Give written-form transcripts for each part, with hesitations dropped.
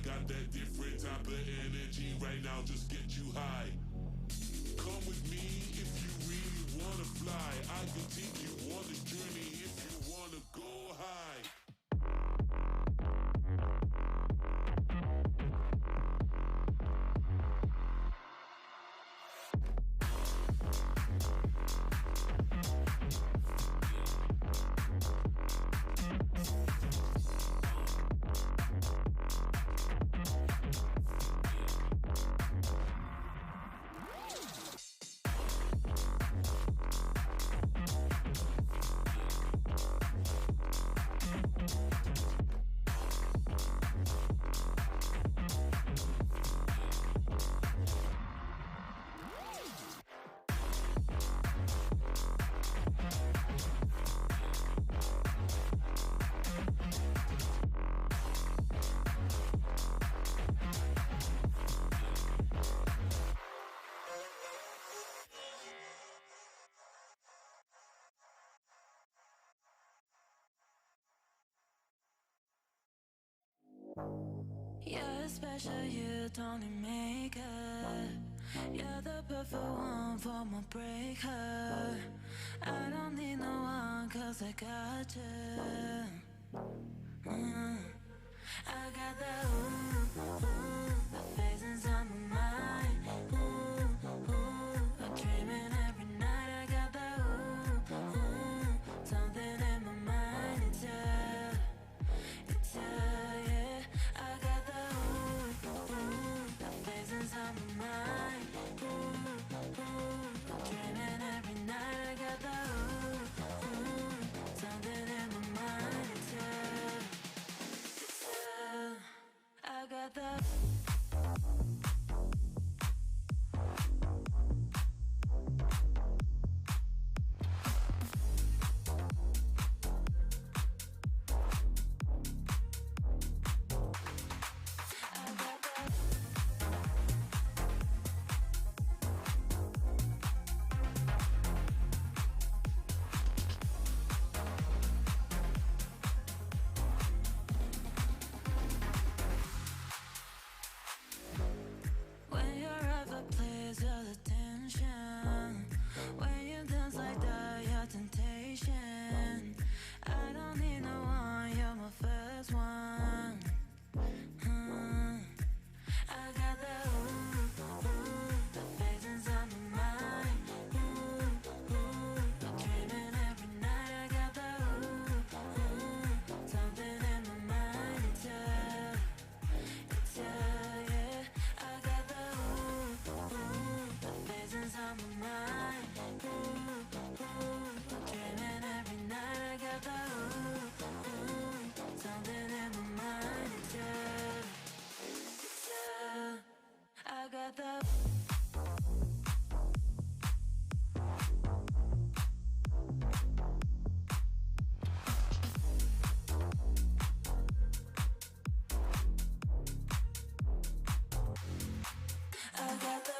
got that different type of energy right now, just get you high. Come with me if you really wanna fly. I can take you on this journey if you wanna go high. You're special, you don't need makeup. You're the perfect one for my breakup. I don't need no one cause I got you. I got that the faces on my mind. I'm dreaming every night. I got that something in my mind. It's you, yeah. I got that the faces on my mind. I'm dreaming every night. I got that something in my mind. It's you, I got that. When you're ever pleased, you're the tension. When you dance like that, you're temptation. I don't need no one, you're my first one. I got that the faces on my mind. I'm dreaming every night. I got that something in my mind. It's you, yeah. I got the faces on my mind. I'm dreaming every night. I got the something in my mind. It's you, I got the. I got the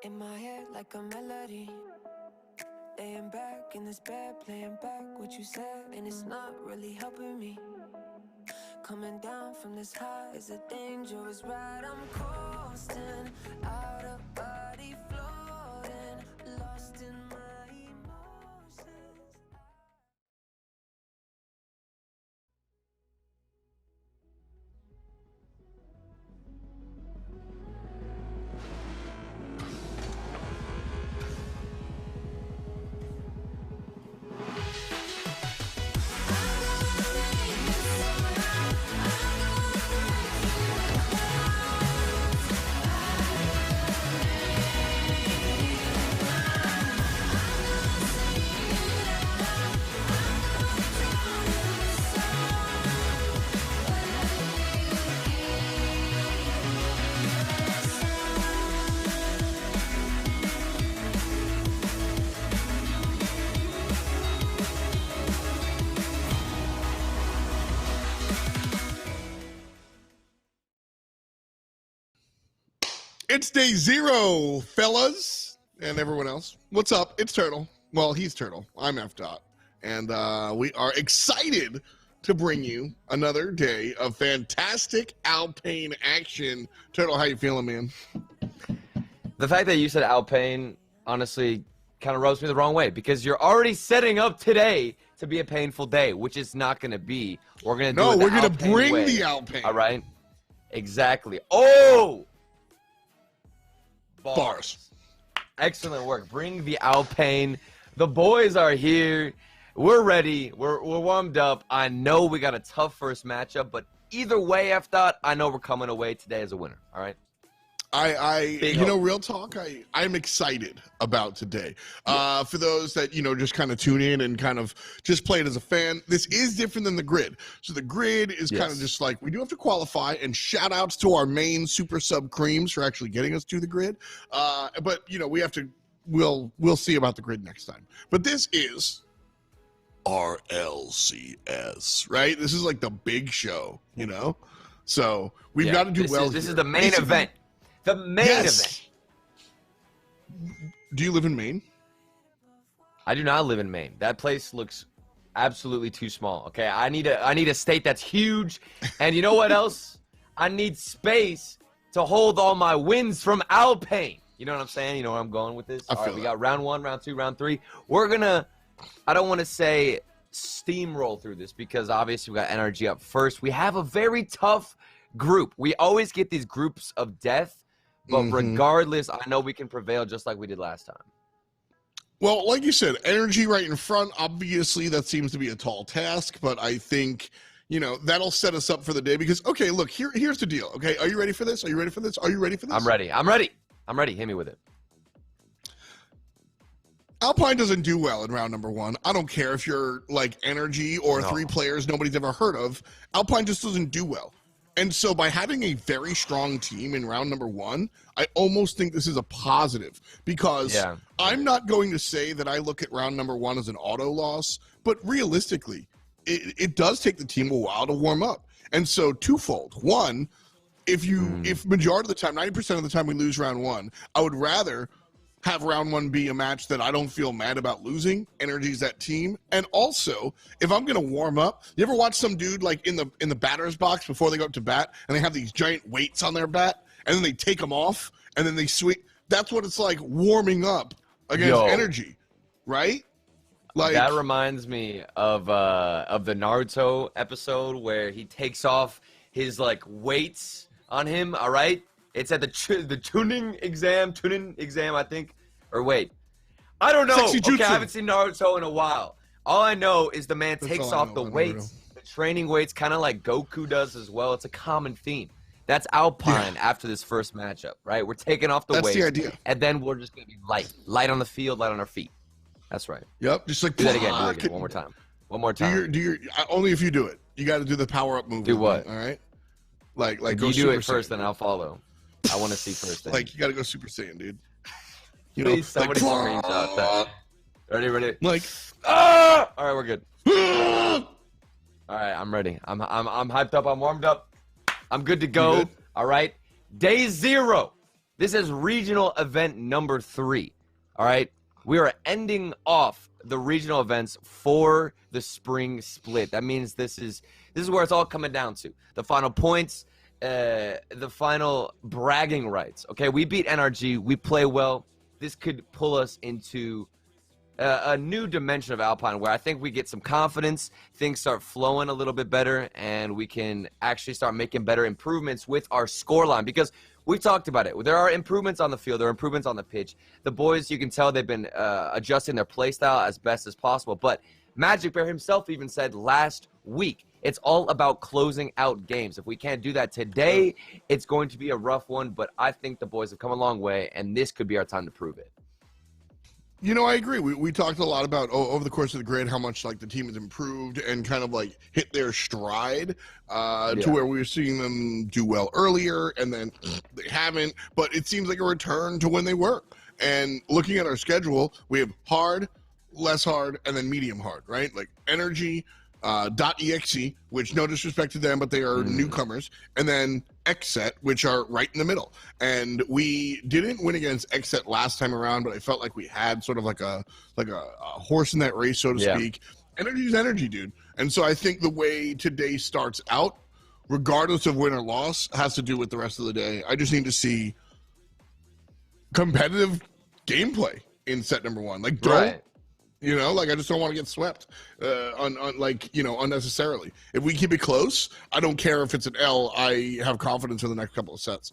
In my head like a melody. Laying back in this bed, playing back what you said, and it's not really helping me. Coming down from this high is a dangerous ride. I'm coasting, out of body floating, lost in my emotions. It's day 0, fellas, and everyone else. What's up? It's Turtle. Well, he's Turtle. I'm F-Dot. And we are excited to bring you another day of fantastic Alpine action. Turtle, how you feeling, man? The fact that you said Alpine, honestly, kind of rubs me the wrong way because you're already setting up today to be a painful day, which is not going to be. We're going to do it the we're going to bring way. the Alpine. All right? Exactly. Oh! Bars. Excellent work. Bring the Alpine. The boys are here. We're ready. We're warmed up. I know we got a tough first matchup, but either way, F-Dot, I know we're coming away today as a winner. All right? Real talk, I'm excited about today. For those that, just kind of tune in and kind of just play it as a fan, this is different than the grid. So the grid is kind of just like, we do have to qualify, and shout outs to our main super sub creams for actually getting us to the grid. But, we have to, we'll see about the grid next time. But this is RLCS, right? This is like the big show, So we've got to do well. This is the main event. The main event. Do you live in Maine? I do not live in Maine. That place looks absolutely too small. Okay, I need a state that's huge, and you know what else? I need space to hold all my wins from Alpine. You know what I'm saying? You know where I'm going with this? All right, we got round 1, round 2, round 3. We're gonna, I don't want to say steamroll through this because obviously we got energy up first. We have a very tough group. We always get these groups of death. But regardless, I know we can prevail just like we did last time. Well, like you said, energy right in front. Obviously, that seems to be a tall task, but I think, that'll set us up for the day because, okay, look, here's the deal. Okay, are you ready for this? Are you ready for this? Are you ready for this? I'm ready. I'm ready. I'm ready. Hit me with it. Alpine doesn't do well in round number 1. I don't care if you're like energy or 3 players nobody's ever heard of. Alpine just doesn't do well. And so by having a very strong team in round number 1, I almost think this is a positive because I'm not going to say that I look at round number 1 as an auto loss, but realistically, it does take the team a while to warm up. And so twofold. One, if majority of the time, 90% of the time we lose round 1, I would rather have round 1 be a match that I don't feel mad about losing. Energy's that team. And also, if I'm going to warm up, you ever watch some dude like in the batter's box before they go up to bat and they have these giant weights on their bat and then they take them off and then they swing? That's what it's like warming up against energy, right? Like that reminds me of the Naruto episode where he takes off his like weights on him, all right? It's at the tuning exam, I think. Or wait. I don't know. Okay, I haven't seen Naruto in a while. All I know is the man takes off the weights, the training weights, kind of like Goku does as well. It's a common theme. That's Alpine after this first matchup, right? We're taking off the weights. That's the idea. And then we're just going to be light on the field, light on our feet. That's right. Yep, just like do that again, one more time. One more time. Do your only if you do it. You got to do the power up move. Do what? All right? Like if go you do it first, Saiyan. Then I'll follow. I want to see first. Then. Like you got to go Super Saiyan, dude. Please, somebody screenshot that. Ready? Like, all right, we're good. All right, I'm ready. I'm hyped up. I'm warmed up. I'm good to go. All right. Day 0 This is regional event number 3. All right? We are ending off the regional events for the spring split. That means this is where it's all coming down to. The final points, the final bragging rights. Okay, we beat NRG. We play well. This could pull us into a new dimension of Alpine where I think we get some confidence, things start flowing a little bit better, and we can actually start making better improvements with our scoreline. Because we talked about it. There are improvements on the field. There are improvements on the pitch. The boys, you can tell they've been adjusting their play style as best as possible. But Magic Bear himself even said last week, it's all about closing out games. If we can't do that today, it's going to be a rough one. But I think the boys have come a long way, and this could be our time to prove it. You know, I agree. We talked a lot about over the course of the grid how much like the team has improved and kind of like hit their stride to where we were seeing them do well earlier and then they haven't. But it seems like a return to when they were. And looking at our schedule, we have hard, less hard, and then medium hard, right? Like Energy, .exe, which no disrespect to them, but they are newcomers, and then XSET, which are right in the middle. And we didn't win against XSET last time around, but I felt like we had sort of like a horse in that race, so to speak. Energy's energy, dude. And so I think the way today starts out, regardless of win or loss, has to do with the rest of the day. I just need to see competitive gameplay in set number 1. Like, don't you know, like I just don't want to get swept unnecessarily. If we keep it close, I don't care if it's an L. I have confidence in the next couple of sets.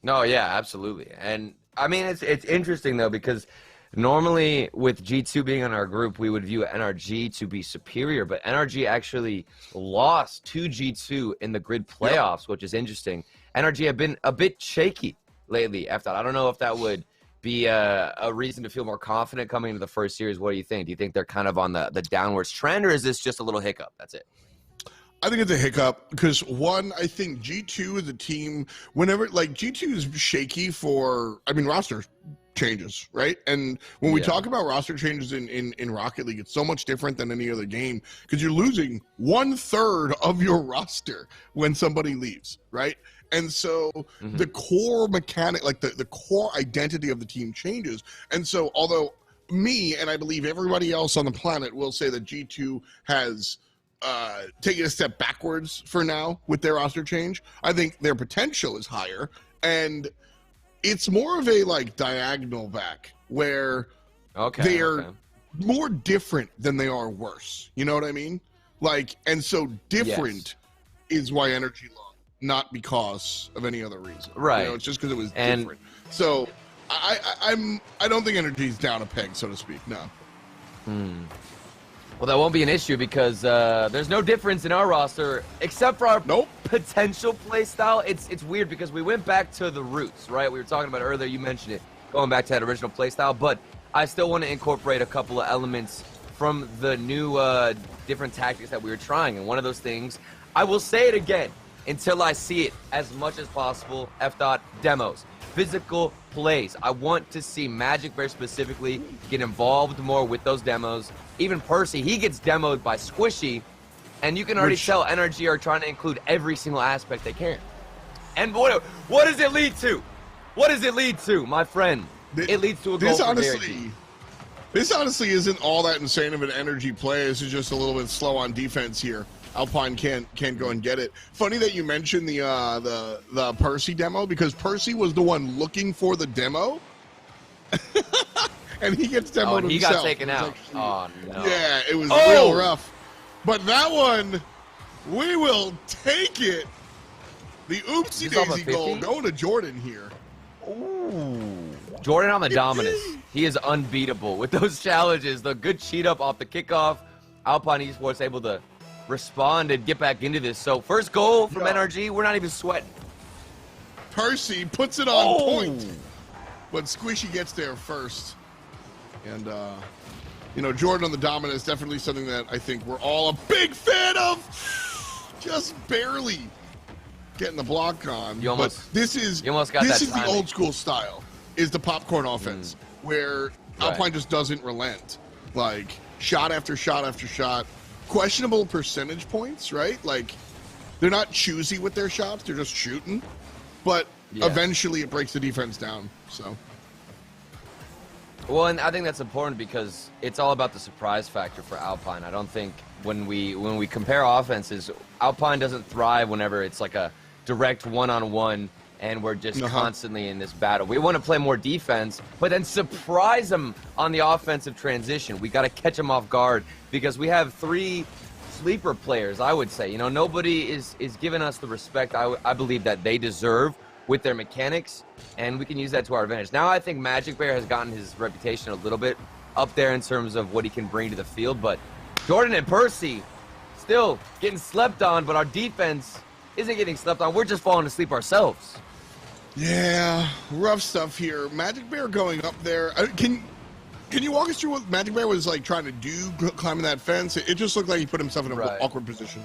No, yeah, absolutely. And I mean, it's interesting though, because normally with G2 being in our group, we would view NRG to be superior, but NRG actually lost to G2 in the grid playoffs, which is interesting. NRG have been a bit shaky lately. I don't know if that would be a reason to feel more confident coming into the first series. What do you think? Do you think they're kind of on the downwards trend, or is this just a little hiccup? That's it. I think it's a hiccup because, one, I think G2 is a team, whenever, like, G2 is shaky for, I mean, roster changes, right? And when we talk about roster changes in Rocket League, it's so much different than any other game because you're losing 1/3 of your roster when somebody leaves, right? And so the core mechanic, like the core identity of the team changes. And so although me and I believe everybody else on the planet will say that G2 has taken a step backwards for now with their roster change, I think their potential is higher. And it's more of a like diagonal back where they are more different than they are worse. You know what I mean? Like, and so different is why Energy lost. Not because of any other reason, right? You know, it's just because it was different. So I don't think Energy's down a peg, so to speak. No. Well, that won't be an issue because there's no difference in our roster except for our potential play style. It's weird because we went back to the roots, right? We were talking about it earlier. You mentioned it, going back to that original play style, but I still want to incorporate a couple of elements from the new different tactics that we were trying. And one of those things, I will say it again, until I see it as much as possible, demos, physical plays. I want to see Magic Bear specifically get involved more with those demos. Even Percy, he gets demoed by Squishy, and you can already tell NRG are trying to include every single aspect they can. And what does it lead to? What does it lead to, my friend? It leads to a goal for Verity. This honestly isn't all that insane of an Energy play. This is just a little bit slow on defense here. Alpine can't go and get it. Funny that you mentioned the Percy demo because Percy was the one looking for the demo, and he gets demoed himself. He got taken out. Oh no! Yeah, it was real rough. But that one, we will take it. The oopsie daisy goal going to Jordan here. Ooh, Jordan on the Dominus. He is unbeatable with those challenges. The good cheat up off the kickoff. Alpine Esports able to respond and get back into this. So first goal from NRG, we're not even sweating. Percy puts it on point, but Squishy gets there first. And you know, Jordan on the Dominant is definitely something that I think we're all a big fan of. Just barely getting the block on. This is the old school style. Is the popcorn offense where Alpine just doesn't relent, like shot after shot after shot. Questionable percentage points, right? Like, they're not choosy with their shots. They're just shooting. But eventually it breaks the defense down. So. Well, and I think that's important because it's all about the surprise factor for Alpine. I don't think when we compare offenses, Alpine doesn't thrive whenever it's like a direct one-on-one and we're just constantly in this battle. We want to play more defense, but then surprise them on the offensive transition. We got to catch them off guard because we have 3 sleeper players, I would say. You know, nobody is giving us the respect I believe that they deserve with their mechanics, and we can use that to our advantage. Now I think Magic Bear has gotten his reputation a little bit up there in terms of what he can bring to the field, but Jordan and Percy still getting slept on, but our defense isn't getting slept on. We're just falling asleep ourselves. Yeah, rough stuff here. Magic Bear going up there. Can you walk us through what Magic Bear was like trying to do climbing that fence? It just looked like he put himself in an awkward position.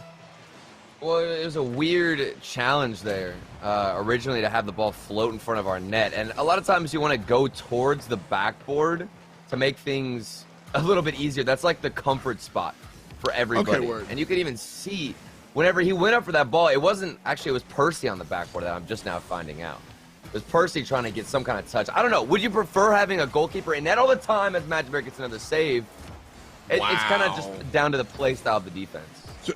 Well, it was a weird challenge there, originally to have the ball float in front of our net. And a lot of times you want to go towards the backboard to make things a little bit easier. That's like the comfort spot for everybody. Okay, word. And you could even see whenever he went up for that ball, it was Percy on the backboard that I'm just now finding out. It was Percy trying to get some kind of touch. I don't know. Would you prefer having a goalkeeper in net all the time as Magic Bear gets another save? It's kind of just down to the play style of the defense. So,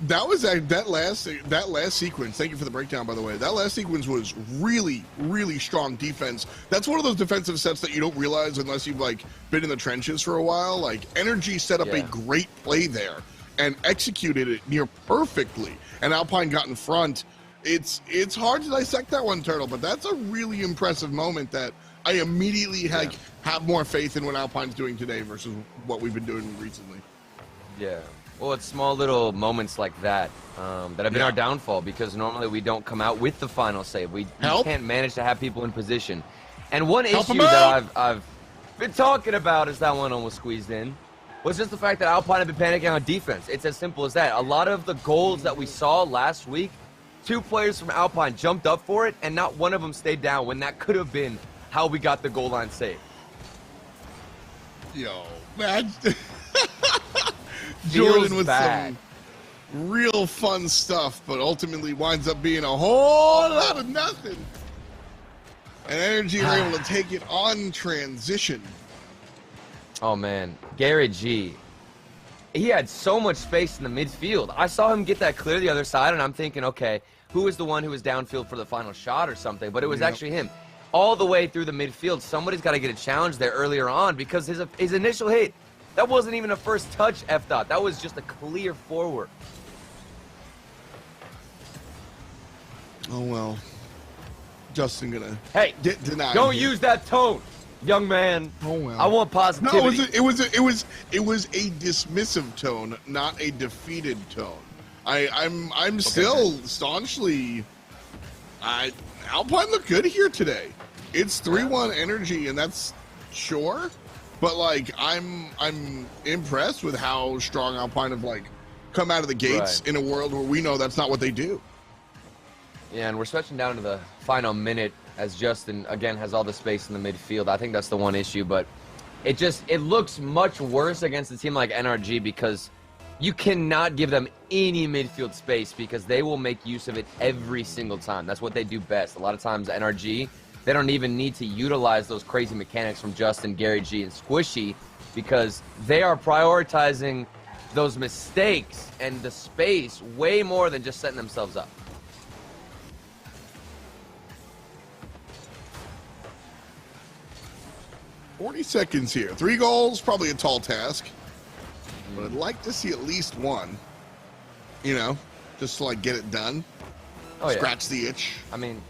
that was that last sequence. Thank you for the breakdown, by the way. That last sequence was really, really strong defense. That's one of those defensive sets that you don't realize unless you've like been in the trenches for a while. Like Energy set up a great play there and executed it near perfectly. And Alpine got in front. It's hard to dissect that one, Turtle, but that's a really impressive moment that I immediately have more faith in what Alpine's doing today versus what we've been doing recently. Yeah. Well, it's small little moments like that that have been our downfall because normally we don't come out with the final save. We can't manage to have people in position. And one issue that I've been talking about is that one almost squeezed in was just the fact that Alpine have been panicking on defense. It's as simple as that. A lot of the goals that we saw last week, 2 players from Alpine jumped up for it, and not one of them stayed down when that could have been how we got the goal line save. Yo, man. Jordan with some real fun stuff, but ultimately winds up being a whole lot of nothing. And Energy are able to take it on transition. Oh, man. Gary G. He had so much space in the midfield. I saw him get that clear the other side, and I'm thinking, okay, who is the one who was downfield for the final shot or something? But it was actually him. All the way through the midfield, somebody's got to get a challenge there earlier on because his initial hit, that wasn't even a first touch, F-Dot. That was just a clear forward. Oh, well. Justin gonna deny. Don't use that tone, young man. Oh, well. I want positivity. No, it was a dismissive tone, not a defeated tone. I'm still staunchly. Alpine looked good here today. It's 3-1 Energy, and that's sure. But like I'm impressed with how strong Alpine have like come out of the gates in a world where we know that's not what they do. Yeah, and we're stretching down to the final minute as Justin again has all the space in the midfield. I think that's the one issue, but it looks much worse against a team like NRG because you cannot give them any midfield space because they will make use of it every single time. That's what they do best. A lot of times NRG, they don't even need to utilize those crazy mechanics from Justin, Gary G, and Squishy because they are prioritizing those mistakes and the space way more than just setting themselves up. $40 seconds here. 3 goals, probably a tall task. But I'd like to see at least one. You know, just to like get it done. Scratch the itch. I mean,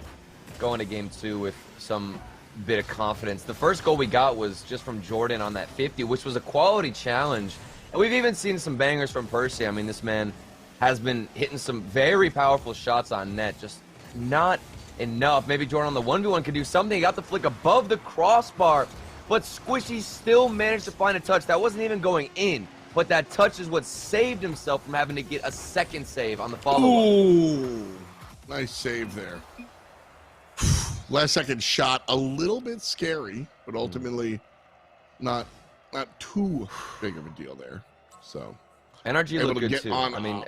going to game 2 with some bit of confidence. The first goal we got was just from Jordan on that 50, which was a quality challenge. And we've even seen some bangers from Percy. I mean, this man has been hitting some very powerful shots on net, just not enough. Maybe Jordan on the 1v1 could do something. He got the flick above the crossbar, but Squishy still managed to find a touch. That wasn't even going in, but that touch is what saved himself from having to get a second save on the follow-up. Ooh, nice save there. Last second shot, a little bit scary, but ultimately not too big of a deal there. So NRG looked good too. I mean,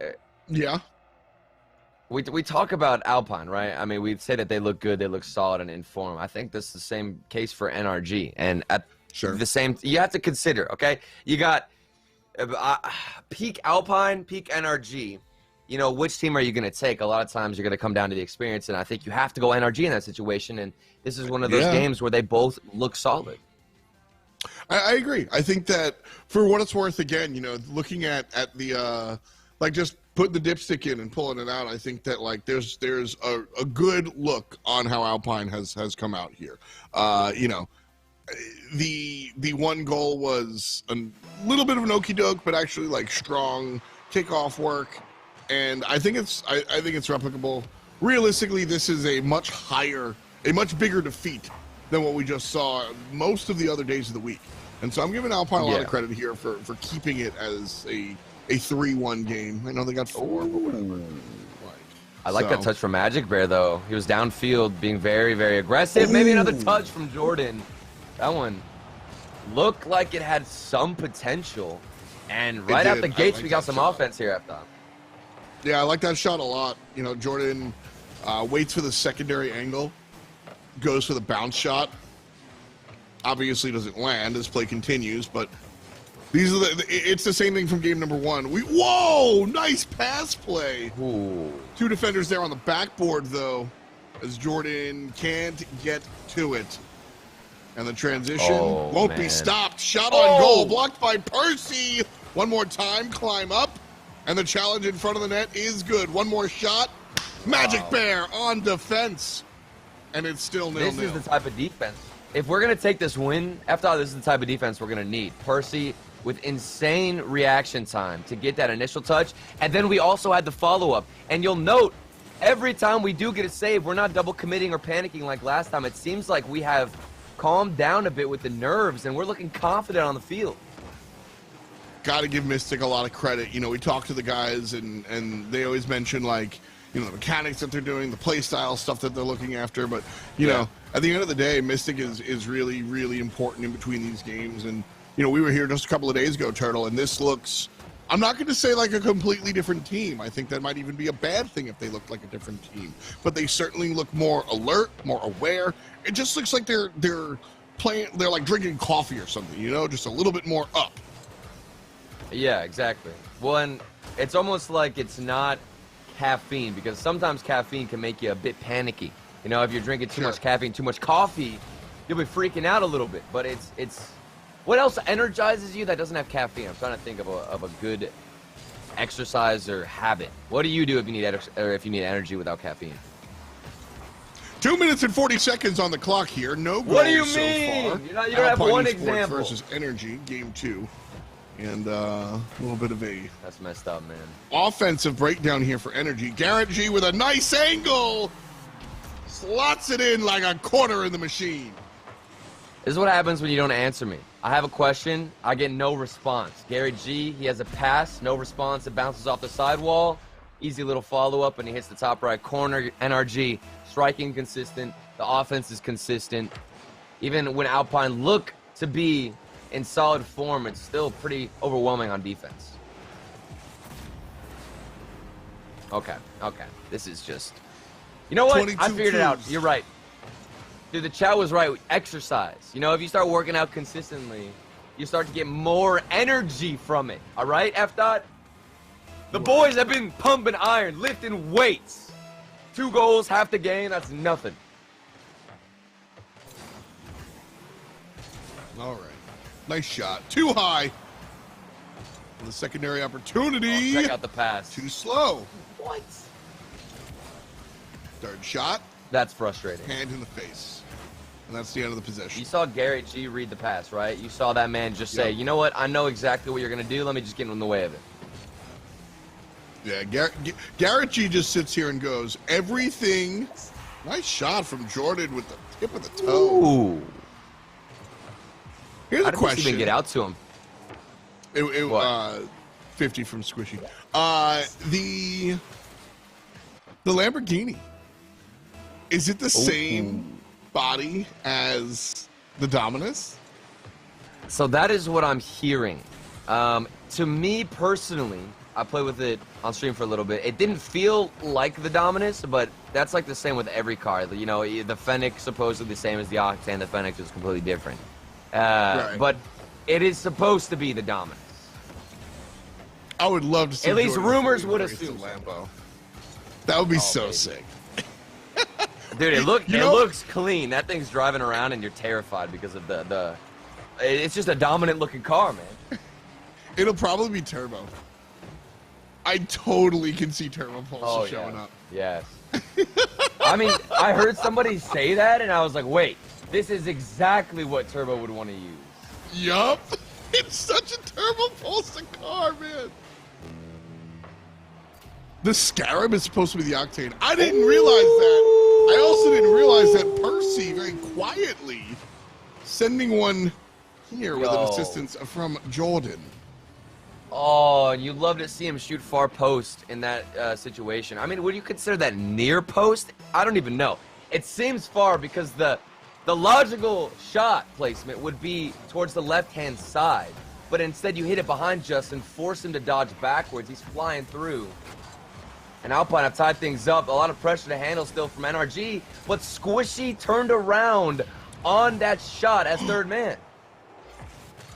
We talk about Alpine, right? I mean, we say that they look good, they look solid and in form. I think this is the same case for NRG. And at the same, you have to consider, okay? You got peak Alpine, peak NRG. You know, which team are you going to take? A lot of times you're going to come down to the experience, and I think you have to go NRG in that situation. And this is one of those games where they both look solid. I agree. I think that for what it's worth, again, you know, looking at the like just putting the dipstick in and pulling it out, I think that like there's a good look on how Alpine has come out here. You know, the one goal was a little bit of an okey doke, but actually like strong kickoff work, and I think it's replicable. Realistically, this is a much bigger defeat than what we just saw most of the other days of the week. And so I'm giving Alpine a lot of credit here for keeping it as a 3-1 game. I know they got 4, but whatever. I like that touch from Magic Bear, though. He was downfield being very, very aggressive. Maybe another touch from Jordan. That one looked like it had some potential. And right out the gates, we got some offense here after. Yeah, I like that shot a lot. You know, Jordan waits for the secondary angle, goes for the bounce shot. Obviously doesn't land as play continues, but these are it's the same thing from game number 1. Whoa, nice pass play. Ooh. 2 defenders there on the backboard, though, as Jordan can't get to it. And the transition won't be stopped. Shot on goal, blocked by Percy. One more time, climb up. And the challenge in front of the net is good. One more shot. Magic Bear on defense. And it's still 0-0. This is the type of defense. If we're going to take this win, after all, this is the type of defense we're going to need. Percy with insane reaction time to get that initial touch. And then we also had the follow-up. And you'll note, every time we do get a save, we're not double committing or panicking like last time. It seems like we have calmed down a bit with the nerves, and we're looking confident on the field. Got to give Mystic a lot of credit. You know, we talk to the guys, and they always mention, like, you know, the mechanics that they're doing, the play style stuff that they're looking after. But, you know, at the end of the day, Mystic is really, really important in between these games. And, you know, we were here just a couple of days ago, Turtle, and this looks, I'm not going to say like a completely different team. I think that might even be a bad thing if they looked like a different team. But they certainly look more alert, more aware. It just looks like they're playing, they're like drinking coffee or something, you know, just a little bit more up. Yeah, exactly. Well, and it's almost like it's not caffeine, because sometimes caffeine can make you a bit panicky. You know, if you're drinking too much caffeine, too much coffee, you'll be freaking out a little bit. But it's what else energizes you that doesn't have caffeine? I'm trying to think of a good exercise or habit. What do you do if you need energy without caffeine? 2 minutes and 40 seconds on the clock here. No goals what do you so mean? far. You don't have one Esports example. Versus Energy, game 2. And a little bit of a... That's messed up, man. Offensive breakdown here for Energy. Garrett G with a nice angle. Slots it in like a quarter in the machine. This is what happens when you don't answer me. I have a question. I get no response. Garrett G, he has a pass. No response. It bounces off the sidewall. Easy little follow-up, and he hits the top right corner. NRG, striking consistent. The offense is consistent. Even when Alpine look to be in solid form, it's still pretty overwhelming on defense. Okay. This is just... You know what? I figured it out. You're right. Dude, the chat was right. Exercise. You know, if you start working out consistently, you start to get more energy from it. All right, F-Dot? The boys have been pumping iron, lifting weights. 2 goals, half the game, that's nothing. All right. Nice shot. Too high. The secondary opportunity. Check out the pass. Too slow. What? Third shot. That's frustrating. Hand in the face. And that's the end of the possession. You saw Garrett G read the pass, right? You saw that man just say, you know what? I know exactly what you're going to do. Let me just get in the way of it. Yeah, Garrett G just sits here and goes, everything. Nice shot from Jordan with the tip of the toe. Ooh. Here's a question. How did even get out to him? 50 from Squishy. The Lamborghini. Is it the same body as the Dominus? So that is what I'm hearing. To me personally, I played with it on stream for a little bit. It didn't feel like the Dominus, but that's like the same with every car. You know, the Fennec supposedly the same as the Octane. The Fennec is completely different. Right. But it is supposed to be the Dominus. I would love to see. At least Jordan rumors Freeman would race the assume so. Lambo. That would be so baby. sick. Dude, it know- looks clean. That thing's driving around and you're terrified because of the it's just a dominant looking car, man. It'll probably be turbo. I totally can see Turbo Pulse showing up. Yes. I mean, I heard somebody say that, and I was like, wait, this is exactly what Turbo would want to use. Yup. It's such a Turbo Pulse car, man. The Scarab is supposed to be the Octane. I didn't realize that. I also didn't realize that Percy very quietly sending one here with an assistance from Jordan. Oh, and you'd love to see him shoot far post in that situation. I mean, would you consider that near post? I don't even know. It seems far because the logical shot placement would be towards the left-hand side. But instead you hit it behind Justin, force him to dodge backwards. He's flying through. And Alpine have tied things up. A lot of pressure to handle still from NRG. But Squishy turned around on that shot as third man.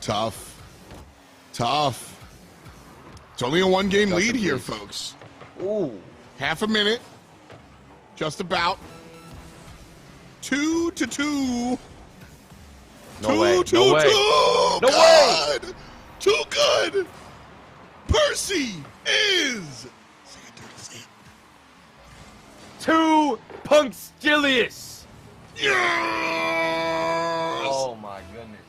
Tough. Tough. It's only a one-game lead Justin, here, please. folks. Ooh. Half a minute. Just about. 2-2. No way. Two. No way. No way. Good. Too good. Percy is. Too punctilious. Yes. Oh my goodness.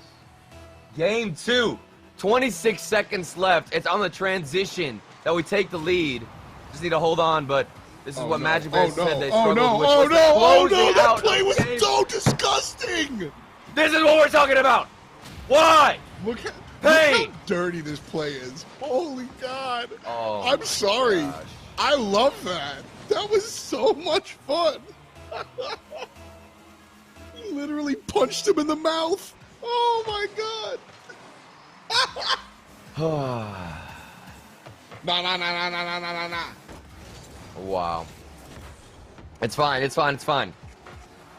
Game 2. 26 seconds left. It's on the transition that we take the lead. Just need to hold on, but this is what Magic Bear said they struggled with. That play was so disgusting. This is what we're talking about. Why? Look how Pain. dirty this play is. Holy God. Oh, I'm sorry. gosh. I love that. That was so much fun. Literally punched him in the mouth. Oh my God. Nah. Wow. It's fine. It's fine. It's fine.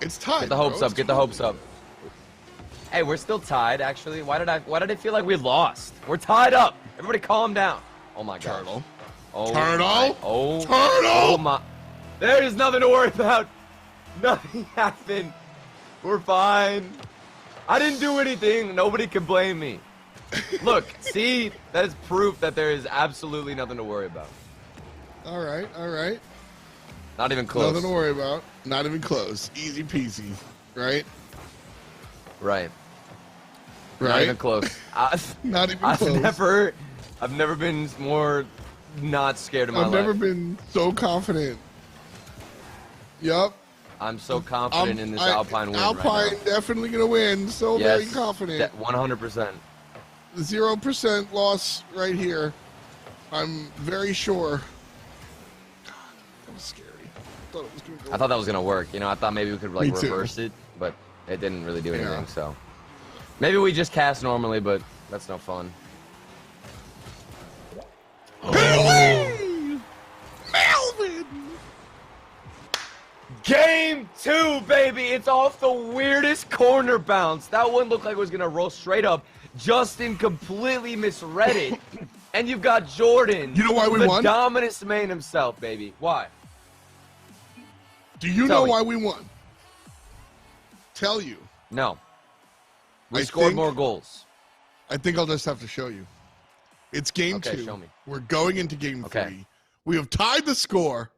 It's time. Get the hopes up. Get the hopes up. Hey, we're still tied. Actually, why did I feel like we lost? We're tied up. Everybody, calm down. Oh my God. Turtle. Oh. Turtle. My. Oh. Turtle. Oh my. There's nothing to worry about. Nothing happened. We're fine. I didn't do anything. Nobody can blame me. Look, see, that is proof that there is absolutely nothing to worry about. All right. All right. Not even close. Nothing to worry about. Not even close. Easy peasy. Right? Right. Right? Not even close. Not even close. I've never been more not scared in my life. I've never been so confident. Yup. I'm so confident in this Alpine win Alpine right now. definitely going to win. So very confident. 100%. 0% loss right here. I'm very sure. God, that was scary. I thought it was going to go. I thought that was gonna work. You know, I thought maybe we could like Me too. reverse it, but it didn't really do anything. Yeah. So maybe we just cast normally, but that's no fun. Melvin! Game 2, baby! It's off the weirdest corner bounce. That one looked like it was gonna roll straight up. Justin completely misread it. And you've got Jordan. You know why we won? The dominus man himself, baby. Why? Do you Tell know me. why we won? Tell you. No. We I scored think- more goals. I think I'll just have to show you. It's game 2. Show me. We're going into game Okay. 3. We have tied the score.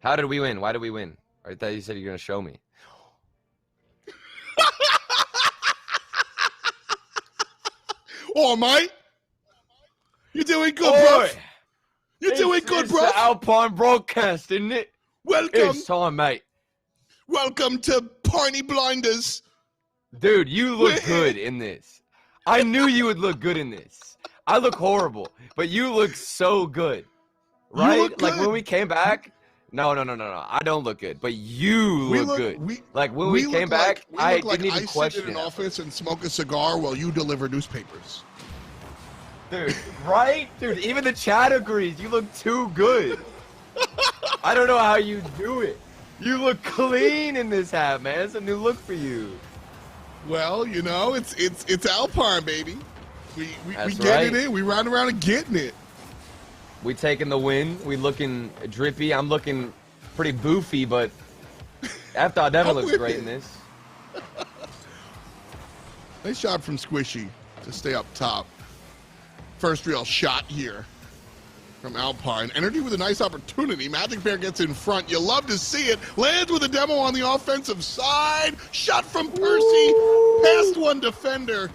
How did we win? Why did we win? I thought you said you were gonna show me. Oh, mate. You're doing good, Oi! bro. You're doing good, It's bro. the Alpine broadcast, isn't it? Welcome. It's time, mate. Welcome to Piney Blinders. Dude, you look Wait. good in this. I knew you would look good in this. I look horrible, but you look so good. You Right? look Like good. when we came back. No. I don't look good, but you look good. Like when we came look back, we I look like didn't even I sit question in an it. office and smoke a cigar while you deliver newspapers. Dude, right? Dude, even the chat agrees. You look too good. I don't know how you do it. You look clean in this hat, man. It's a new look for you. Well, you know, it's Alpine, baby. We That's getting right. it in. We riding around and getting it. We taking the win. We looking drippy. I'm looking pretty boofy, but F-Dot definitely looks great in this. Nice shot from Squishy to stay up top. First real shot here from Alpine. Energy with a nice opportunity. Magic Bear gets in front. You love to see it. Lands with a demo on the offensive side. Shot from Percy. Past one defender.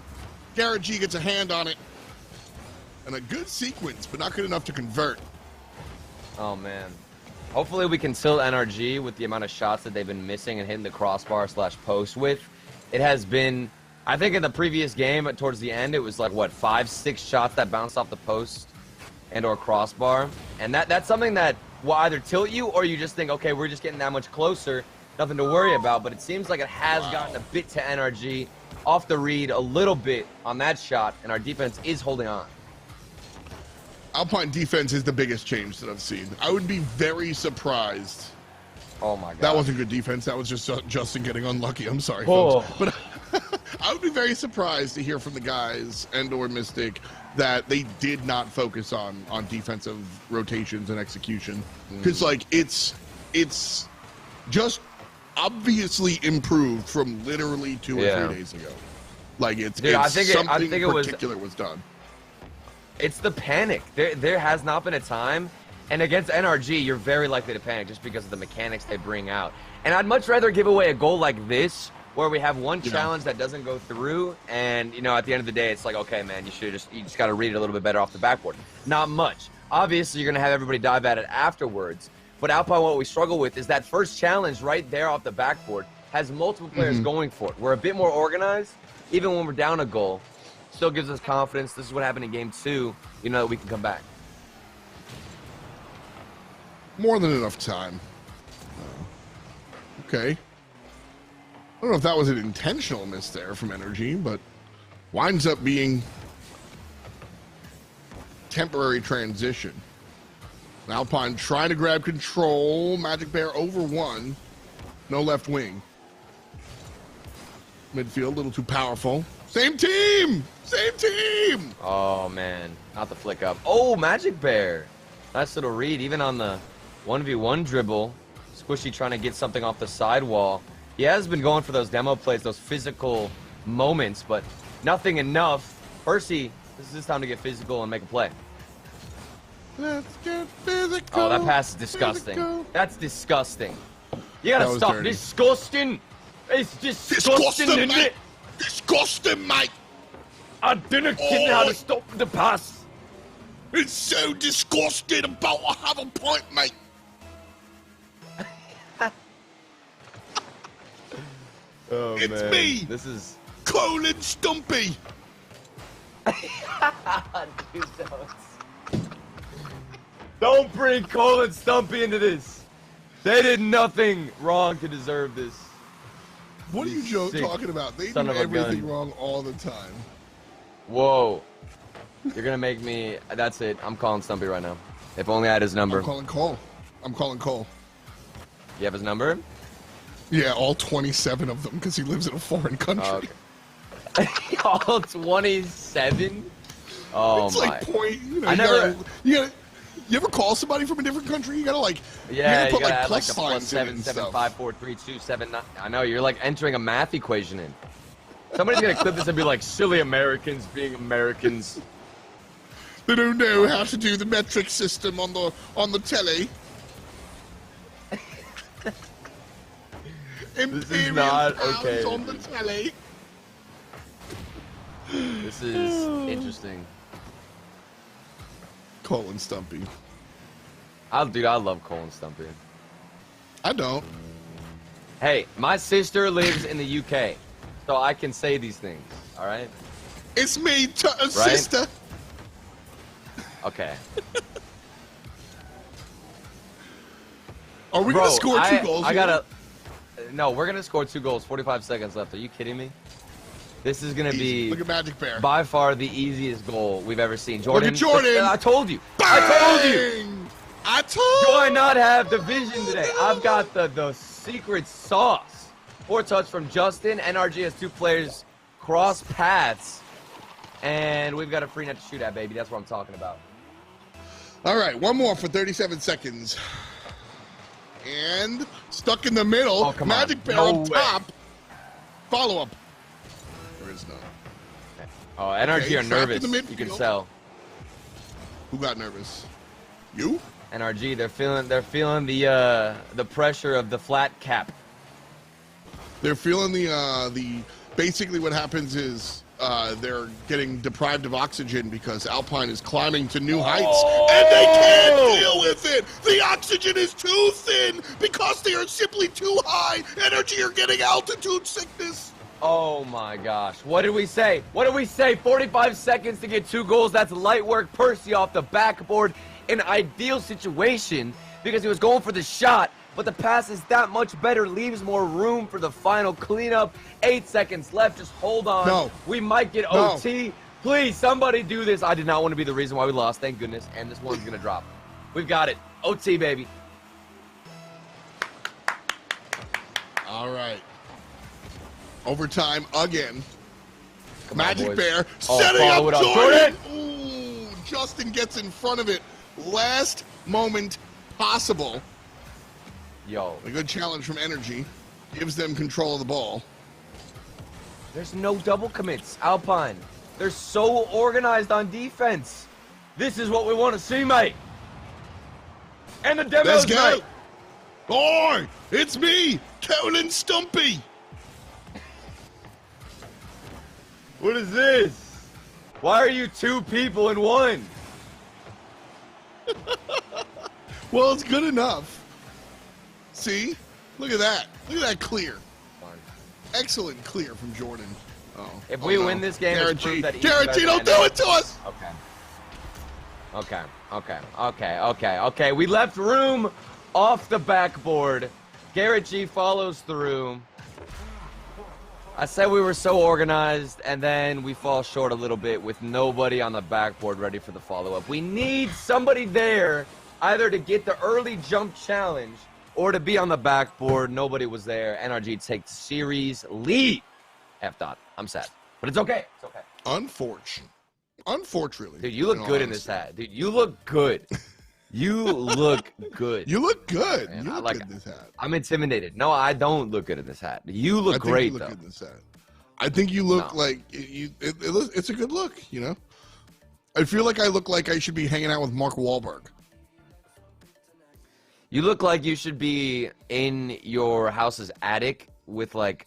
Garrett G gets a hand on it. And a good sequence, but not good enough to convert. Oh, man. Hopefully we can tilt NRG with the amount of shots that they've been missing and hitting the crossbar / post with. It has been, I think in the previous game, towards the end, it was like, what, 5-6 shots that bounced off the post and or crossbar. And that's something that will either tilt you or you just think, okay, we're just getting that much closer. Nothing to worry about. But it seems like it has gotten a bit to NRG off the read a little bit on that shot, and our defense is holding on. Alpine defense is the biggest change that I've seen. I would be very surprised. Oh, my God. That wasn't good defense. That was just Justin getting unlucky. I'm sorry, Oh. folks. But I would be very surprised to hear from the guys and or Mystic that they did not focus on defensive rotations and execution. Because, like, it's just obviously improved from literally 2 or 3 days ago. Like, it's something particular was done. It's the panic. There has not been a time, and against NRG, you're very likely to panic just because of the mechanics they bring out. And I'd much rather give away a goal like this, where we have one challenge that doesn't go through, and you know, at the end of the day, it's like, okay, man, you just got to read it a little bit better off the backboard. Not much. Obviously, you're gonna have everybody dive at it afterwards. But Alpine, what we struggle with is that first challenge right there off the backboard has multiple players going for it. We're a bit more organized, even when we're down a goal. Still gives us confidence. This is what happened in game 2. You know that we can come back. More than enough time. Okay. I don't know if that was an intentional miss there from Energy, but winds up being temporary transition. Alpine trying to grab control. Magic Bear over one. No left wing. Midfield a little too powerful. Same team! Same team! Oh, man. Not the flick up. Oh, Magic Bear. Nice little read. Even on the 1v1 dribble. Squishy trying to get something off the sidewall. He has been going for those demo plays, those physical moments, but nothing enough. Percy, this is his time to get physical and make a play. Let's get physical. Oh, that pass is disgusting. Physical. That's disgusting. You gotta stop. Dirty. Disgusting. It's disgusting, isn't mate. it? Disgusting, mate. I didn't know how to stop the pass. It's so disgusting about to have a point, mate. Oh, it's man. me. This is Colin Stumpy. Don't bring Cole and Stumpy into this. They did nothing wrong to deserve this. What are you talking about? They do everything wrong all the time. Whoa. You're going to make me... That's it. I'm calling Stumpy right now. If only I had his number. I'm calling Cole. I'm calling Cole. You have his number? Yeah, all 27 of them, because he lives in a foreign country. Oh, okay. All 27? Oh, it's my. Like point, you know, you ever call somebody from a different country? You gotta like, yeah, you gotta put like add plus like signs in it and 7, stuff. 5, 4, 3, 2, 7, 9. I know, you're like entering a math equation in. Somebody's gonna clip this and be like, silly Americans being Americans. They don't know how to do the metric system on the telly. This is not okay. On the telly. This is interesting. Cole and Stumpy. Dude, I love Cole and Stumpy. I don't. Hey, my sister lives in the UK, so I can say these things, all right? It's me, sister. Okay. Are we gonna score 2 goals? No, we're gonna score 2 goals. 45 seconds left. Are you kidding me? This is going to be Look at Magic Bear. by far the easiest goal we've ever seen. Jordan. Look at Jordan. I told you. Bang! I told you. I told Do I not have the vision today? I've got the secret sauce. 4 touch from Justin. NRG has 2 players cross paths. And we've got a free net to shoot at, baby. That's what I'm talking about. All right, one more for 37 seconds. And stuck in the middle. Oh, come Magic on. Bear No up way. top. Follow up. There is none. Oh, NRG Okay, are trapped nervous. in the You can midfield. tell. Who got nervous? You? NRG, they're feeling the pressure of the flat cap. They're feeling the basically what happens is they're getting deprived of oxygen because Alpine is climbing to new heights and they can't deal with it. The oxygen is too thin because they are simply too high. Energy are getting altitude sickness. Oh my gosh. What did we say? What did we say? 45 seconds to get 2 goals. That's light work. Percy off the backboard. An ideal situation because he was going for the shot, but the pass is that much better, leaves more room for the final cleanup. 8 seconds left. Just hold on. No. We might get No. OT. Please, somebody do this. I did not want to be the reason why we lost. Thank goodness. And this one's going to drop. We've got it. OT, baby. All right. Overtime again. Come on, Magic boys. Bear Oh, setting follow up it up. Jordan. Ooh, Justin gets in front of it. Last moment possible. Yo, A good challenge from Energy. Gives them control of the ball. there's no double commits. Alpine, they're so organized on defense. This is what we want to see, mate. And the Let's demo's go. mate. Oi, it's me, Colin Stumpy. What is this? Why are you 2 people in one? Well, it's good enough. See? Look at that. Look at that clear. Excellent clear from Jordan. Oh. If we win this game, it's proof that he's Garrett G, better don't than do it to us. Okay. We left room off the backboard. Garrett G follows through. I said we were so organized, and then we fall short a little bit with nobody on the backboard ready for the follow-up. We need somebody there either to get the early jump challenge or to be on the backboard. Nobody was there. NRG takes series lead. F dot. I'm sad. But it's okay. It's okay. Unfortunately. Dude, you look good in this hat. Dude, you look good. You look good. You look good. Man, You I look like good in this hat. I'm intimidated. No, I don't look good in this hat. You look I think great, you look though. good in this hat. I think you look No. like it's a good look, you know? I feel like I look like I should be hanging out with Mark Wahlberg. You look like you should be in your house's attic with like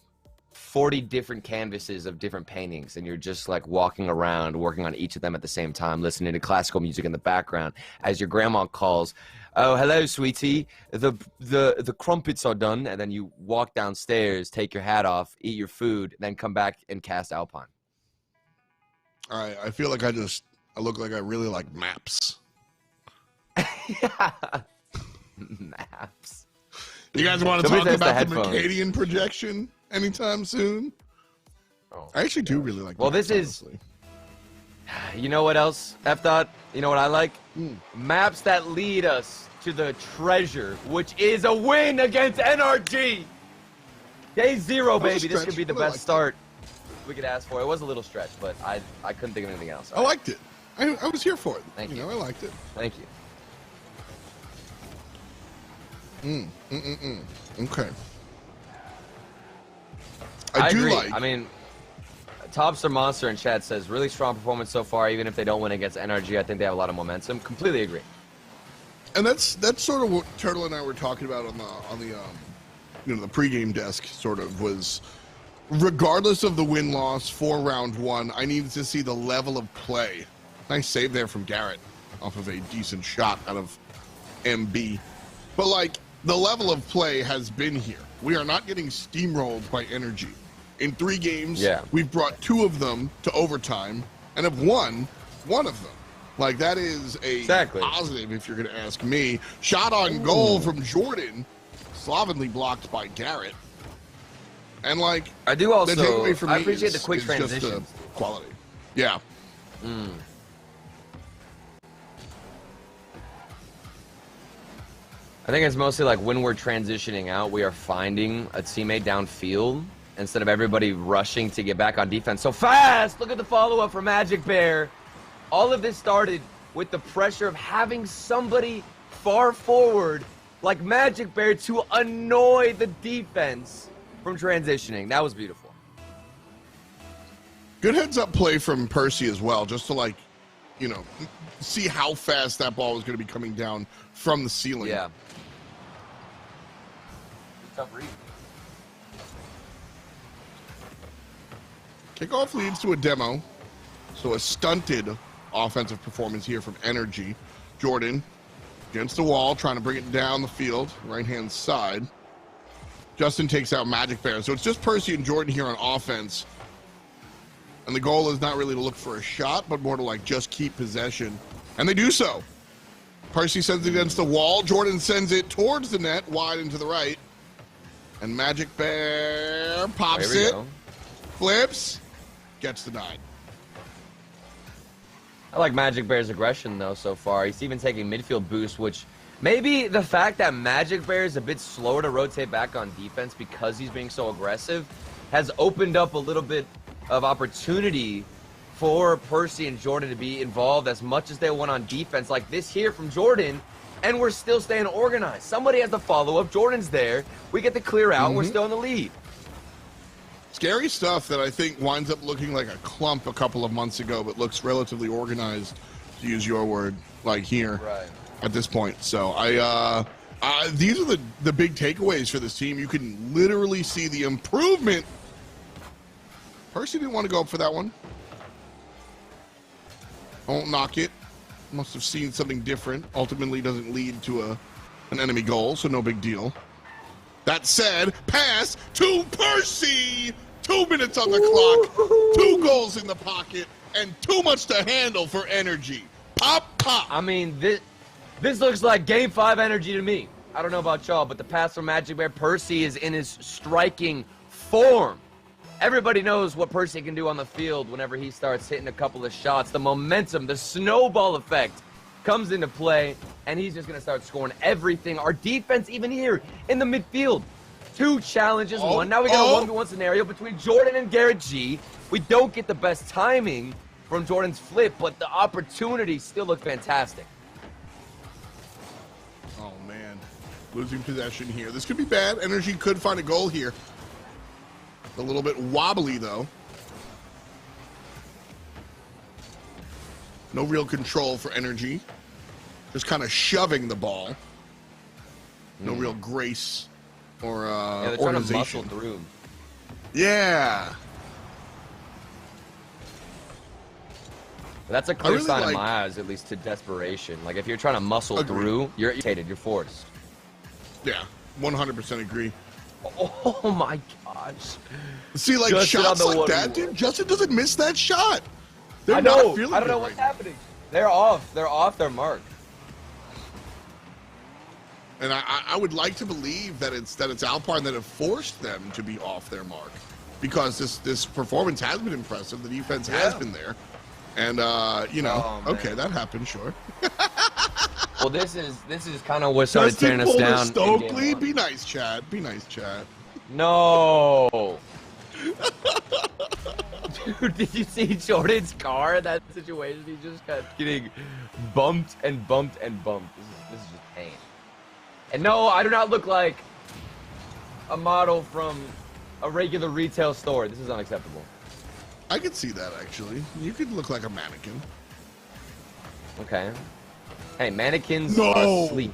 40 different canvases of different paintings, and you're just like walking around working on each of them at the same time, listening to classical music in the background as your grandma calls, "Oh, hello, sweetie. The crumpets are done." And then you walk downstairs, take your hat off, eat your food, then come back and cast Alpine. I feel like I look like I really like maps. Maps. You guys want to Somebody talk says the about the headphones. Mercadian projection anytime soon? Oh, I actually do really like well, maps, this is- honestly. You know what else, F dot? You know what I like? Maps that lead us to the treasure, which is a win against NRG. Day 0, That was a baby. This stretch, could be the but I best liked start we could ask for. It was a little stretch, but I couldn't think of anything else. I liked it. I was here for it. Thank you you. know, I liked it. Thank you. Okay. I do agree. like. I mean, Topster Monster in chat says, really strong performance so far. Even if they don't win against NRG, I think they have a lot of momentum. Completely agree. And that's sort of what Turtle and I were talking about on the the pregame desk. Sort of was, regardless of the win loss for round 1, I needed to see the level of play. Nice save there from Garrett off of a decent shot out of MB. But like the level of play has been here. We are not getting steamrolled by Energy. In 3 games, we've brought 2 of them to overtime and have won 1 of them. Like, that is a positive, if you're going to ask me. Shot on goal from Jordan, slovenly blocked by Garrett. And like, I do the also. takeaway for me I appreciate the is quick just the transitions. quality. Yeah. I think it's mostly like when we're transitioning out, we are finding a teammate downfield instead of everybody rushing to get back on defense so fast. Look at the follow-up for Magic Bear. All of this started with the pressure of having somebody far forward like Magic Bear to annoy the defense from transitioning. That was beautiful. Good heads-up play from Percy as well, just to like, you know, see how fast that ball was going to be coming down from the ceiling. Yeah. Tough read. Kickoff leads to a demo, so a stunted offensive performance here from Energy. Jordan against the wall, trying to bring it down the field, right-hand side. Justin takes out Magic Bear, so it's just Percy and Jordan here on offense. And the goal is not really to look for a shot, but more to like just keep possession. And they do so. Percy sends it against the wall. Jordan sends it towards the net, wide and to the right. And Magic Bear pops it, flips, gets the 9. I like Magic Bear's aggression, though, so far. He's even taking midfield boost, which maybe the fact that Magic Bear is a bit slower to rotate back on defense because he's being so aggressive has opened up a little bit of opportunity for Percy and Jordan to be involved as much as they want on defense, like this here from Jordan, and we're still staying organized. Somebody has the follow-up. Jordan's there. We get the clear out. And we're still in the lead. Scary stuff that I think winds up looking like a clump a couple of months ago, but looks relatively organized, to use your word, like here at this point. So these are the big takeaways for this team. You can literally see the improvement. Percy didn't want to go up for that one. Won't knock it. Must have seen something different. Ultimately doesn't lead to an enemy goal, so no big deal. That said, pass to Percy! 2 minutes on the clock, 2 goals in the pocket, and too much to handle for Energy. Pop, pop! I mean, this looks like Game 5 energy to me. I don't know about y'all, but the pass from Magic Bear, Percy is in his striking form. Everybody knows what Percy can do on the field whenever he starts hitting a couple of shots. The momentum, the snowball effect comes into play, and he's just going to start scoring everything. Our defense, even here in the midfield, 2 challenges, one. Now we got a 1v1 scenario between Jordan and Garrett G. We don't get the best timing from Jordan's flip, but the opportunities still look fantastic. Oh, man. Losing possession here. This could be bad. Energy could find a goal here. A little bit wobbly, though. No real control for Energy. Just kind of shoving the ball. No real grace or yeah, they're organization. trying to muscle through. Yeah. That's a clear really sign in like- my eyes, at least to desperation. Like, if you're trying to muscle through, you're irritated, you're forced. Yeah, 100% agree. Oh my gosh. See, like Justin shots on the like that, 1v1. dude, Justin doesn't miss that shot. They're I know. not feeling I don't know good what's right happening. They're off. They're off their mark. now. And I would like to believe that it's Alpine that have forced them to be off their mark, because this performance has been impressive. The defense has been there, and you know, okay, that happened, sure. Well, this is kind of what started tearing us down. in game Stokely, one. be nice, Chad. Be nice, Chad. No. Dude, did you see Jordan's car in that situation? He just kept getting bumped and bumped and bumped. This is just pain. And no, I do not look like a model from a regular retail store. This is unacceptable. I could see that, actually. You could look like a mannequin. Okay. Hey, mannequins No. are sleek.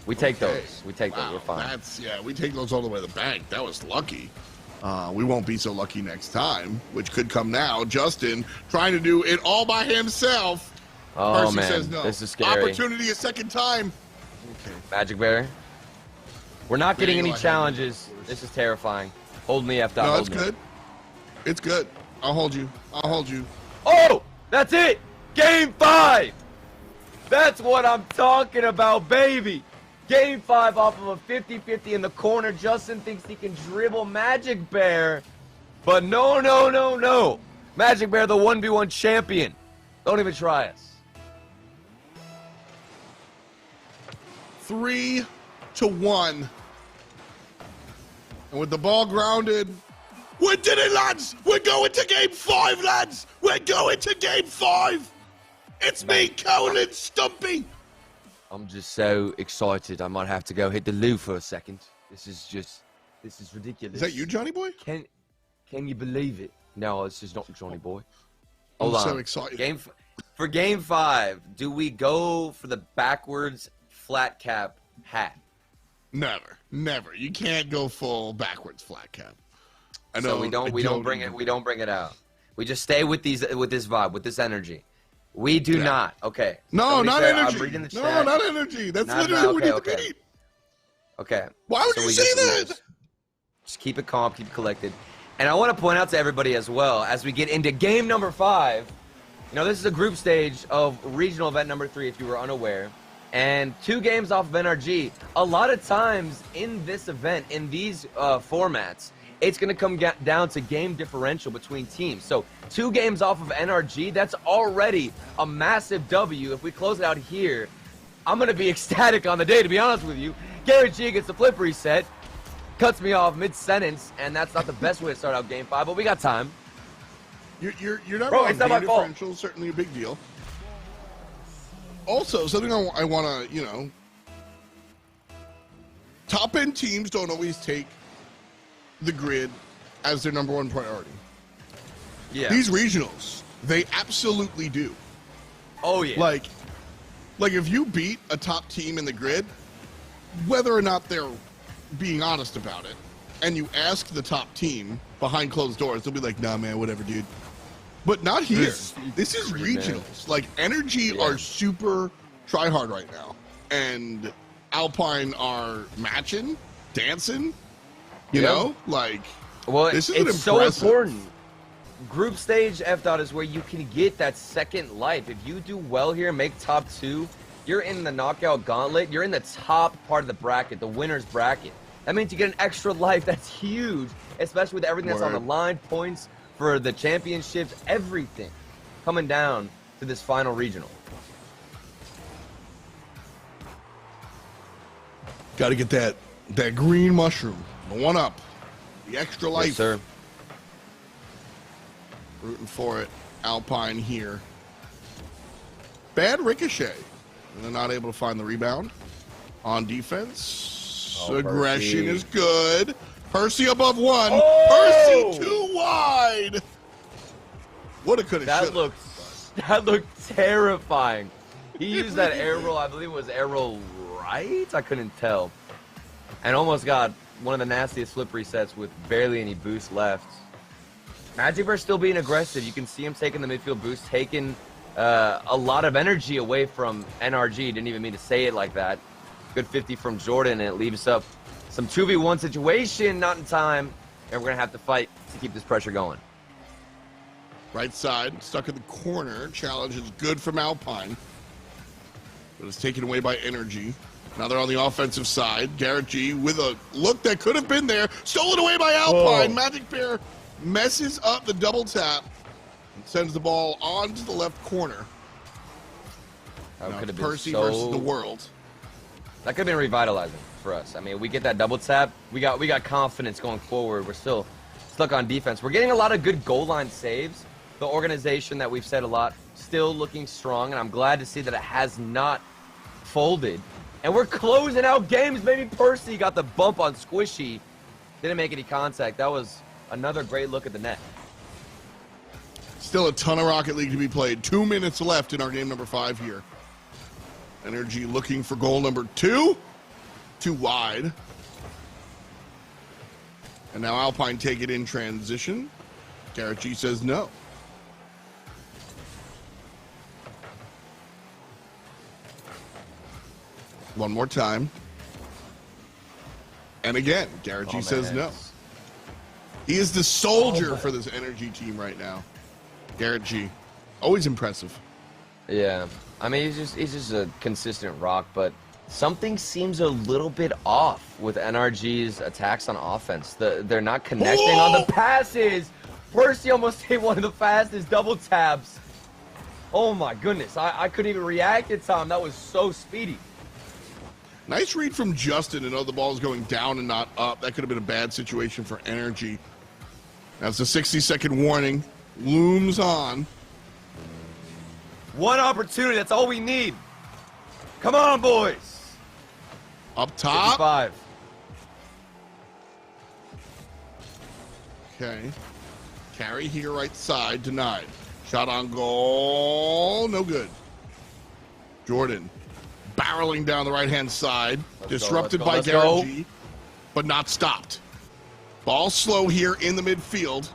We take Okay. those. We take those. We're fine. We take those all the way to the bank. That was lucky. We won't be so lucky next time, which could come now. Justin trying to do it all by himself. Oh, Percy man. says no. This is scary. Opportunity a second time. Okay. Magic Bear. We're not getting Go any ahead. challenges. This is terrifying. Hold me, F. No, it's good. It's good. I'll hold you. I'll hold you. Oh, that's it. Game 5. That's what I'm talking about, baby. Game 5 off of a 50-50 in the corner. Justin thinks he can dribble Magic Bear. But no, no, no, no. Magic Bear, the 1v1 champion. Don't even try us. 3-1. And with the ball grounded, we did it, lads! We're going to game 5, lads! We're going to game 5! It's me, Colin Stumpy! I'm just so excited. I might have to go hit the loo for a second. This is ridiculous. Is that you, Johnny Boy? Can you believe it? No, this is not Johnny Boy. I'm Hold on. so excited. For game 5, do we go for the backwards flat cap hat? Never. You can't go full backwards flat cap. I know. So we don't bring it out. We just stay with this vibe, with this energy. We do not. Okay. No, Somebody not said, energy. I'm reading the No, chat. not energy. That's Not- literally okay, what we okay. need. Okay. Why would So you we say just- that? Just keep it calm, keep it collected. And I want to point out to everybody as well, as we get into game number 5, you know, this is a group stage of regional event number 3, if you were unaware, and 2 games off of NRG. A lot of times in this event, in these formats, it's going to come down to game differential between teams. So 2 games off of NRG, that's already a massive W. If we close it out here, I'm going to be ecstatic on the day, to be honest with you. Gary G gets the flip reset, cuts me off mid-sentence, and that's not the best way to start out game 5, but we got time. You're not Bro, wrong. it's not my Game fault. differential is certainly a big deal. Also, something I want to, you know, top-end teams don't always take the grid as their number 1 priority. Yeah. These regionals, they absolutely do. Oh, yeah. Like if you beat a top team in the grid, whether or not they're being honest about it, and you ask the top team behind closed doors, they'll be like, nah, man, whatever, dude. But not here. This is regionals. Like, Energy are super try-hard right now. And Alpine are matching, dancing, you know? Like, well, this is it's so impressive. important. Group stage F-Dot is where you can get that second life. If you do well here and make top 2, you're in the knockout gauntlet. You're in the top part of the bracket, the winner's bracket. That means you get an extra life. That's huge, especially with everything that's on the line, points for the championships, everything coming down to this final regional. Got to get that green mushroom, the 1-up, the extra life. Yes, sir. Rooting for it. Alpine here. Bad ricochet. And they're not able to find the rebound. On defense. Oh, Aggression Percy. is good. Percy above 1. Oh! Percy too wide. What a could have. That looked terrifying. He used that air roll, I believe it was air roll right? I couldn't tell. And almost got one of the nastiest flip resets with barely any boost left. Magic Bear still being aggressive. You can see him taking the midfield boost, taking a lot of energy away from NRG. Didn't even mean to say it like that. Good 50 from Jordan, and it leaves up some 2v1 situation, not in time. And we're going to have to fight to keep this pressure going. Right side, stuck in the corner. Challenge is good from Alpine. But it's taken away by Energy. Now they're on the offensive side. Garrett G with a look that could have been there. Stolen away by Alpine. Oh. Magic Bear messes up the double tap and sends the ball onto the left corner. That Now could have Percy been versus the world. That could have been revitalizing for us. I mean, we get that double tap. We got confidence going forward. We're still stuck on defense. We're getting a lot of good goal line saves. The organization that we've said a lot, still looking strong, and I'm glad to see that it has not folded. And we're closing out games. Maybe Percy got the bump on Squishy. Didn't make any contact. That was another great look at the net. Still a ton of Rocket League to be played. 2 minutes left in our game number 5 here. Energy looking for goal number 2. Too wide. And now Alpine take it in transition. Garrett G says no. One more time. And again, Garrett G says no. He is the soldier for this Energy team right now. Garrett G. Always impressive. Yeah. I mean, he's just a consistent rock, but Something seems a little bit off with NRG's attacks on offense. They're not connecting on the passes. Percy almost hit one of the fastest double taps. Oh my goodness, I couldn't even react at time. That was so speedy. Nice read from Justin to know the ball is going down and not up. That could have been a bad situation for Energy. That's a 60-second warning. Looms on. One opportunity, that's all we need. Come on, boys. Up top. 55. Okay. Carry here, right side, denied. Shot on goal, no good. Jordan barreling down the right-hand side, disrupted by Gary G, but not stopped. Ball slow here in the midfield.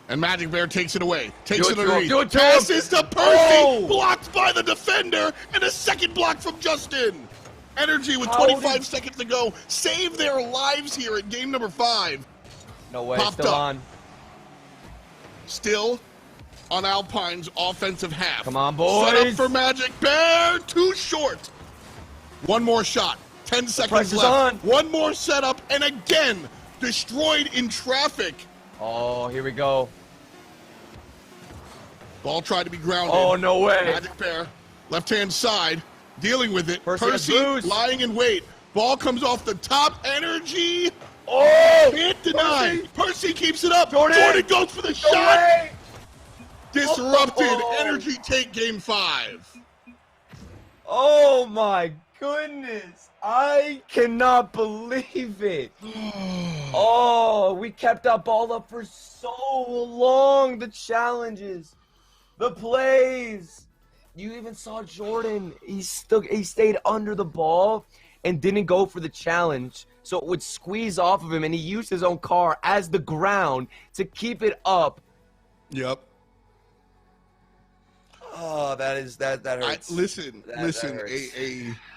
And Magic Bear takes it away. Takes it underneath. Passes to Percy. Blocked by the defender. And a second block from Justin. Energy with 25 seconds to go. Save their lives here at game number 5. No way, Popped still up. on. Still on Alpine's offensive half. Come on, boys. Set up for Magic Bear. Too short. One more shot. 10 seconds left. On. One more setup. And again, destroyed in traffic. Oh, here we go. Ball tried to be grounded. Oh, no way. Magic Bear, left-hand side, dealing with it. Percy lying in wait. Ball comes off the top. Energy. Oh! Hit denied. Percy keeps it up. Jordan goes for the shot. Way. Disrupted. Oh. Energy take game 5. Oh, my goodness. I cannot believe it. Oh, we kept that ball up for so long. The challenges, the plays. You even saw Jordan. He stayed under the ball and didn't go for the challenge. So it would squeeze off of him, and he used his own car as the ground to keep it up. Yep. Oh, that hurts. Listen.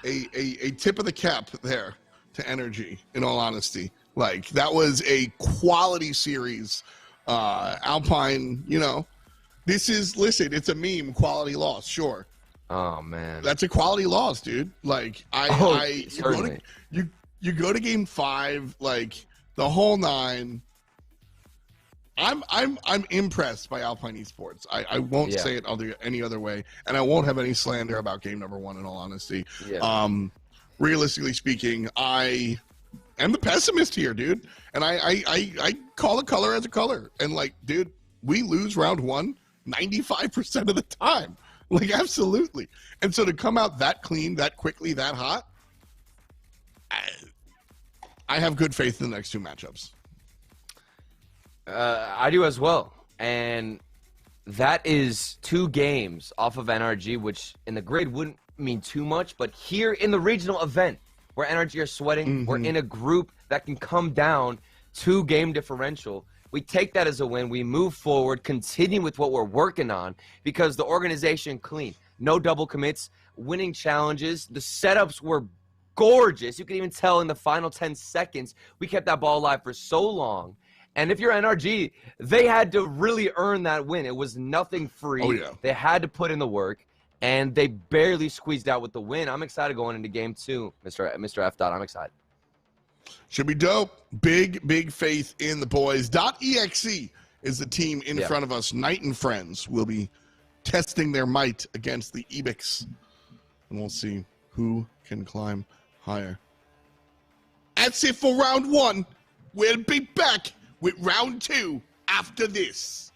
A tip of the cap there to Energy. In all honesty, like that was a quality series. Alpine, listen. It's a meme. Quality loss, sure. Oh man, that's a quality loss, dude. Like you go to game 5, like the whole 9. I'm impressed by Alpine Esports. I won't say it any other way, and I won't have any slander about game number 1. In all honesty, realistically speaking, I am the pessimist here, dude. And I call a color as a color. And like, dude, we lose round 1 95% of the time. Like, absolutely. And so to come out that clean, that quickly, that hot, I have good faith in the next 2 matchups. I do as well, and that is 2 games off of NRG, which in the grid wouldn't mean too much, but here in the regional event where NRG are sweating, we're in a group that can come down 2 game differential. We take that as a win. We move forward, continue with what we're working on because the organization clean, no double commits, winning challenges. The setups were gorgeous. You can even tell in the final 10 seconds, we kept that ball alive for so long. And if you're NRG, they had to really earn that win. It was nothing free. Oh, yeah. They had to put in the work, and they barely squeezed out with the win. I'm excited going into game 2, Mr. F. I'm excited. Should be dope. Big faith in the boys. .exe is the team in front of us. Knight and Friends will be testing their might against the Ebix. And we'll see who can climb higher. That's it for round 1. We'll be back with round 2 after this.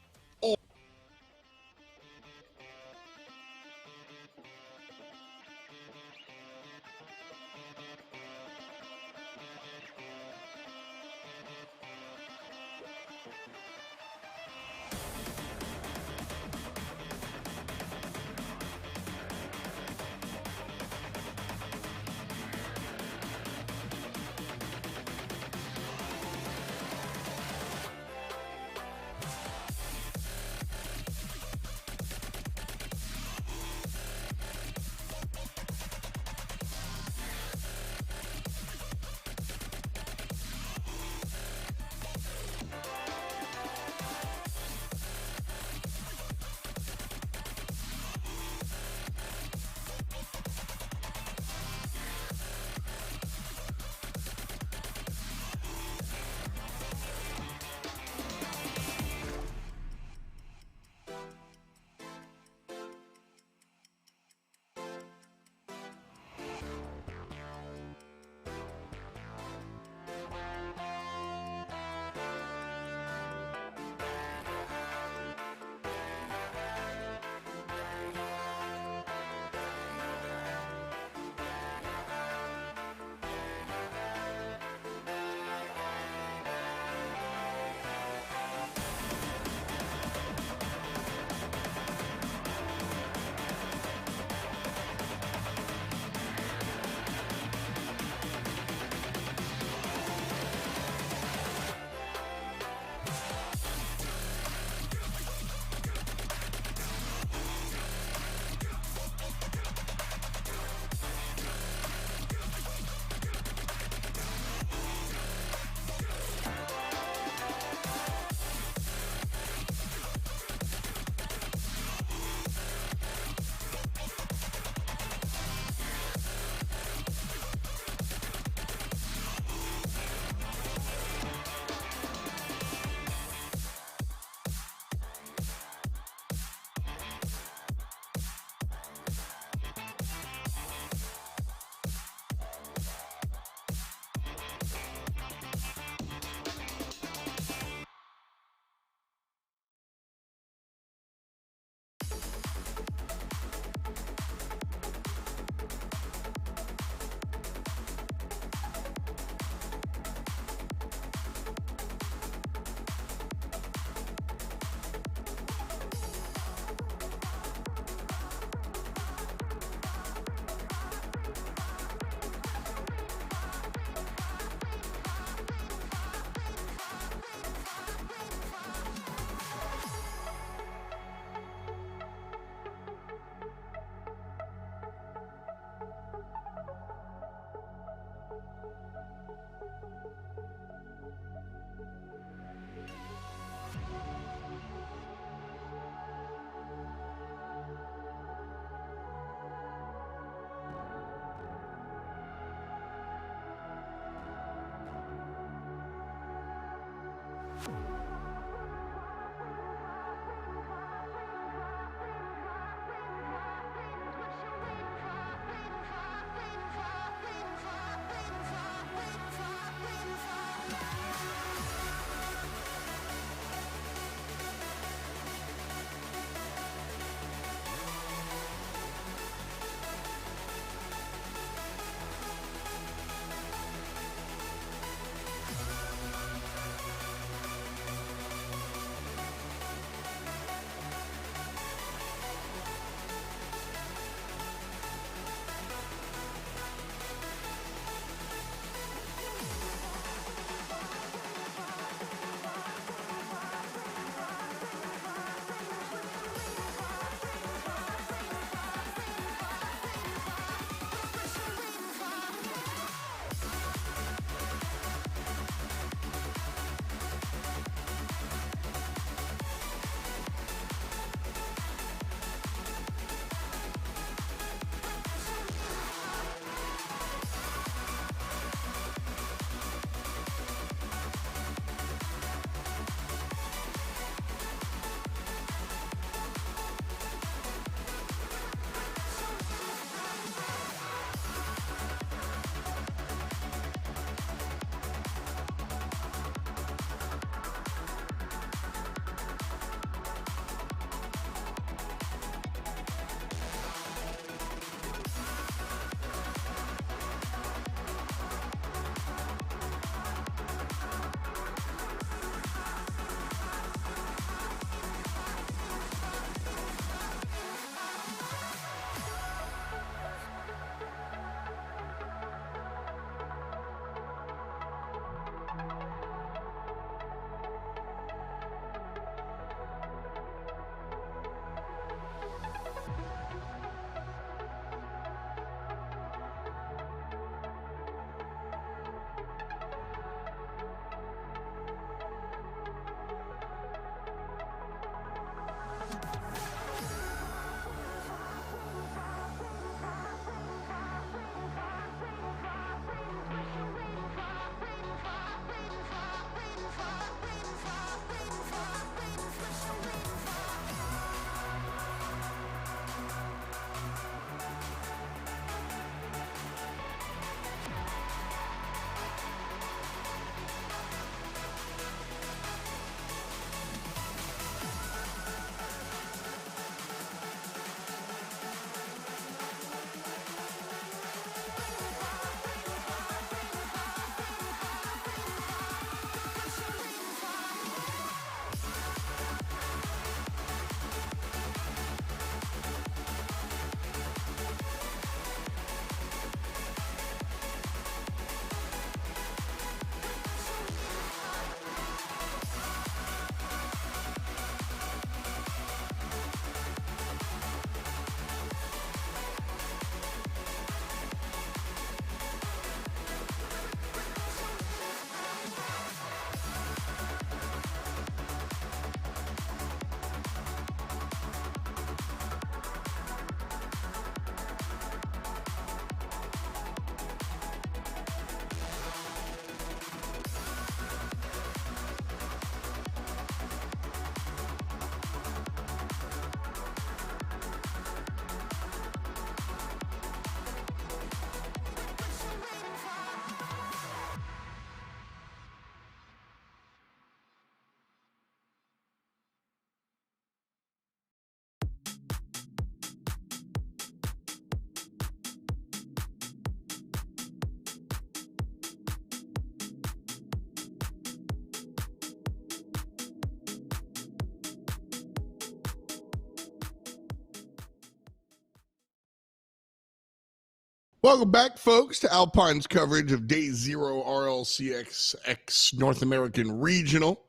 Welcome back, folks, to Alpine's coverage of Day 0 RLCSX North American Regional.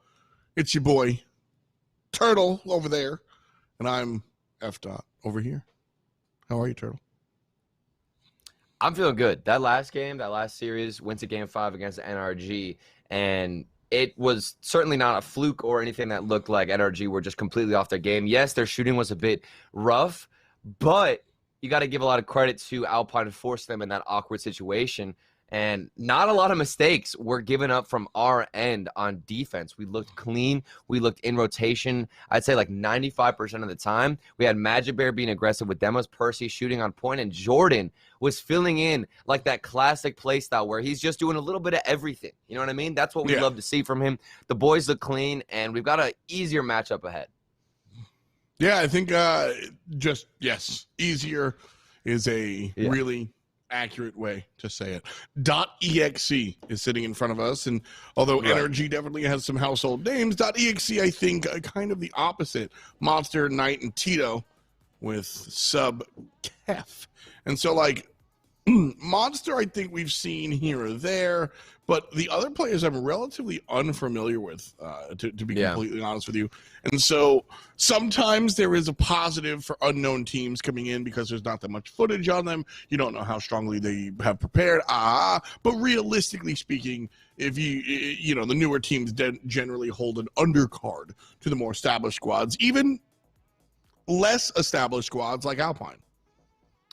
It's your boy, Turtle, over there, and I'm F. Dot over here. How are you, Turtle? I'm feeling good. That last game, that last series, went to Game 5 against NRG, and it was certainly not a fluke or anything that looked like NRG were just completely off their game. Yes, their shooting was a bit rough, but you got to give a lot of credit to Alpine to force them in that awkward situation. And not a lot of mistakes were given up from our end on defense. We looked clean. We looked in rotation, I'd say like 95% of the time. We had Magic Bear being aggressive with demos, Percy shooting on point, and Jordan was filling in like that classic play style where he's just doing a little bit of everything. You know what I mean? That's what we love to see from him. The boys look clean, and we've got an easier matchup ahead. Yeah, I think easier is a really accurate way to say it. .exe is sitting in front of us, and although NRG definitely has some household names, .exe, I think, kind of the opposite. Monster, Knight, and Tito with sub Kef. And so, like, Monster, I think we've seen here or there, but the other players I'm relatively unfamiliar with, to be completely honest with you. And so sometimes there is a positive for unknown teams coming in because there's not that much footage on them. You don't know how strongly they have prepared. But realistically speaking, if the newer teams generally hold an undercard to the more established squads, even less established squads like Alpine.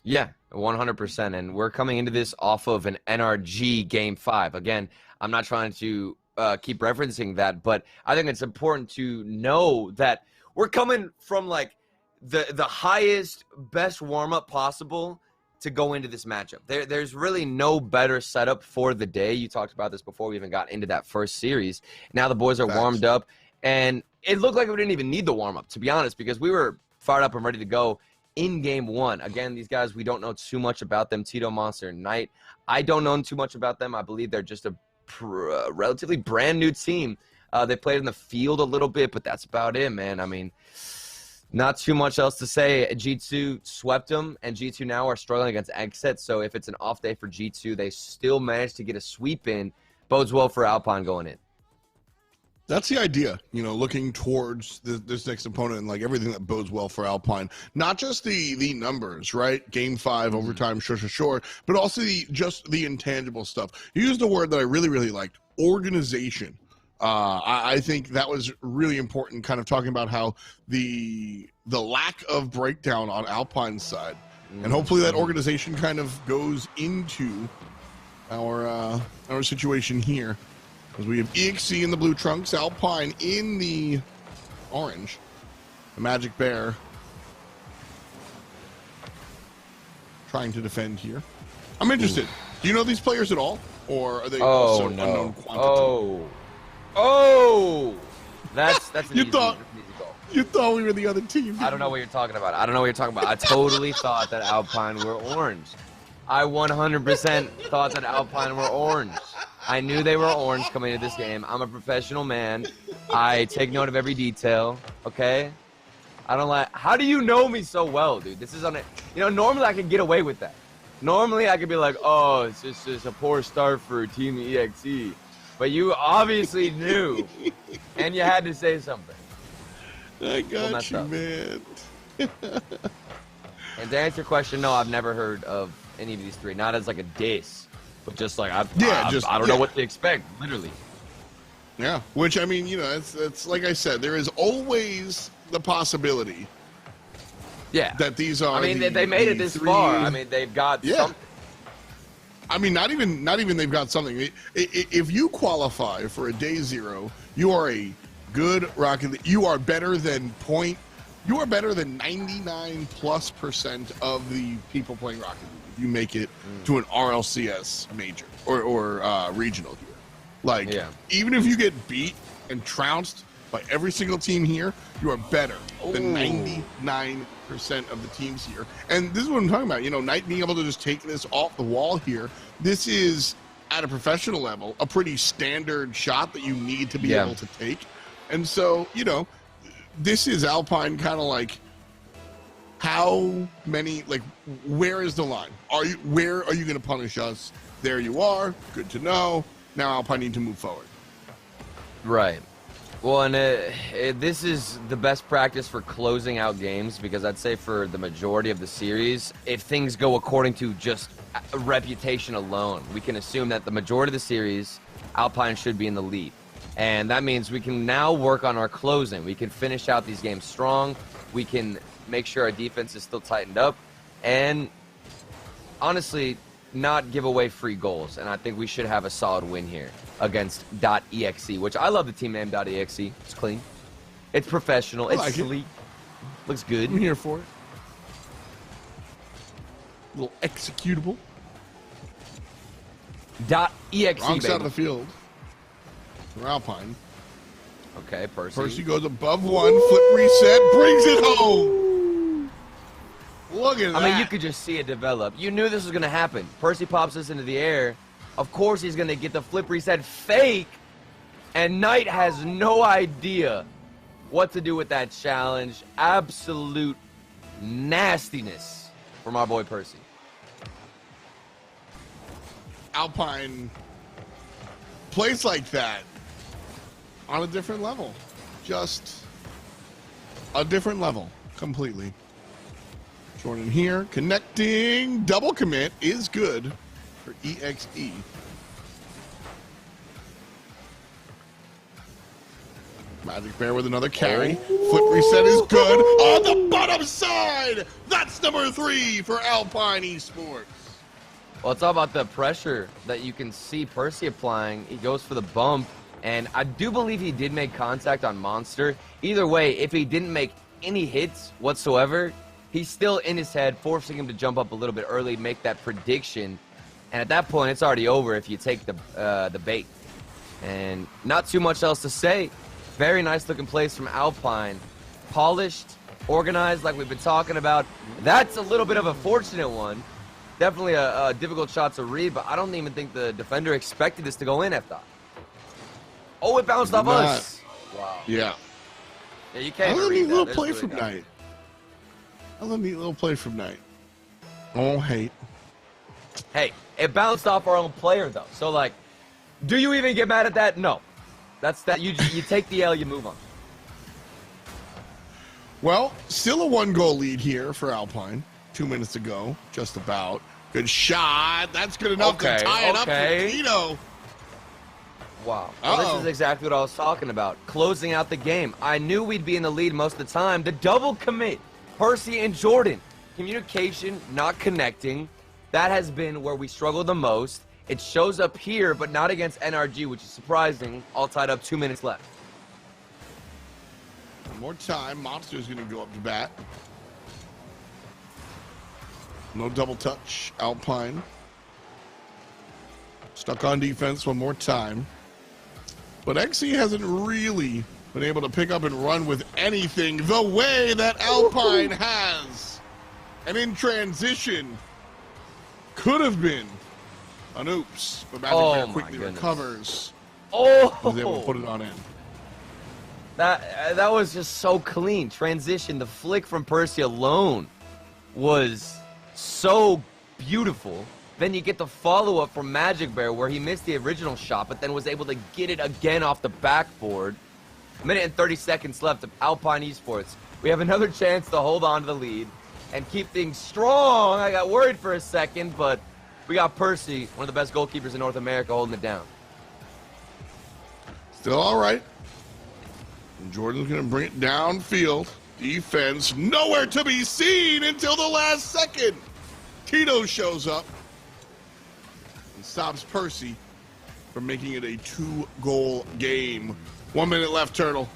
Yeah, 100%. And we're coming into this off of an NRG Game 5. Again, I'm not trying to keep referencing that, but I think it's important to know that we're coming from like the highest, best warm-up possible to go into this matchup. There's really no better setup for the day. You talked about this before we even got into that first series. Now the boys are warmed up, and it looked like we didn't even need the warm-up, to be honest, because we were fired up and ready to go in Game 1. Again, these guys, we don't know too much about them. Tito, Monster, and Knight. I don't know too much about them. I believe they're just a relatively brand new team. They played in the field a little bit, but that's about it, man. I mean, not too much else to say. G2 swept them, and G2 now are struggling against Exit. So if it's an off day for G2, they still managed to get a sweep in. Bodes well for Alpine going in. That's the idea, looking towards this next opponent and like everything that bodes well for Alpine. Not just the numbers, right? Game 5, overtime, sure, but also the intangible stuff. You used a word that I really, really liked, organization. I think that was really important, kind of talking about how the lack of breakdown on Alpine's side, and hopefully that organization kind of goes into our situation here. As we have EXE in the blue trunks, Alpine in the orange. The Magic Bear trying to defend here. I'm interested. Do you know these players at all? Or are they also unknown quantity? That's an easy goal. You thought we were the other team. I don't know what you're talking about. I totally thought that Alpine were orange. I 100% thought that Alpine were orange. I knew they were orange coming into this game. I'm a professional man. I take note of every detail, okay? I don't like... How do you know me so well, dude? This is on it. Normally I could get away with that. Normally I could be like, oh, it's just a poor start for Team EXE. But you obviously knew, and you had to say something. I got you, man. And to answer your question, no, I've never heard of any of these three. Not as like a diss. But just like, I don't know what to expect, literally. Yeah, which, I mean, it's like I said, there is always the possibility that these are they made it this far. I mean, they've got something. I mean, not even they've got something. If you qualify for a Day 0, you are a good Rocket League. You are better than 99+% of the people playing Rocket League. You make it to an RLCS major or regional here. Like, even if you get beat and trounced by every single team here, you are better than 99% of the teams here. And this is what I'm talking about. Knight being able to just take this off the wall here. This is, at a professional level, a pretty standard shot that you need to be able to take. And so, this is Alpine kind of like how many, like, where is the line? Where are you going to punish us? There you are. Good to know. Now Alpine need to move forward. Right. Well, and this is the best practice for closing out games, because I'd say for the majority of the series, if things go according to just a reputation alone, we can assume that the majority of the series, Alpine should be in the lead. And that means we can now work on our closing. We can finish out these games strong. We can make sure our defense is still tightened up. And honestly, not give away free goals. And I think we should have a solid win here against .exe, which I love the team name .exe. It's clean. It's professional. It's sleek. Looks good. I'm here for it. A little executable. .exe, Wrong baby. side of the field for Alpine. Okay, Percy. Percy goes above one, flip reset, brings it home. Look at that. I mean, you could just see it develop. You knew this was going to happen. Percy pops this into the air. Of course he's going to get the flip reset fake. And Knight has no idea what to do with that challenge. Absolute nastiness from our boy Percy. Alpine plays like that on a different level. Just a different level completely. Jordan here, connecting, double commit is good for EXE. Magic Bear with another carry. Flip reset is good on the bottom side. That's number 3 for Alpine Esports. Well, it's all about the pressure that you can see Percy applying. He goes for the bump, and I do believe he did make contact on Monster. Either way, if he didn't make any hits whatsoever, he's still in his head, forcing him to jump up a little bit early, make that prediction. And at that point, it's already over if you take the bait. And not too much else to say. Very nice looking plays from Alpine. Polished, organized like we've been talking about. That's a little bit of a fortunate one. Definitely a difficult shot to read, but I don't even think the defender expected this to go in, F-Dot. Oh, it bounced off us. Wow. Yeah. Yeah, you can't I love a read neat that. little There's play really from good. Knight. I love a neat little play from Knight. Oh, hate. Hey, it bounced off our own player, though. So, like, do you even get mad at that? No. That's that. You take the L, you move on. Well, still a 1-goal lead here for Alpine. 2 minutes to go, just about. Good shot. That's good enough to tie it up for Tito. Wow. Well, this is exactly what I was talking about. Closing out the game. I knew we'd be in the lead most of the time. The double commit. Percy and Jordan. Communication, not connecting. That has been where we struggle the most. It shows up here, but not against NRG, which is surprising. All tied up, 2 minutes left. One more time. Monster's going to go up to bat. No double touch. Alpine. Stuck on defense one more time. But XE hasn't really been able to pick up and run with anything the way that Alpine has. And in transition, could have been an oops. But Magic Bear quickly recovers. Oh! Was able to put it on in. That was just so clean. Transition, the flick from Percy alone was so beautiful. Then you get the follow-up from Magic Bear where he missed the original shot, but then was able to get it again off the backboard. A minute and 30 seconds left of Alpine Esports. We have another chance to hold on to the lead and keep things strong. I got worried for a second, but we got Percy, one of the best goalkeepers in North America, holding it down. Still all right. And Jordan's going to bring it downfield. Defense nowhere to be seen until the last second. Tito shows up and stops Percy from making it a 2-goal game. 1 minute left, Turtle.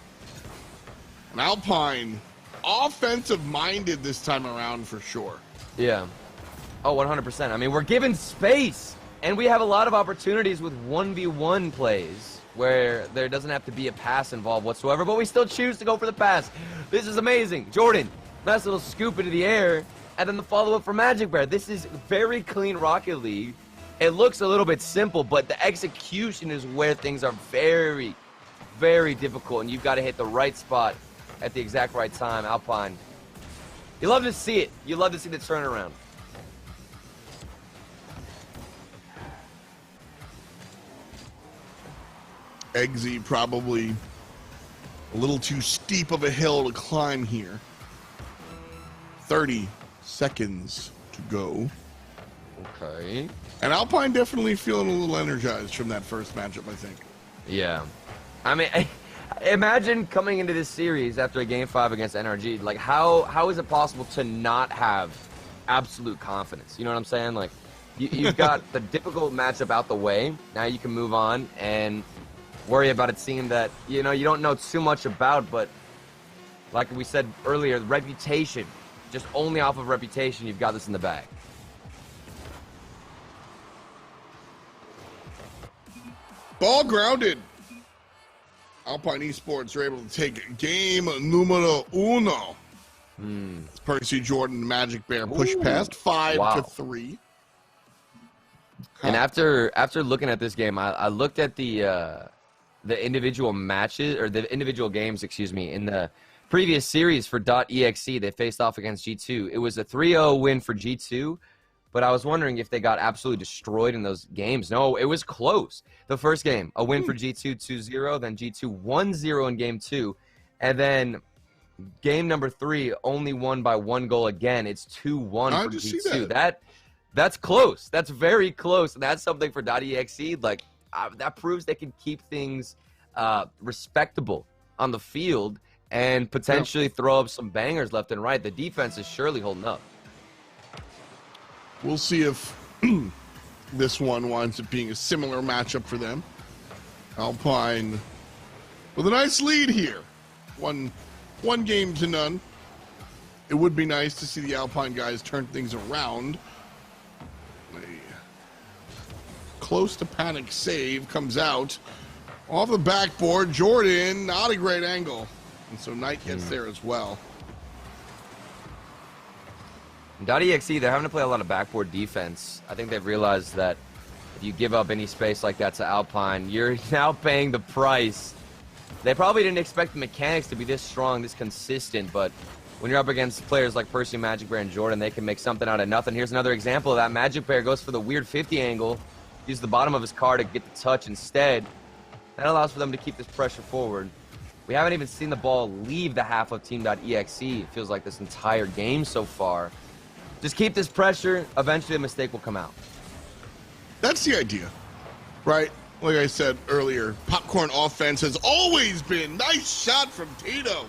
And Alpine, offensive-minded this time around for sure. Yeah. Oh, 100%. I mean, we're given space, and we have a lot of opportunities with 1v1 plays where there doesn't have to be a pass involved whatsoever, but we still choose to go for the pass. This is amazing. Jordan, nice little scoop into the air, and then the follow-up for Magic Bear. This is very clean Rocket League. It looks a little bit simple, but the execution is where things are very, very difficult, and you've got to hit the right spot at the exact right time. Alpine You love to see it. You love to see the turnaround. Eggsy probably a little too steep of a hill to climb here. 30 seconds to go. Okay. And Alpine definitely feeling a little energized from that first matchup, I think. Yeah. I mean, imagine coming into this series after a Game 5 against NRG. Like, how is it possible to not have absolute confidence? You know what I'm saying? Like, you've got the difficult matchup out the way. Now you can move on and worry about a team that, you know, you don't know too much about. But like we said earlier, reputation. Just only off of reputation, you've got this in the bag. Ball grounded. Alpine Esports are able to take game numero uno. Percy Jordan, Magic Bear push past 5-3. And after looking at this game, I looked at the individual matches, or the individual games, excuse me, in the previous series for .exe. They faced off against G2. It was a 3-0 win for G2. But I was wondering if they got absolutely destroyed in those games. No, it was close. The first game, a win for G2 2-0, then G2 1-0 in game 2. And then game number 3 only won by 1 goal again. It's 2-1 for G2. That's close. That's very close. And that's something for .exe. Like, that proves they can keep things respectable on the field and potentially throw up some bangers left and right. The defense is surely holding up. We'll see if this one winds up being a similar matchup for them. Alpine with a nice lead here. One game to none. It would be nice to see the Alpine guys turn things around. A close to panic save comes out. Off the backboard, Jordan, not a great angle. And so Knight gets there as well. .exe, they're having to play a lot of backboard defense. I think they've realized that if you give up any space like that to Alpine, you're now paying the price. They probably didn't expect the mechanics to be this strong, this consistent, but when you're up against players like Percy, Magic Bear, and Jordan, they can make something out of nothing. Here's another example of that. Magic Bear goes for the weird 50 angle, uses the bottom of his car to get the touch instead. That allows for them to keep this pressure forward. We haven't even seen the ball leave the half of Team.exe. It feels like this entire game so far. Just keep this pressure. Eventually, a mistake will come out. That's the idea, right? Like I said earlier, popcorn offense has always been. Nice shot from Tito.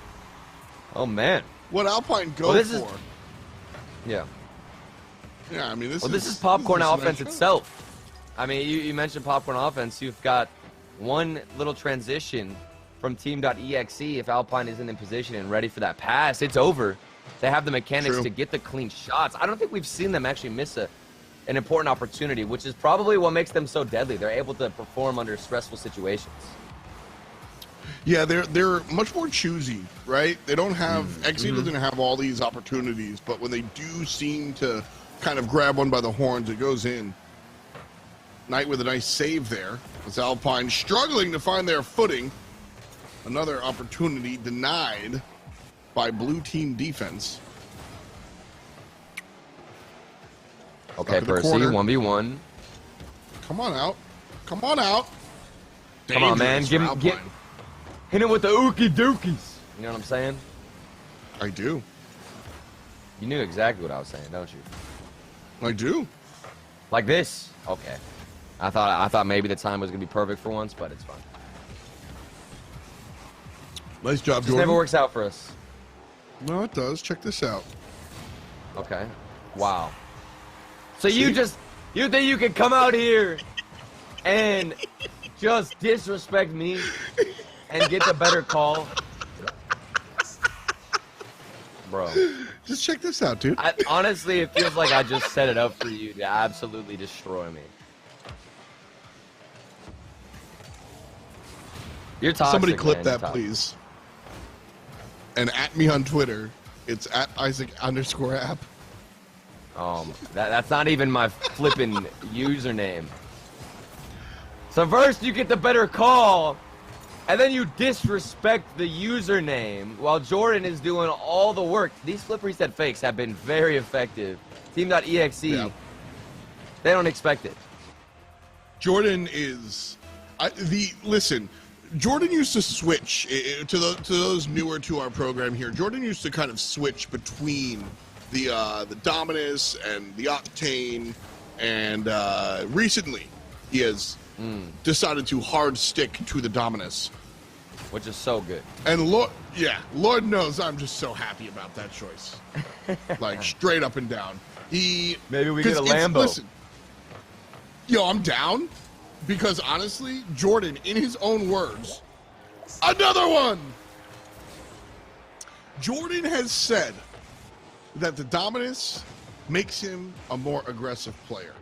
Oh, man. What Alpine go for? Yeah. Yeah, I mean, this is popcorn offense itself. I mean, you mentioned popcorn offense. You've got one little transition from Team.exe. If Alpine isn't in position and ready for that pass, it's over. They have the mechanics to get the clean shots. I don't think we've seen them actually miss an important opportunity, which is probably what makes them so deadly. They're able to perform under stressful situations. Yeah, they're much more choosy, right? They don't have XE doesn't have all these opportunities, but when they do seem to kind of grab one by the horns, it goes in. Knight with a nice save there. It's Alpine struggling to find their footing. Another opportunity denied by blue team defense. Okay, Percy, 1v1. Come on out. Come on out. Come on, man. Hit him with the ookie dookies. You know what I'm saying? I do. You knew exactly what I was saying, don't you? I do. Like this? Okay. I thought maybe the time was gonna be perfect for once, but it's fine. Nice job, Just Jordan. never works out for us. No, it does. Check this out. Okay. Wow. So you think you can come out here and just disrespect me and get the better call? Bro. Just check this out, dude. Honestly, it feels like I just set it up for you to absolutely destroy me. You're toxic, Somebody clip man. that, please. And at me on Twitter. It's at Isaac_app. That's not even my flipping username. So first you get the better call, And then you disrespect the username while Jordan is doing all the work. These flip reset fakes have been very effective. Team.exe, Yeah. they don't expect it. Jordan is listen. Jordan used to switch to those newer to our program here. Jordan used to kind of switch between the Dominus and the Octane, and recently he has decided to hard stick to the Dominus, Which is so good. and Lord knows I'm just so happy about that choice, like straight up and down. Maybe we 'cause get a it's- Lambo. Listen, yo, I'm down because honestly, Jordan, in his own words, another one. Jordan has said that the Dominus makes him a more aggressive player.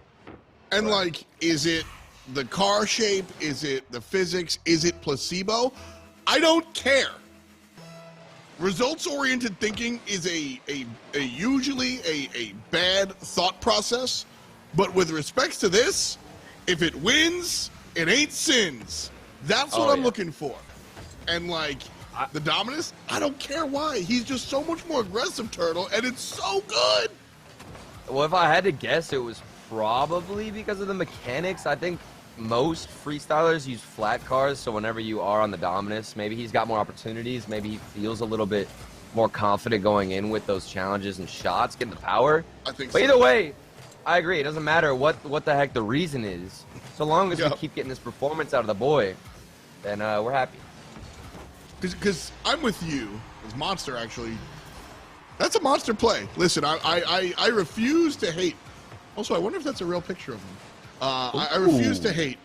And like, is it the car shape? Is it the physics? Is it placebo? I don't care. Results-oriented thinking is usually a bad thought process, but with respects to this, if it wins, it ain't sins. That's what I'm looking for. And like the Dominus, I don't care why. He's just so much more aggressive, Turtle, and it's so good. Well, if I had to guess, it was probably because of the mechanics. I think most freestylers use flat cars, so whenever you are on the Dominus, maybe he's got more opportunities. Maybe he feels a little bit more confident going in with those challenges and shots, getting the power. I think But so. either way, I agree. It doesn't matter what the heck the reason is. So long as we keep getting this performance out of the boy, then we're happy. Because I'm with you, as Monster actually. That's a monster play. Listen, I refuse to hate. Also, I wonder if that's a real picture of him. I refuse to hate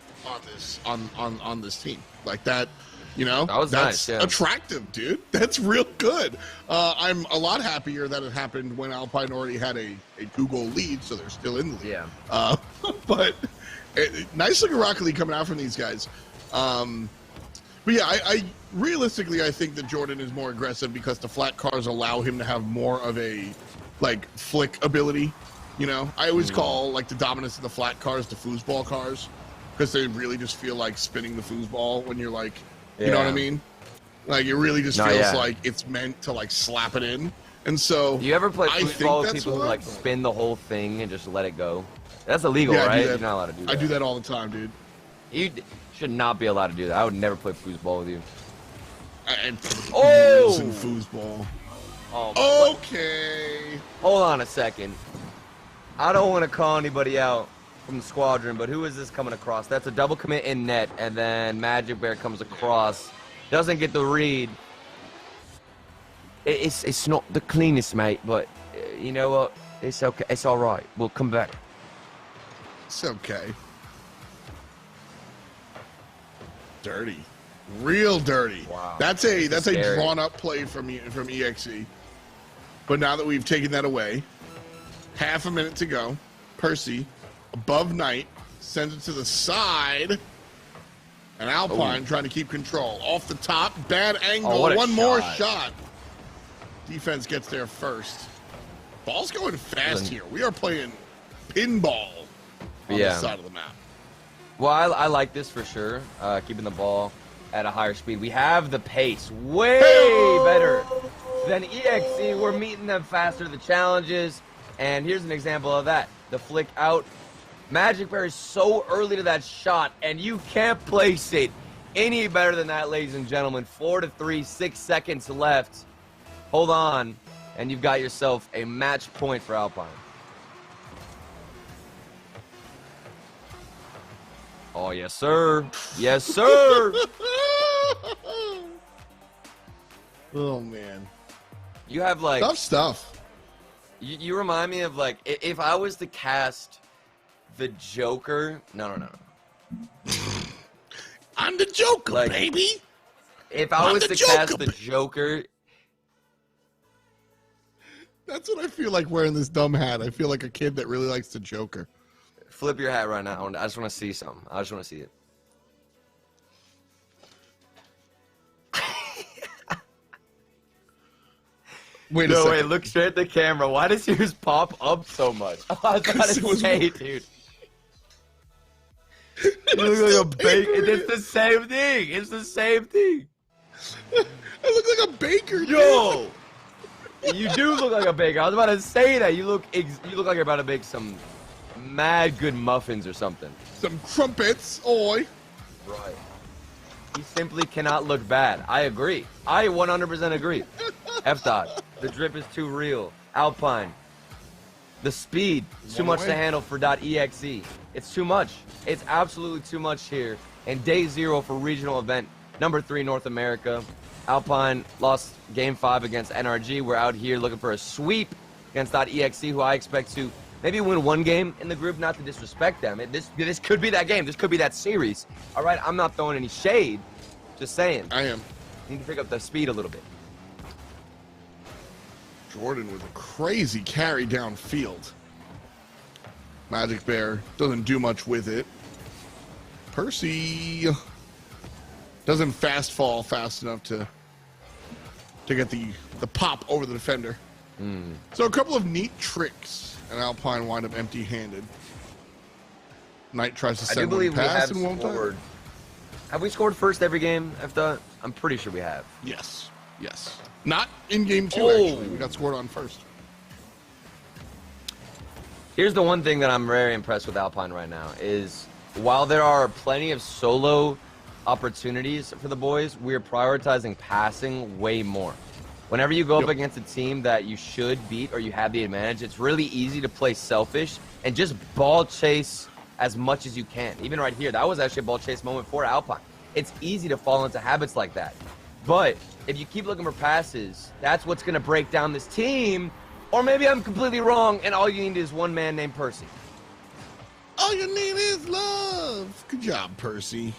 on this team like that. You know, that was that's nice, yeah. attractive, dude. That's real good. I'm a lot happier that it happened when Alpine already had a 2-goal lead, so they're still in the lead. Yeah. But nice looking Rocket League coming out from these guys. But yeah, I realistically, I think that Jordan is more aggressive because the flat cars allow him to have more of a like flick ability. You know, I always call like the Dominus of the flat cars the foosball cars because they really just feel like spinning the foosball when you're like, you know what I mean? Like it really just feels like it's meant to like slap it in. And so, Do you ever play foosball with people who why. like spin the whole thing and just let it go? That's illegal, Yeah, I do right? that. You're not allowed to do that. I do that all the time, dude. You should not be allowed to do that. I would never play foosball with you. And Oh! and foosball. Oh, Okay. hold on a second. I don't want to call anybody out from the squadron, but who is this coming across? That's a double commit in net, and then Magic Bear comes across, doesn't get the read. It's not the cleanest, mate, but you know what? It's okay. It's all right. We'll come back. It's okay. Dirty. Real dirty. Wow. That's a scary. drawn up play from EXE. But now that we've taken that away, half a minute to go. Percy, above Knight, sends it to the side. And Alpine trying to keep control. Off the top, bad angle. what a One more shot. shot. Defense gets there first. Ball's going fast here. We are playing pinball on the side of the map. Well, I like this for sure. Keeping the ball at a higher speed. We have the pace way better than EXE. We're meeting them faster, the challenges. And here's an example of that. The flick out. Magic Bear is so early to that shot, and you can't place it any better than that, ladies and gentlemen. 4-3, 6 seconds left. Hold on, and you've got yourself a match point for Alpine. Oh, yes, sir. Yes, sir. Oh, man. You have, like... Tough stuff. You remind me of, like, if I was to cast the Joker... No. I'm the Joker, Like, baby. If I I'm was the to cast Joker, the Joker... That's what I feel like wearing this dumb hat. I feel like a kid that really likes the Joker. Flip your hat right now. I just want to see something. I just want to see it. Wait a No, second. wait, look straight at the camera. Why does yours pop up so much? I was about to say, dude. You look like a baker. It's the same thing. It's the same thing. I look like a baker, Yo! You do look like a baker. I was about to say that. You look like you're about to make some mad good muffins or something. Some crumpets, oi. Right. He simply cannot look bad. I agree. I 100% agree. F-Dot. The drip is too real. Alpine. The speed. Too much to handle for .exe. It's too much. It's absolutely too much here. And day 0 for regional event. Number 3 North America. Alpine lost game 5 against NRG. We're out here looking for a sweep against .exe, who I expect to maybe win 1 game in the group, not to disrespect them. This could be that game. This could be that series. All right, I'm not throwing any shade. Just saying. I am. Need to pick up the speed a little bit. Jordan with a crazy carry downfield. Magic Bear doesn't do much with it. Percy doesn't fast fall fast enough to get the pop over the defender. So a couple of neat tricks, and Alpine wind up empty-handed. Knight tries to send one pass and won't score. Have we scored first every game? I'm pretty sure we have. Yes, yes. Not in game 2, actually. We got scored on first. Here's the one thing that I'm very impressed with Alpine right now is while there are plenty of solo opportunities for the boys, we're prioritizing passing way more. Whenever you go up against a team that you should beat or you have the advantage, it's really easy to play selfish and just ball chase as much as you can. Even right here, that was actually a ball chase moment for Alpine. It's easy to fall into habits like that. But if you keep looking for passes, that's what's going to break down this team. Or maybe I'm completely wrong and all you need is one man named Percy. All you need is love. Good job, Percy.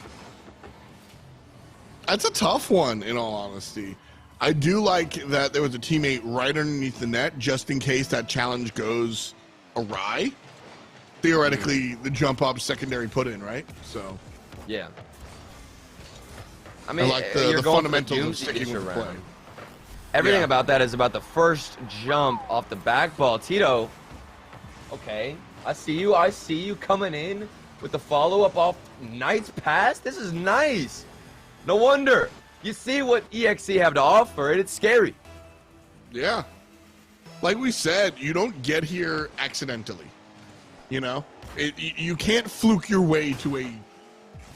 That's a tough one, in all honesty. I do like that there was a teammate right underneath the net just in case that challenge goes awry. Theoretically, the jump up secondary put in, right? So, yeah. I mean, I like the fundamentals of sticking with the play. Everything about that is about the first jump off the back ball. Tito, okay, I see you coming in with the follow-up off Knight's pass. This is nice. No wonder. You see what EXE have to offer, and it's scary. Yeah. Like we said, you don't get here accidentally. You know? You can't fluke your way to a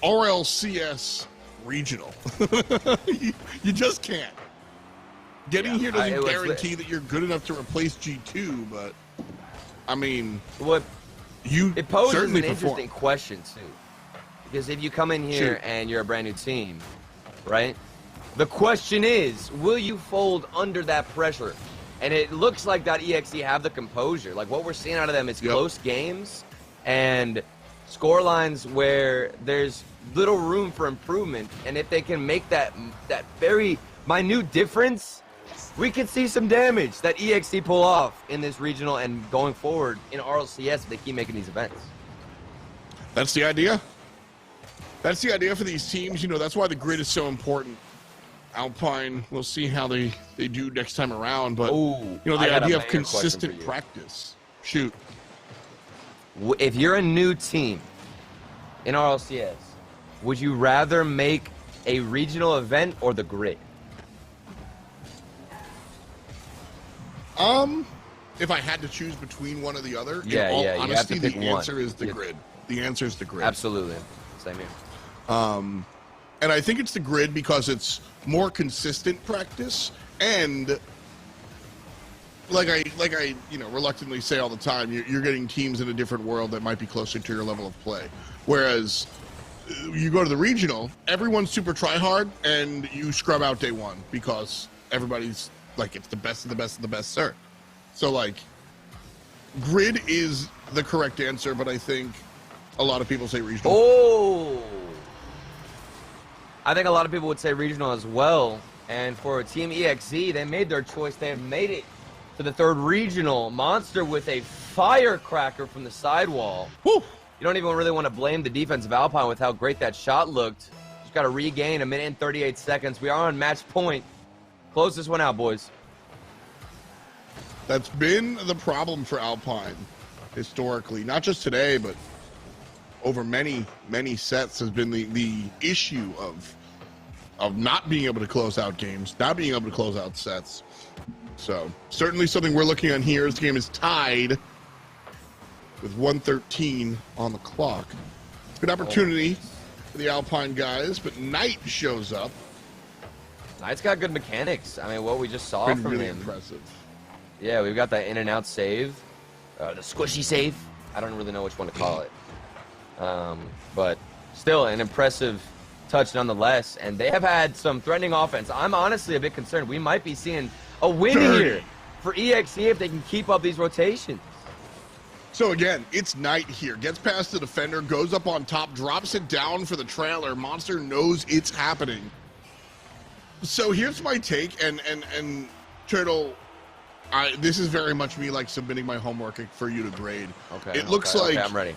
RLCS regional. you just can't. Getting here doesn't guarantee that you're good enough to replace G2, but I mean, it poses an interesting question too. Because if you come in here and you're a brand new team, right? The question is, will you fold under that pressure? And it looks like .exe have the composure. Like what we're seeing out of them is close games and score lines where there's little room for improvement. And if they can make that very minute difference, we could see some damage that EXE pull off in this regional and going forward in RLCS if they keep making these events. That's the idea. That's the idea for these teams. You know, that's why the grid is so important. Alpine, we'll see how they do next time around. But, you know, the idea of consistent practice. Shoot. If you're a new team in RLCS, would you rather make a regional event or the grid? If I had to choose between one or the other, in you all have honesty, to pick the answer is the grid. The answer is the grid. Absolutely. Same here. And I think it's the grid because it's more consistent practice, and like I reluctantly say all the time, you're getting teams in a different world that might be closer to your level of play. Whereas you go to the regional, everyone's super try hard, and you scrub out day one because everybody's like, it's the best of the best of the best, sir. So like, grid is the correct answer, but I think a lot of people say regional. Oh, I think a lot of people would say regional as well. And for Team EXE, they made their choice. They have made it to the third regional. Monster with a firecracker from the sidewall. Woo. You don't even really want to blame the defense of Alpine with how great that shot looked. Just got to regain 1 minute and 38 seconds. We are on match point. Close this one out, boys. That's been the problem for Alpine historically. Not just today, but over many sets has been the issue of not being able to close out games, not being able to close out sets. So certainly something we're looking on here. This game is tied with 1:13 on the clock. Good opportunity for the Alpine guys, but Knight shows up. Knight's got good mechanics. I mean, what we just saw Been from really him. impressive. Yeah, we've got that in and out save, the squishy save. I don't really know which one to call it, but still an impressive touch nonetheless. And they have had some threatening offense. I'm honestly a bit concerned. We might be seeing a win here for EXE if they can keep up these rotations. So again, it's Knight here. Gets past the defender, goes up on top, drops it down for the trailer. Monster knows it's happening. So here's my take, and Turtle, this is very much me like submitting my homework for you to grade. Okay. It looks like I'm ready.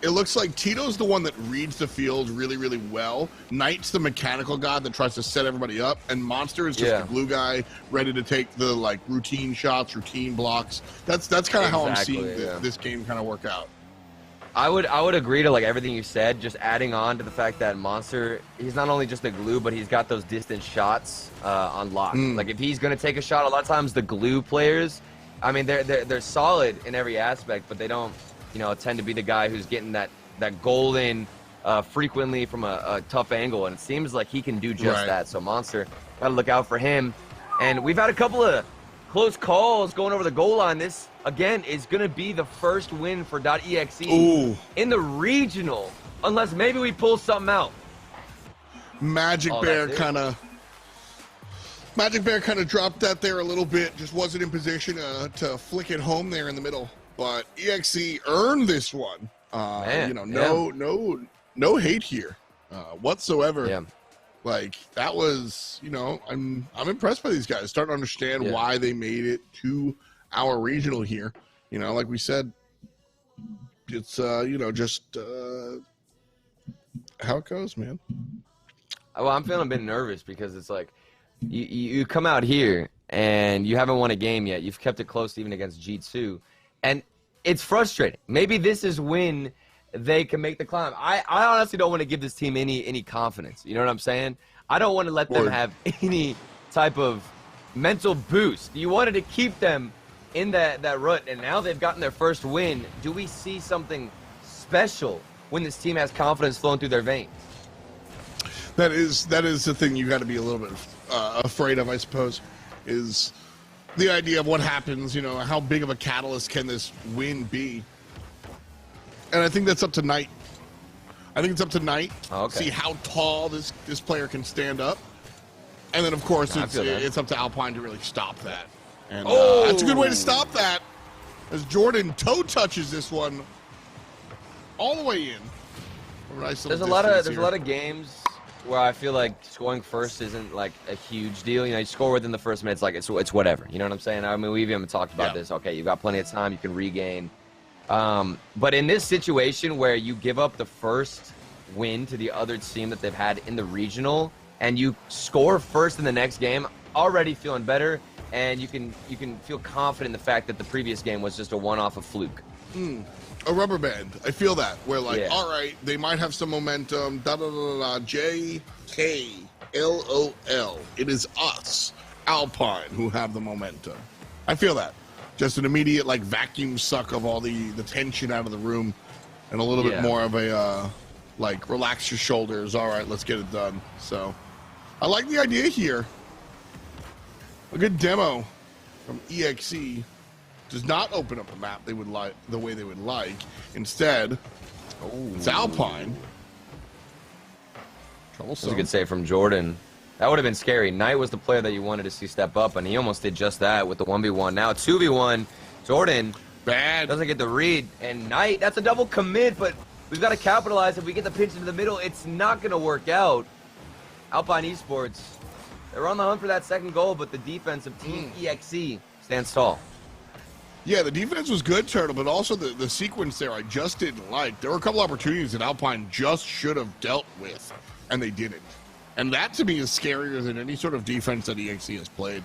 It looks like Tito's the one that reads the field really, really well. Knight's the mechanical guy that tries to set everybody up, and Monster is just the glue guy, ready to take the like routine shots, routine blocks. That's kind of how I'm seeing this game kind of work out. I would agree to like everything you said. Just adding on to the fact that Monster, he's not only just the glue, but he's got those distance shots on lock. Like if he's gonna take a shot, a lot of times the glue players, I mean they're solid in every aspect, but they don't, tend to be the guy who's getting that golden frequently from a tough angle, and it seems like he can do just that. So Monster, gotta look out for him. And we've had a couple of close calls going over the goal line. This again is gonna be the first win for .exe in the regional, unless maybe we pull something out. Magic Bear kind of dropped that there a little bit. Just wasn't in position to flick it home there in the middle. But EXE earned this one. No hate here whatsoever. Yeah. Like that was, I'm impressed by these guys. Starting to understand why they made it to our regional here. Like we said, it's just how it goes, man. Well, I'm feeling a bit nervous because it's like you come out here and you haven't won a game yet. You've kept it close even against G2, and it's frustrating. Maybe this is when they can make the climb. I honestly don't want to give this team any confidence. You know what I'm saying? I don't want to let them have any type of mental boost. You wanted to keep them in that rut, and now they've gotten their first win. Do we see something special when this team has confidence flowing through their veins? That is the thing you got to be a little bit afraid of, I suppose, is the idea of what happens. How big of a catalyst can this win be? And I think that's up to Knight. See how tall this player can stand up, and then of course it's up to Alpine to really stop that. And that's a good way to stop that, as Jordan toe touches this one all the way in. There's a lot of games where I feel like scoring first isn't like a huge deal. You score within the first minute, it's whatever. You know what I'm saying? I mean, we've even talked about this. Okay, you've got plenty of time, you can regain. But in this situation where you give up the first win to the other team that they've had in the regional, and you score first in the next game, already feeling better, and you can feel confident in the fact that the previous game was just a one-off, a fluke. A rubber band. I feel that. Where all right, they might have some momentum. JKLOL. It is us, Alpine, who have the momentum. I feel that. Just an immediate vacuum suck of all the tension out of the room, and a little bit more of a relax your shoulders. All right, let's get it done. So I like the idea here. A good demo from EXE does not open up a map they would like the way they would like. Instead, it's Alpine. Troublesome. That's a good save from Jordan. That would have been scary. Knight was the player that you wanted to see step up, and he almost did just that with the 1v1. Now 2v1. Jordan doesn't get the read, and Knight, that's a double commit, but we've got to capitalize. If we get the pinch into the middle, it's not going to work out. Alpine Esports, they're on the hunt for that second goal, but the defense of Team EXE stands tall. Yeah, the defense was good, Turtle, but also the sequence there I just didn't like. There were a couple opportunities that Alpine just should have dealt with, and they didn't. And that, to me, is scarier than any sort of defense that EXE has played.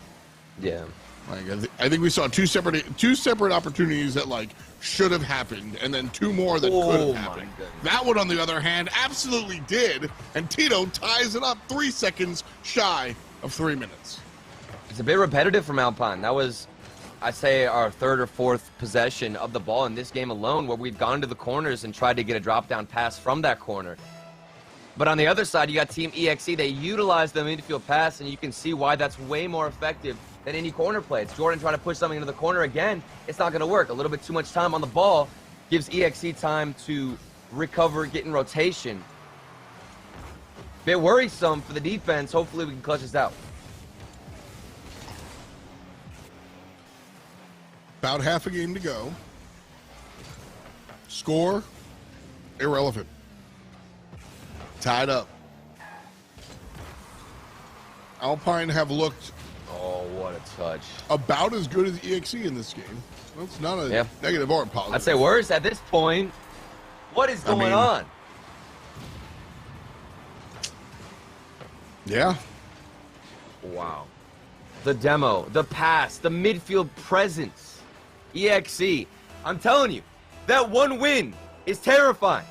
Yeah. Like I think we saw two separate opportunities that like should have happened, and then two more that could have happened. That one, on the other hand, absolutely did, and Tito ties it up 3 seconds shy of 3 minutes. It's a bit repetitive from Alpine. That was, I'd say, our third or fourth possession of the ball in this game alone, where we've gone to the corners and tried to get a drop-down pass from that corner. But on the other side, you got Team EXE. They utilize the midfield pass, and you can see why that's way more effective than any corner play. It's Jordan trying to push something into the corner again. It's not going to work. A little bit too much time on the ball gives EXE time to recover, get in rotation. Bit worrisome for the defense. Hopefully we can clutch this out. About half a game to go. Score, irrelevant. Tied up. Alpine have looked Oh, what a touch. about as good as EXE in this game. That's not a negative or a positive. I'd say worse at this point. What is going on? Yeah. Wow. The demo, the pass, the midfield presence. EXE. I'm telling you, that one win is terrifying.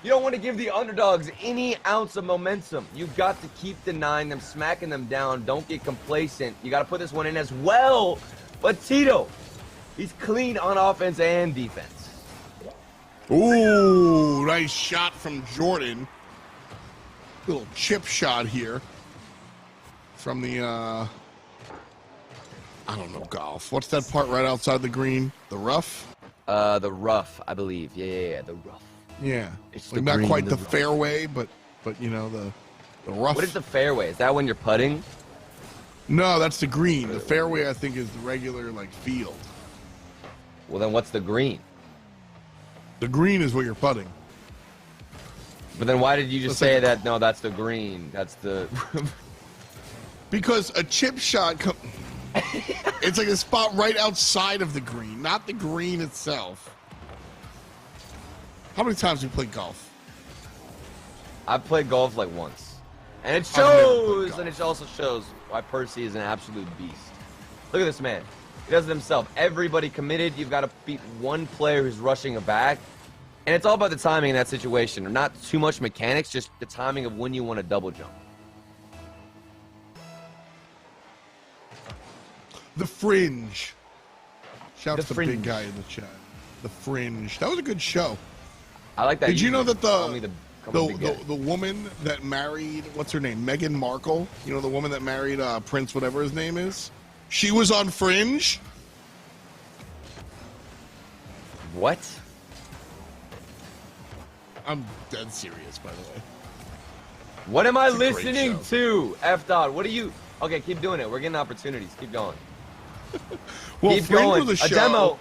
You don't want to give the underdogs any ounce of momentum. You've got to keep denying them, smacking them down. Don't get complacent. You got to put this one in as well. But Tito, he's clean on offense and defense. Ooh, nice shot from Jordan. Little chip shot here from the, I don't know, golf. What's that part right outside the green? The rough? The rough, I believe. Yeah, the rough. Yeah. It's like the not green, quite the the rough. fairway, but you know, the rough. What is the fairway? Is that when you're putting? No, that's the green. The fairway, I think, is the regular, like, field. Well, then what's the green? The green is what you're putting. But then why did you just That's say like- that? No, that's the green. That's the... Because a chip shot, it's like a spot right outside of the green, not the green itself. How many times have you played golf? I've played golf like once. And it I've never played shows, golf. and it also shows why Percy is an absolute beast. Look at this man. He does it himself. Everybody committed. You've got to beat one player who's rushing a back. And it's all about the timing in that situation. Not too much mechanics, just the timing of when you want to double jump. The Fringe. Shout out The to the Fringe. big guy in the chat. The Fringe. That was a good show. I like that. Did you know that call me big guy. the woman that married, what's her name? Meghan Markle? You know, the woman that married Prince, whatever his name is? She was on Fringe? What? I'm dead serious, by the way. What am I It's a great listening to? F dot. What are you? Okay, keep doing it. We're getting opportunities. Keep going. Well, Keep Fringe going. was a show. demo.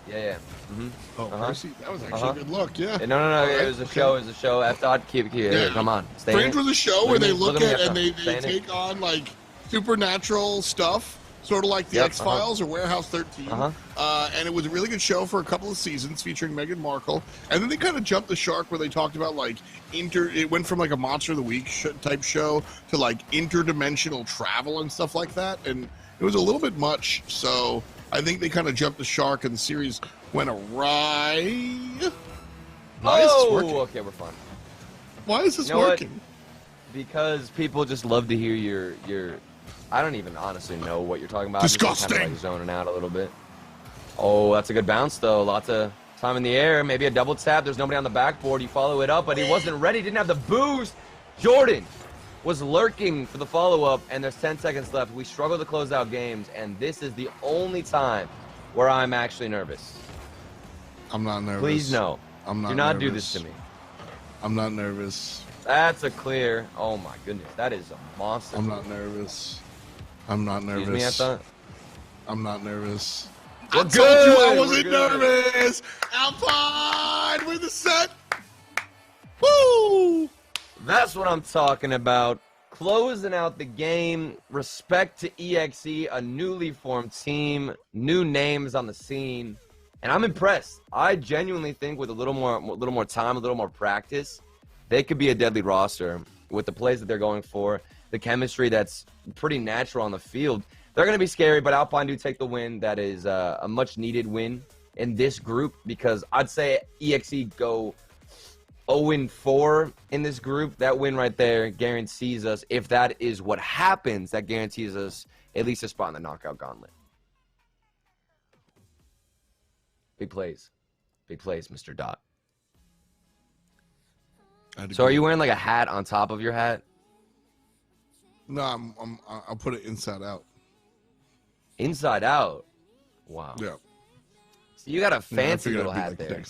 Yeah. Mm-hmm. Oh, Uh-huh. Mercy, that was actually a good look, yeah. No. All right, It was a okay. show. It was a show. F dot. Keep. Yeah. Come on. Stay Fringe in it. was a show Look where at they me, look look at me, at and they Stay in it. take on like supernatural stuff, sort of like the Yep, X-Files or Warehouse 13. And it was a really good show for a couple of seasons featuring Meghan Markle. And then they kind of jumped the shark where they talked about like it went from like a Monster of the Week type show to like interdimensional travel and stuff like that. And it was a little bit much. So I think they kind of jumped the shark and the series went awry. Why is this working? Okay, we're fine. Why is this You know what? working? Because people just love to hear your. I don't even honestly know what you're talking about. I'm just Disgusting. kind of like zoning out a little bit. Oh, that's a good bounce though. Lots of time in the air. Maybe a double tap. There's nobody on the backboard. You follow it up, but he wasn't ready. Didn't have the boost. Jordan was lurking for the follow-up, and there's 10 seconds left. We struggle to close out games, and this is the only time where I'm actually nervous. I'm not nervous. Please no. I'm not Do not do nervous. this to me. I'm not nervous. That's a clear. Oh my goodness, that is a monster. I'm not nervous. I'm not nervous. Excuse me, I thought. I'm not nervous. We're I told good, you I we're wasn't good. nervous. Alpine with the set. Woo! That's what I'm talking about. Closing out the game. Respect to EXE, a newly formed team, new names on the scene, and I'm impressed. I genuinely think with a little more time, a little more practice, they could be a deadly roster with the plays that they're going for, the chemistry that's pretty natural on the field. They're going to be scary, but Alpine do take the win. That is a much-needed win in this group because I'd say EXE go 0-4 in this group. That win right there guarantees us, if that is what happens, that guarantees us at least a spot in the knockout gauntlet. Big plays. Big plays, Mr. Dot. So are you wearing like a hat on top of your hat? No, I'll put it inside out. Inside out? Wow. Yeah. So you got a fancy little hat there.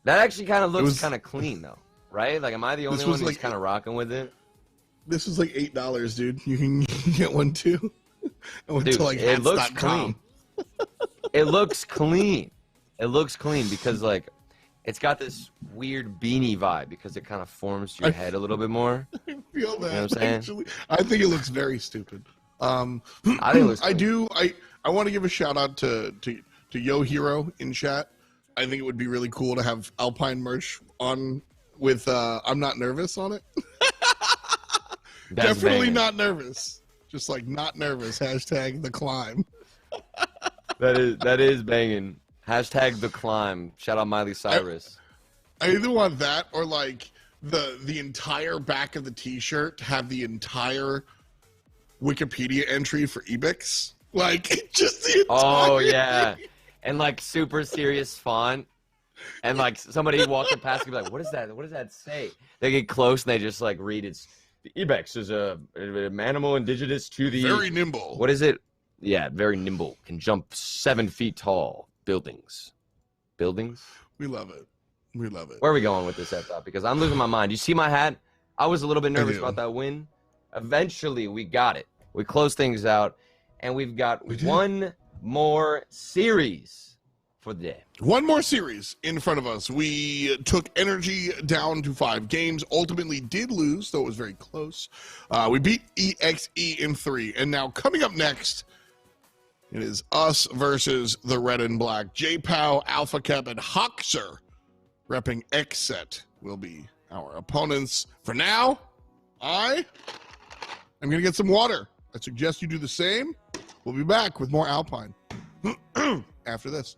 That actually kind of looks kind of clean, though, right? Like, am I the only one who's kind of rocking with it? This was like $8, dude. You can get one too. I went to like it looks hats.com. clean. It looks clean. It looks clean because, like, it's got this weird beanie vibe because it kind of forms your head a little bit more. I feel that. You know what I'm saying? Actually, I think it looks very stupid. I think it looks clean. I want to give a shout out to Yo Hero in chat. I think it would be really cool to have Alpine merch on with I'm not nervous on it. Definitely banging. not nervous. Just like not nervous. Hashtag the climb. That is banging. Hashtag the climb. Shout out Miley Cyrus. I either want that or like the entire back of the t-shirt to have the entire Wikipedia entry for Ebix. Like just the entire Oh yeah. And like super serious font. And like somebody walking past could be like, what is that? What does that say? They get close and they just like read it's the Ibex is an animal indigenous to the very nimble. What is it? Yeah, very nimble. Can jump 7 feet tall. Buildings. Buildings? We love it. We love it. Where are we going with this F-Top? Because I'm losing my mind. You see my hat? I was a little bit nervous about that win. Eventually, we got it. We closed things out, and we've got one more series for the day. One more series in front of us. We took Energy down to 5 games. Ultimately did lose, though it was very close. We beat EXE in 3. And now coming up next, it is us versus the Red and Black. J-Pow, Alpha Cap, and Hoxer repping X-Set will be our opponents. For now, I'm going to get some water. I suggest you do the same. We'll be back with more Alpine after this.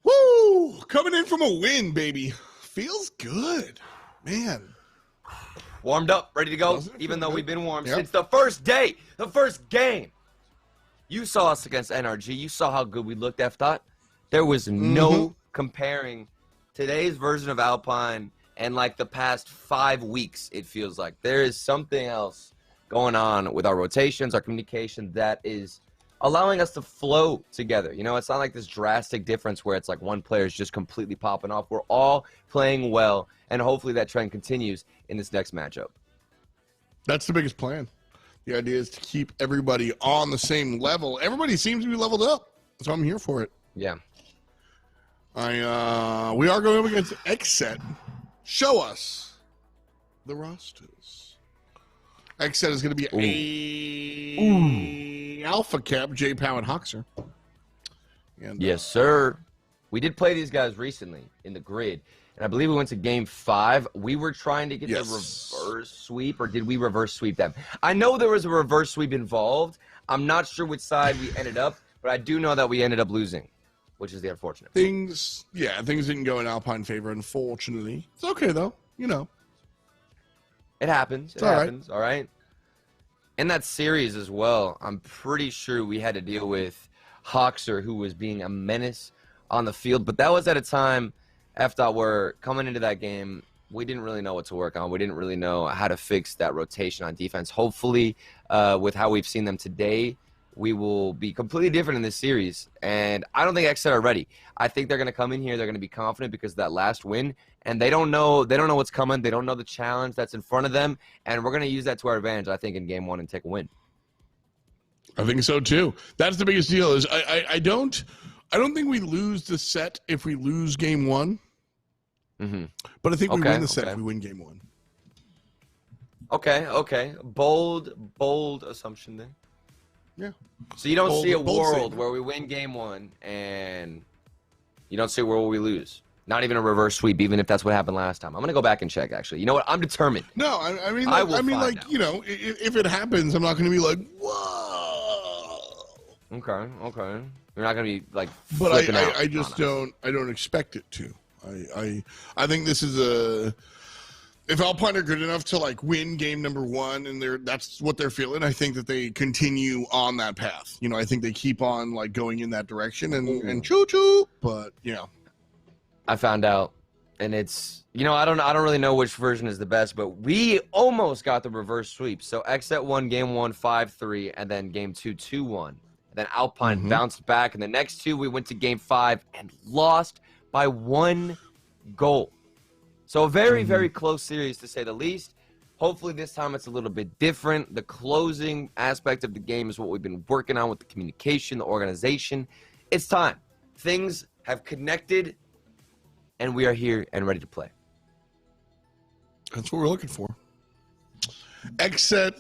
Woo! Coming in from a win, baby. Feels good. Man. Warmed up, ready to go, even though we've been warm since the first day, the first game. You saw us against NRG. You saw how good we looked, F-Dot. There was no comparing today's version of Alpine and like the past 5 weeks, it feels like. There is something else going on with our rotations, our communication that is allowing us to flow together. You know, it's not like this drastic difference where it's like one player is just completely popping off. We're all playing well, and hopefully that trend continues in this next matchup. That's the biggest plan. The idea is to keep everybody on the same level. Everybody seems to be leveled up, so I'm here for it. Yeah. We are going up against XSET. Show us the rosters. XSET is going to be a Alpha Cap, J Pow, and Hoxer. And, yes, sir. We did play these guys recently in the grid, and I believe we went to game 5. We were trying to get the reverse sweep, or did we reverse sweep them? I know there was a reverse sweep involved. I'm not sure which side we ended up, but I do know that we ended up losing, which is the unfortunate. Things didn't go in Alpine favor, unfortunately. It's okay, though. You know. It happens. It happens, all right? In that series as well, I'm pretty sure we had to deal with Hoxer, who was being a menace on the field. But that was at a time, F-Dot, where coming into that game, we didn't really know what to work on. We didn't really know how to fix that rotation on defense. Hopefully, with how we've seen them today, we will be completely different in this series. And I don't think XSET are ready. I think they're going to come in here. They're going to be confident because of that last win. And they don't know what's coming. They don't know the challenge that's in front of them. And we're going to use that to our advantage, I think, in game 1 and take a win. I think so, too. That's the biggest deal is I don't think we lose the set if we lose game 1. But I think we win the set if we win game 1. Okay. Bold assumption there. Yeah. So you don't Bold- see a bold world statement. where we win game 1 and you don't see a world where we lose. Not even a reverse sweep, even if that's what happened last time. I'm gonna go back and check. Actually, you know what? I'm determined. No, I mean, I like, will find out. if it happens, I'm not going to be like, whoa. Okay. You're not gonna be like But flipping out I just on us. don't expect it to. I think this is if Alpine are good enough to like win game number 1 and that's what they're feeling, I think that they continue on that path. You know, I think they keep on like going in that direction and choo choo. But I found out, and it's I don't really know which version is the best, but we almost got the reverse sweep. So Xset won game 1 5-3, and then game 2 2-1. And then Alpine bounced back, and the next 2 we went to game 5 and lost by 1 goal. So a very, very close series, to say the least. Hopefully this time it's a little bit different. The closing aspect of the game is what we've been working on with the communication, the organization. It's time. Things have connected, and we are here and ready to play. that's what we're looking for. Xset,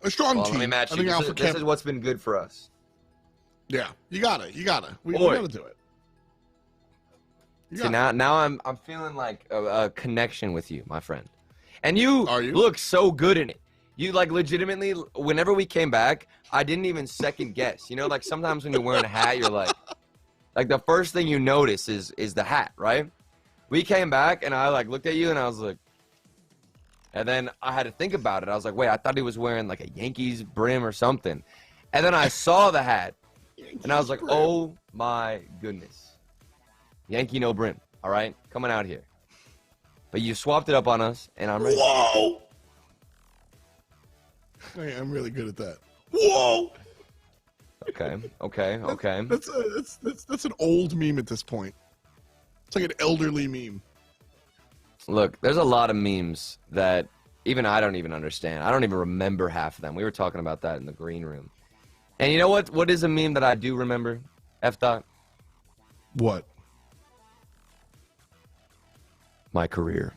a strong Well, team. let me match I you. think This is what's been good for us. Yeah, you got it. We gotta do it. So now I'm feeling like a connection with you, my friend. And you look so good in it. You like legitimately, whenever we came back, I didn't even second guess. You know, like sometimes when you're wearing a hat, you're like the first thing you notice is the hat, right? We came back and I like looked at you and I was like, and then I had to think about it. I was like, wait, I thought he was wearing like a Yankees brim or something. And then I saw the hat and I was like, oh my goodness. Yankee no brim, all right? Coming out here. But you swapped it up on us, and I'm ready. Whoa! Hey, I'm really good at that. Whoa! Okay. That's an old meme at this point. It's like an elderly meme. Look, there's a lot of memes that even I don't even understand. I don't even remember half of them. We were talking about that in the green room. And you know what? What is a meme that I do remember, F-Dot? What? My career.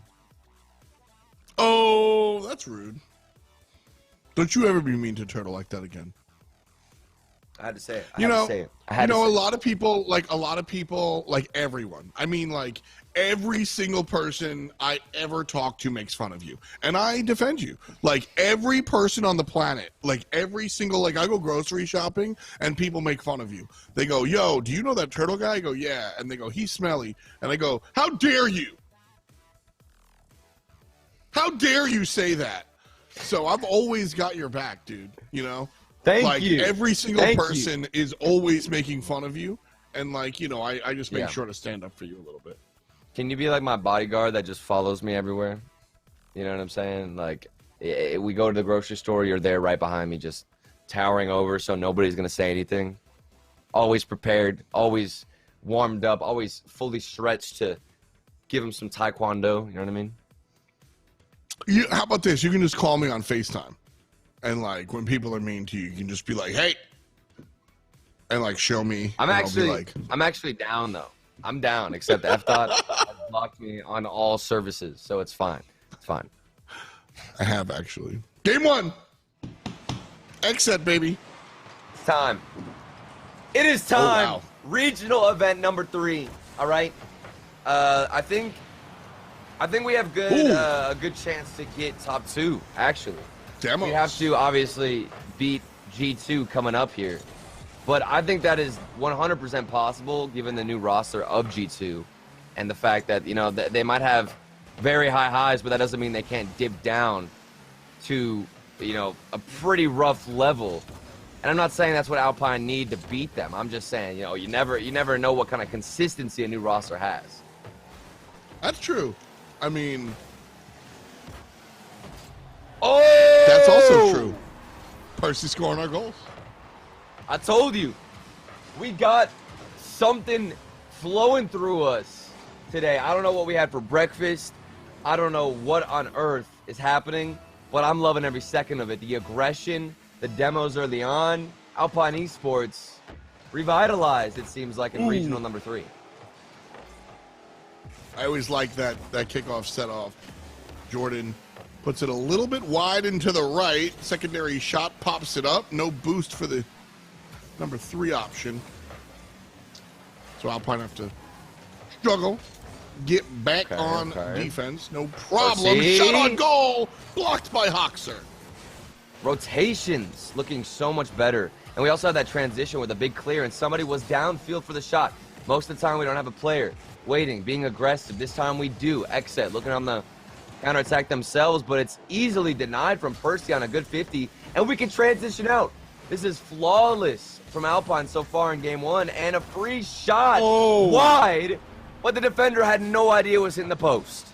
Oh, that's rude. Don't you ever be mean to Turtle like that again. I had to say it. A lot of people, like everyone. I mean, like every single person I ever talk to makes fun of you. And I defend you. Like every person on the planet, like every single, like I go grocery shopping and people make fun of you. They go, yo, do you know that Turtle guy? I go, yeah. And they go, he's smelly. And I go, how dare you? How dare you say that? So I've always got your back, dude. You know? Thank you. Every single person is always making fun of you. And, like, I just make sure to stand up for you a little bit. Can you be like my bodyguard that just follows me everywhere? You know what I'm saying? Like, we go to the grocery store, you're there right behind me, just towering over so nobody's going to say anything. Always prepared, always warmed up, always fully stretched to give him some taekwondo. You know what I mean? How about this? You can just call me on FaceTime. And, like, when people are mean to you, you can just be like, hey. And, like, show me. I'm actually down, though. I'm down, except F-Dot has blocked me on all services, so it's fine. It's fine. I have, actually. Game 1. Xset, baby. It's time. It is time. Oh, wow. Regional event number 3. All right. I think we have a good chance to get top 2. Actually, Demos. we have to obviously beat G2 coming up here, but I think that is 100% possible given the new roster of G2 and the fact that they might have very high highs, but that doesn't mean they can't dip down to a pretty rough level. And I'm not saying that's what Alpine need to beat them. I'm just saying, you never know what kind of consistency a new roster has. That's true. I mean, oh, that's also true. Percy scoring our goals. I told you, we got something flowing through us today. I don't know what we had for breakfast. I don't know what on earth is happening, but I'm loving every second of it. The aggression, the demos early on, Alpine Esports revitalized, it seems like, in regional number 3. I always like that kickoff set off. Jordan puts it a little bit wide and to the right. Secondary shot pops it up. No boost for the number 3 option. So Alpine have to struggle, get back on defense. No problem. Percy. Shot on goal, blocked by Hoxer. Rotations looking so much better. And we also had that transition with a big clear, and somebody was downfield for the shot. Most of the time we don't have a player waiting, being aggressive. This time we do. Exit, looking on the counterattack themselves, but it's easily denied from Percy on a good 50, and we can transition out. This is flawless from Alpine so far in game 1, and a free shot wide, but the defender had no idea it was hitting the post.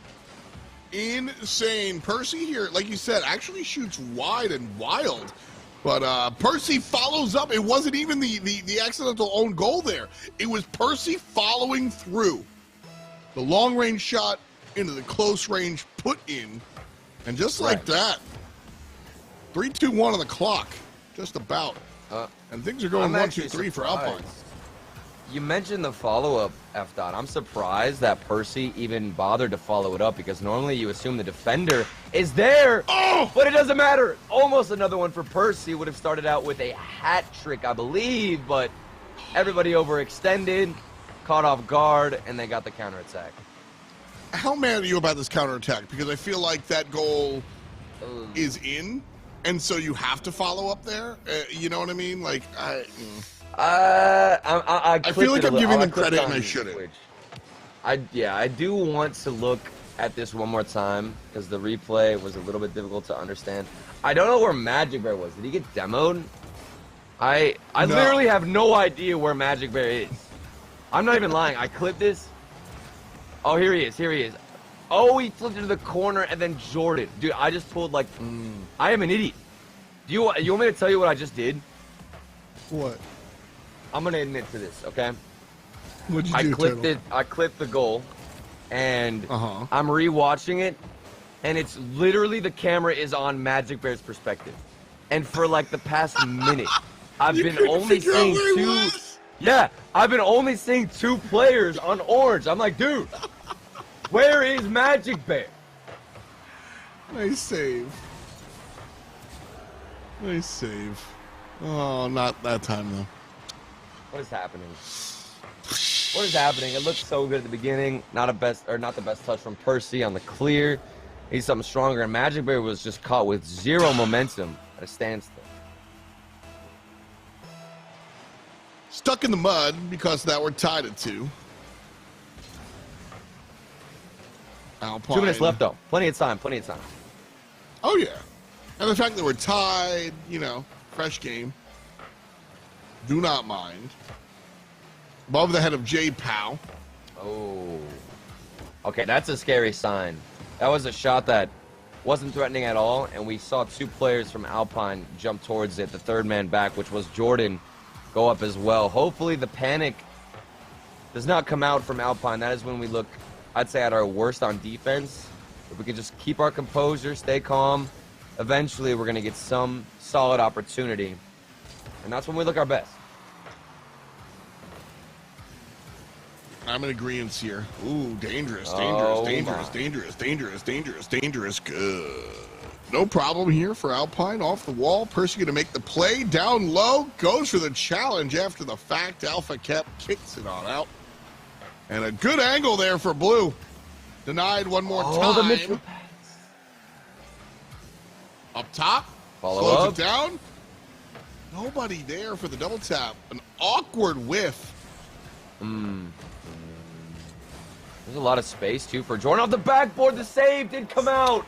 Insane. Percy here, like you said, actually shoots wide and wild. But Percy follows up. It wasn't even the accidental own goal there. It was Percy following through. The long-range shot into the close-range put in. And just like that, 3-2-1 on the clock. Just about. And things are going 1-2-3 for Alpine. You mentioned the follow-up, F-Dot. I'm surprised that Percy even bothered to follow it up, because normally you assume the defender is there, but it doesn't matter. Almost another one for Percy. Would have started out with a hat trick, I believe, but everybody overextended, caught off guard, and they got the counterattack. How mad are you about this counterattack? Because I feel like that goal is in, and so you have to follow up there. You know what I mean? Like, I feel like I'm giving them credit and I shouldn't. I do want to look at this one more time, because the replay was a little bit difficult to understand. I don't know where Magic Bear was. Did he get demoed? I literally have no idea where Magic Bear is. I'm not even lying. I clipped this. Oh, here he is. Here he is. Oh, he flipped into the corner, and then Jordan. Dude, I just pulled like, I am an idiot. You want me to tell you what I just did? What? I'm gonna admit to this, okay? What'd you do? I clipped the goal, and I'm rewatching it, and it's literally the camera is on Magic Bear's perspective, and for like the past minute, I've been only seeing 2. Yeah, I've been only seeing 2 players on orange. I'm like, dude, where is Magic Bear? Nice save. Nice save. Oh, not that time though. What is happening? What is happening? It looked so good at the beginning. Not the best touch from Percy on the clear. He's something stronger, and Magic Bear was just caught with 0 momentum at a standstill. Stuck in the mud because that we're tied at 2. Alpine. 2 minutes left though. Plenty of time. Plenty of time. Oh yeah, and the fact that we're tied, you know, fresh game. Do not mind. Above the head of J. Powell. Oh. Okay, that's a scary sign. That was a shot that wasn't threatening at all, and we saw 2 players from Alpine jump towards it. The third man back, which was Jordan, go up as well. Hopefully the panic does not come out from Alpine. That is when we look, I'd say, at our worst on defense. If we can just keep our composure, stay calm, eventually we're going to get some solid opportunity. And that's when we look our best. I'm in agreement here. Ooh, dangerous. Good. No problem here for Alpine. Off the wall. Percy going to make the play. Down low. Goes for the challenge after the fact. Alpha Kep kicks it on out. And a good angle there for Blue. Denied one more time. The Mitchell pass. Up top. Slows it down. Nobody there for the double tap. An awkward whiff. There's a lot of space, too, for Jordan. Off the backboard, the save did come out.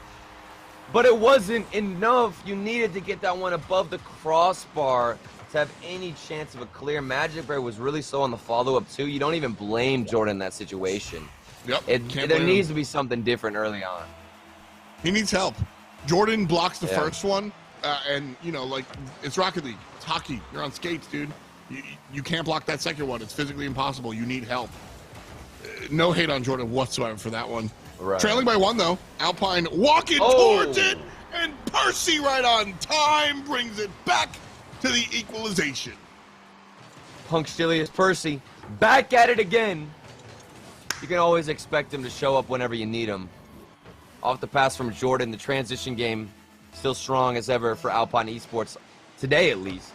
But it wasn't enough. You needed to get that one above the crossbar to have any chance of a clear. Magic Bear was really slow on the follow-up, too. You don't even blame Jordan in that situation. Yep. There needs to be something different early on. He needs help. Jordan blocks the first one. And, you know, like, it's Rocket League. It's hockey. You're on skates, dude. You can't block that second one. It's physically impossible. You need help. No hate on Jordan whatsoever for that one. Right. Trailing by 1, though. Alpine walking towards it. And Percy right on time brings it back to the equalization. Punctilious Percy. Back at it again. You can always expect him to show up whenever you need him. Off the pass from Jordan. The transition game still strong as ever for Alpine Esports. Today, at least.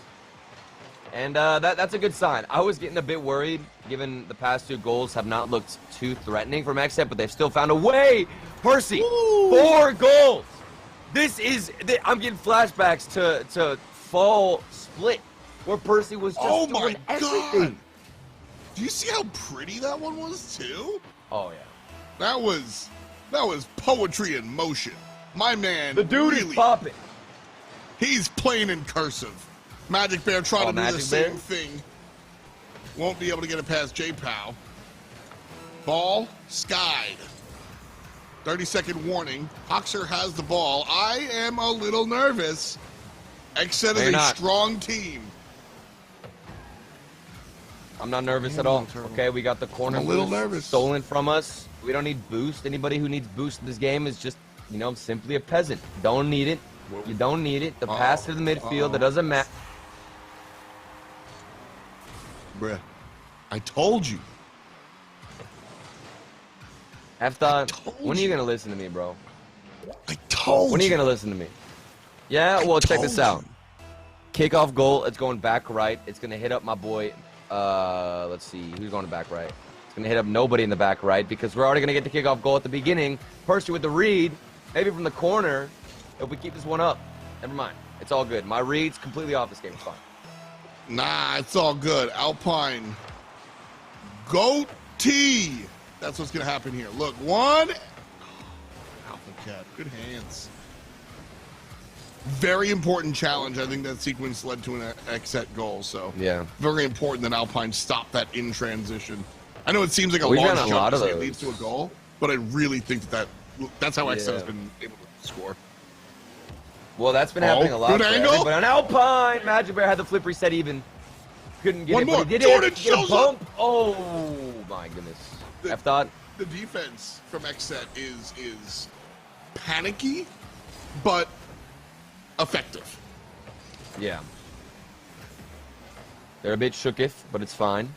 And that's a good sign. I was getting a bit worried, given the past 2 goals have not looked too threatening from XSET, but they've still found a way. Percy, 4 goals. I'm getting flashbacks to fall split, where Percy was just doing everything. God. Do you see how pretty that one was too? Oh yeah. That was poetry in motion. My man, The dude really, is popping. He's playing in cursive. Magic Bear trying to do the Magic same Bear? thing. Won't be able to get it past J-Pow. Ball skied. 30-second warning. Hoxer has the ball. I am a little nervous. XSET is a strong team. I'm not nervous at all. Okay, we got the corner I'm a little boost nervous. stolen from us. We don't need boost. Anybody who needs boost in this game is just, simply a peasant. Don't need it. You don't need it. The pass to the midfield, that doesn't matter. Bruh, I told you. F-Thought, when are you going to listen to me, bro? I told you. When are you going to listen to me? Yeah, well, check this out. Kickoff goal, it's going back right. It's going to hit up my boy. Let's see, who's going to back right? It's going to hit up nobody in the back right because we're already going to get the kickoff goal at the beginning. Percy with the read, maybe from the corner. If we keep this one up, never mind. It's all good. My read's completely off this game. It's fine. Nah, it's all good. Alpine. Go T. That's what's going to happen here. Look, one. Alpha Cat. Good hands. Very important challenge. I think that sequence led to an XSET goal. So yeah, very important that Alpine stop that in transition. I know it seems like a We've large got a jump lot of to say it those. leads to a goal, but I really think that's how XSET has been able to score. Well, that's been happening a lot. Good angle. But on Alpine, Magic Bear had the flip reset even. Couldn't get One it, more. but he did Jordan it. Get a shows bump. Oh, my goodness. F-Thought. The defense from XSET is panicky, but effective. Yeah. They're a bit shooketh, but it's fine.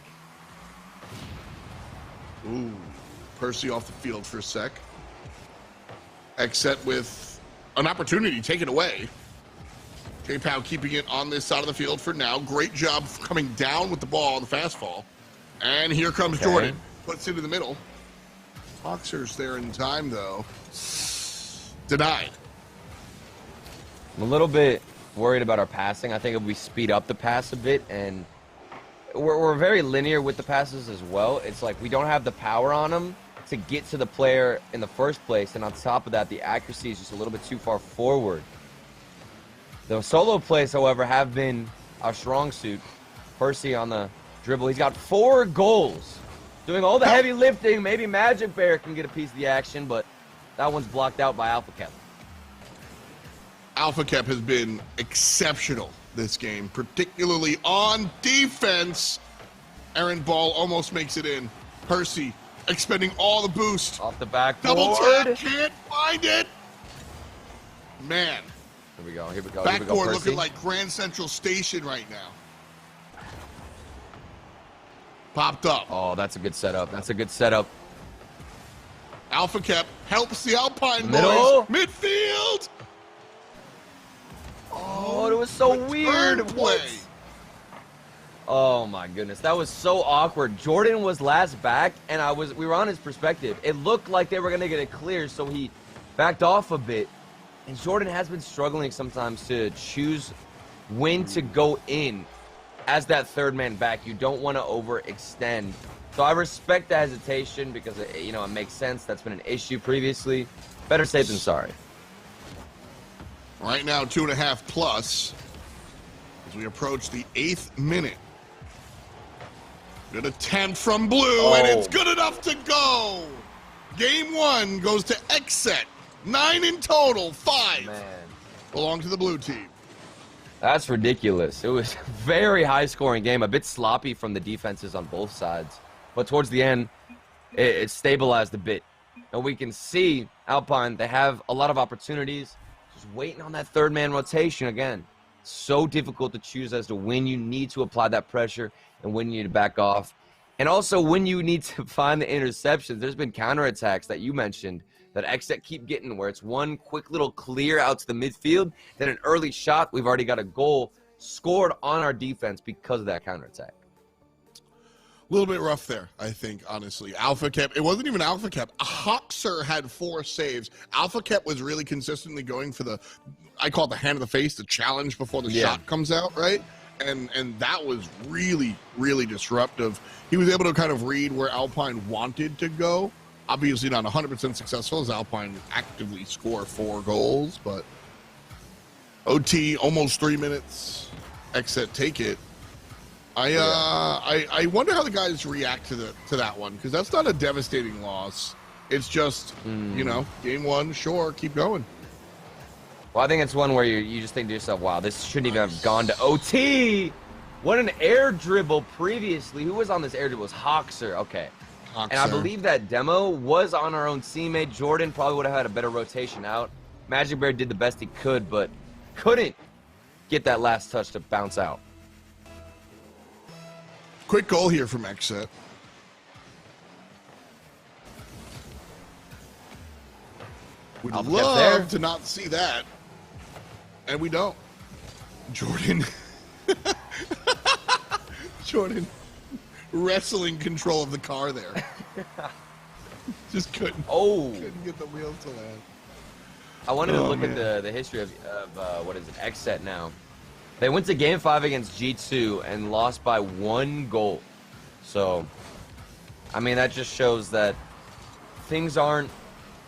Ooh. Percy off the field for a sec. XSET with an opportunity taken away. J-Pow keeping it on this side of the field for now. Great job coming down with the ball on the fastball. And here comes Jordan. Puts it in the middle. Boxer's there in time, though. Denied. I'm a little bit worried about our passing. I think if we speed up the pass a bit, and we're very linear with the passes as well. It's like we don't have the power on them to get to the player in the first place, and on top of that, the accuracy is just a little bit too far forward. The solo plays, however, have been our strong suit. Percy on the dribble. He's got 4 goals. Doing all the heavy lifting. Maybe Magic Bear can get a piece of the action, but that one's blocked out by Alpha Cap. Alpha Cap has been exceptional this game, particularly on defense. Aaron Ball almost makes it in. Percy expending all the boost. Off the backboard. Double tap, can't find it. Man. Here we go, here we go. Backboard Percy. looking like Grand Central Station right now. Popped up. Oh, that's a good setup. That's a good setup. Alpha Cap helps the Alpine Middle. boys. Midfield. Oh, it was so weird. Play. What? Oh my goodness, that was so awkward. Jordan was last back, and we were on his perspective. It looked like they were gonna get it clear, so he backed off a bit. And Jordan has been struggling sometimes to choose when to go in as that third man back. You don't want to overextend. So I respect the hesitation because it makes sense. That's been an issue previously. Better safe than sorry. Right now, 2.5 plus as we approach the 8th minute. Good attempt from Blue, and it's good enough to go. Game 1 goes to XSET. 9 in total, 5 belong to the blue team. That's ridiculous. It was a very high-scoring game, a bit sloppy from the defenses on both sides. But towards the end, it stabilized a bit. And we can see Alpine, they have a lot of opportunities. Just waiting on that third-man rotation again. So difficult to choose as to when you need to apply that pressure and when you need to back off. And also when you need to find the interceptions. There's been counterattacks that you mentioned that XSET keep getting, where it's one quick little clear out to the midfield, then an early shot. We've already got a goal. scored on our defense because of that counterattack. A little bit rough there, I think, honestly. Alpha Cap, it wasn't even Alpha Cap. Hoxer had 4 saves. Alpha Cap was really consistently going for the, I call it the hand of the face, the challenge before the shot comes out, right? And that was really, really disruptive. He was able to kind of read where Alpine wanted to go. Obviously not 100% successful as Alpine actively score 4 goals, but OT, almost 3 minutes. Exit, take it. I wonder how the guys react to that one, because that's not a devastating loss. It's just, you know, game 1, sure, keep going. Well, I think it's one where you just think to yourself, wow, this shouldn't even have gone to OT. What an air dribble previously. Who was on this air dribble? It was Hoxer. Okay. Hoxer. And I believe that demo was on our own teammate. Jordan probably would have had a better rotation out. Magic Bear did the best he could, but couldn't get that last touch to bounce out. Quick goal here from Exit. We'd love to not see that. And we don't. Jordan. Jordan wrestling control of the car there. Just couldn't get the wheels to land. I wanted to look at the history of what is it, Exet now. They went to Game 5 against G2 and lost by 1 goal. So, I mean, that just shows that things aren't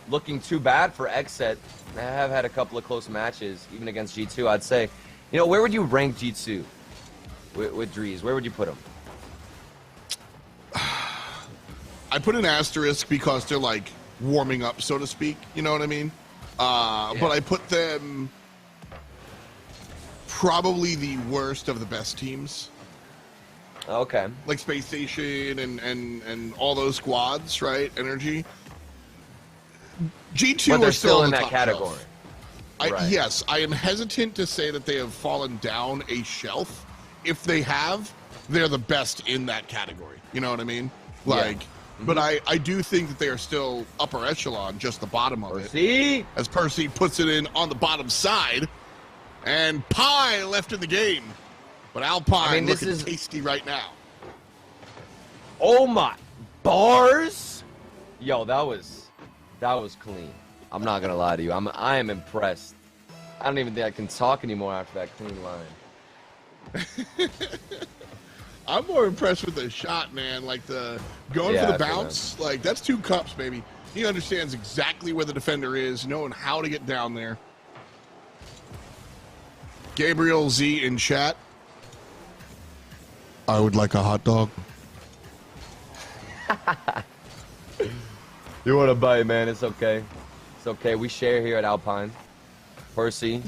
looking too bad for Exet. They have had a couple of close matches, even against G2, I'd say. You know, where would you rank G2 with Drees? Where would you put them? I put an asterisk because they're, like, warming up, so to speak. You know what I mean? But I put them probably the worst of the best teams. Okay. Like Space Station and all those squads, right? Energy. G2 but they're are still in that category. Right. Yes, I am hesitant to say that they have fallen down a shelf. If they have, they're the best in that category. You know what I mean? Like, but I do think that they are still upper echelon, just the bottom of it. As Percy puts it in on the bottom side. And Pie left in the game. But Alpine looking tasty right now. Oh my bars! Yo, that was clean. I'm not gonna lie to you. I am impressed. I don't even think I can talk anymore after that clean line. I'm more impressed with the shot, man. Like the going for the bounce. Like that's 2 cups, baby. He understands exactly where the defender is, knowing how to get down there. Gabriel Z in chat. I would like a hot dog. You want to bite, man? It's okay. It's okay. We share here at Alpine. Percy,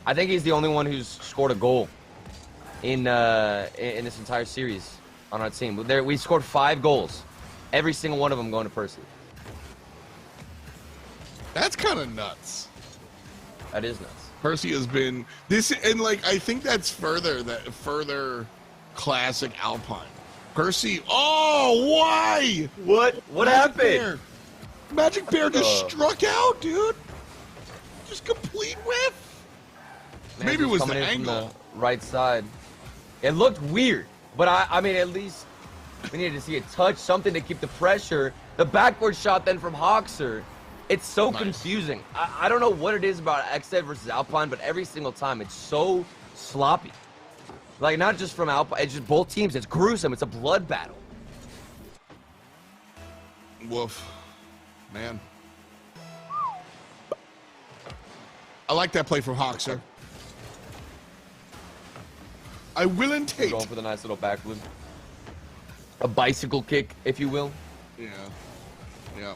I think he's the only one who's scored a goal in this entire series on our team. We scored 5 goals. Every single one of them going to Percy. That's kind of nuts. That is nuts. Percy has been this, and like I think that's further classic Alpine. Percy, why? What happened? Magic Bear just struck out, dude. Just complete whiff. Man, maybe it was the angle. angle. From the right side. It looked weird, but I mean, at least we needed to see a touch, something to keep the pressure. The backward shot then from Hoxer. It's so confusing. I don't know what it is about Exed versus Alpine, but every single time it's so sloppy. Like, not just from Alpine, it's just both teams. It's gruesome. It's a blood battle. Woof. Man. I like that play from Hoxer. I will entail. Going for the nice little backflip. A bicycle kick, if you will. Yeah. Yeah.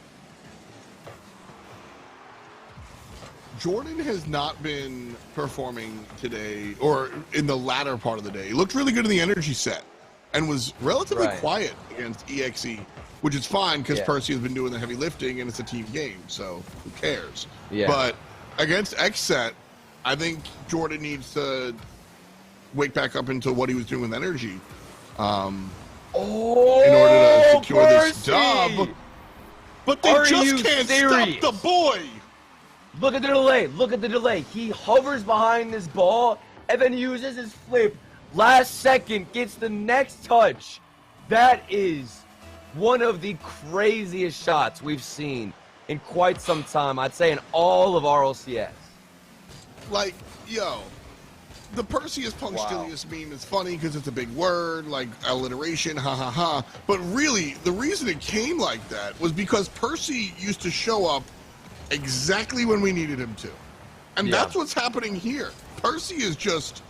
Jordan has not been performing today, or in the latter part of the day. He looked really good in the energy set and was relatively quiet against EXE, which is fine because Percy has been doing the heavy lifting and it's a team game, so who cares? Yeah. But against X set, I think Jordan needs to wake back up into what he was doing with energy in order to secure this dub. But they just can't stop the boy. Look at the delay. Look at the delay. He hovers behind this ball, and then uses his flip. Last second, gets the next touch. That is one of the craziest shots we've seen in quite some time. I'd say in all of RLCS. Like, yo, the Perseus Punctilious meme is funny because it's a big word, like alliteration, ha ha ha. But really, the reason it came like that was because Percy used to show up exactly when we needed him to. And that's what's happening here. Percy is just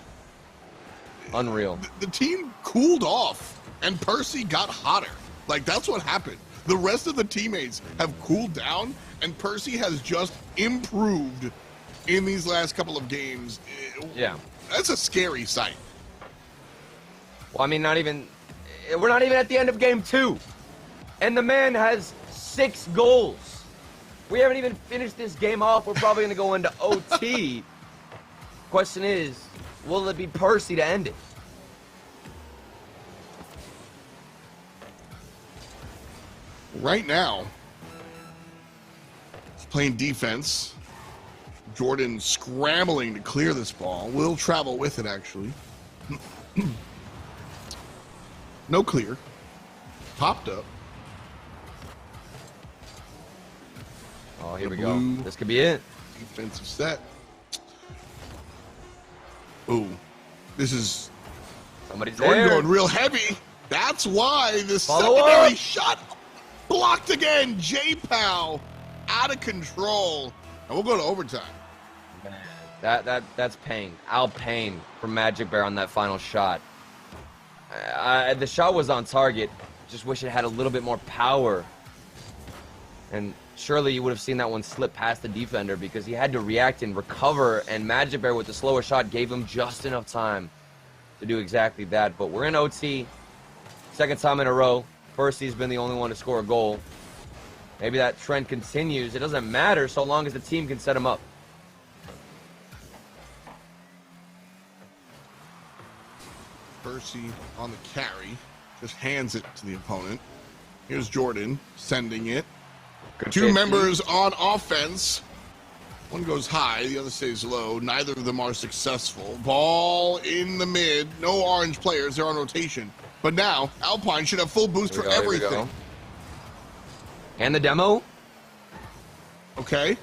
unreal. The team cooled off, and Percy got hotter. Like, that's what happened. The rest of the teammates have cooled down, and Percy has just improved in these last couple of games. Yeah. That's a scary sight. Well, I mean, we're not even at the end of game 2. And the man has 6 goals. We haven't even finished this game off. We're probably going to go into OT. Question is, will it be Percy to end it? Right now, he's playing defense. Jordan scrambling to clear this ball. Will travel with it, actually. No clear. Popped up. Oh, here we go. This could be it. Defensive set. Ooh. This is Somebody's Jordan there. going real heavy. That's why the Follow secondary up. shot blocked again. J-Pow out of control. And we'll go to overtime. That's pain. ALPINE from Magic Bear on that final shot. The shot was on target. Just wish it had a little bit more power. And surely you would have seen that one slip past the defender because he had to react and recover. And Magic Bear with the slower shot gave him just enough time to do exactly that. But we're in OT. Second time in a row. Percy's been the only one to score a goal. Maybe that trend continues. It doesn't matter so long as the team can set him up. Percy on the carry, just hands it to the opponent. Here's Jordan sending it. Two members on offense. One goes high, the other stays low. Neither of them are successful. Ball in the mid. No orange players. They're on rotation. But now, Alpine should have full boost for everything. And the demo. Okay.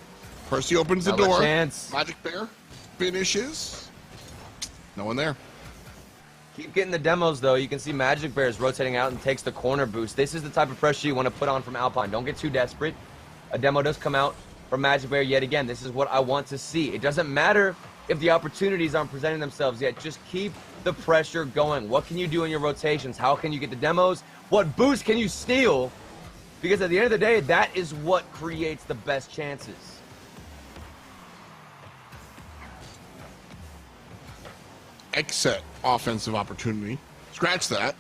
Percy opens the door. Chance. Magic Bear finishes. No one there. Keep getting the demos, though. You can see Magic Bear is rotating out and takes the corner boost. This is the type of pressure you want to put on from Alpine. Don't get too desperate. A demo does come out from Magic Bear yet again. This is what I want to see. It doesn't matter if the opportunities aren't presenting themselves yet. Just keep the pressure going. What can you do in your rotations? How can you get the demos? What boost can you steal? Because at the end of the day, that is what creates the best chances. Exit offensive opportunity. Scratch that.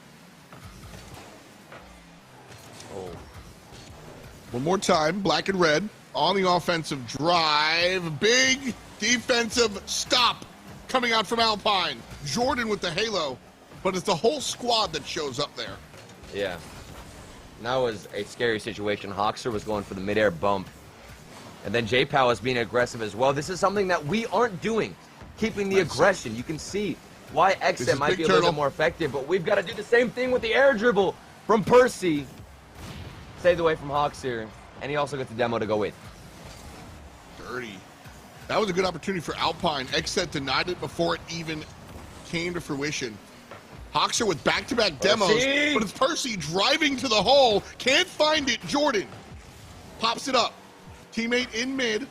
Oh. One more time. Black and red on the offensive drive. Big defensive stop coming out from Alpine. Jordan with the halo, but it's the whole squad that shows up there. Yeah. That was a scary situation. Hoxer was going for the midair bump. And then J-Pow is being aggressive as well. This is something that we aren't doing. Keeping the aggression. You can see why Exit might be a little bit more effective, but we've got to do the same thing with the air dribble from Percy. Saved away from Hoxer, and he also gets the demo to go with. Dirty. That was a good opportunity for Alpine. Exet denied it before it even came to fruition. Hoxer with back-to-back demos, but it's Percy driving to the hole. Can't find it. Jordan pops it up. Teammate in mid,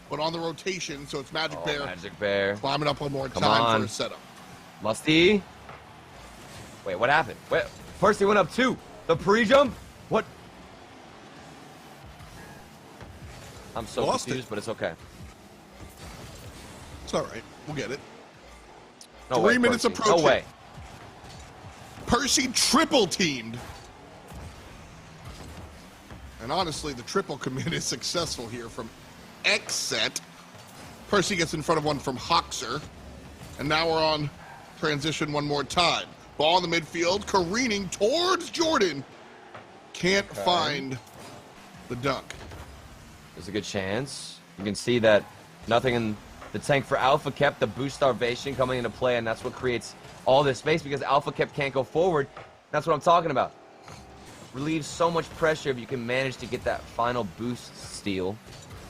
but on the rotation, so it's Magic Bear. Magic Bear. Climbing up one more time for a setup. Musty. Wait, what happened? Wait, Percy went up 2. The pre-jump? What? I'm so confused, but it's okay. It's all right. We'll get it. No 3 minutes Percy. approaching. No way. Percy triple teamed. And honestly, the triple commit is successful here from Exet. Percy gets in front of one from Hoxer. And now we're on transition one more time. Ball in the midfield, careening towards Jordan. Can't find the dunk. There's a good chance. You can see that nothing in The tank for Alpha kept the boost starvation coming into play, and that's what creates all this space because Alpha kept can't go forward. That's what I'm talking about. Relieves so much pressure if you can manage to get that final boost steal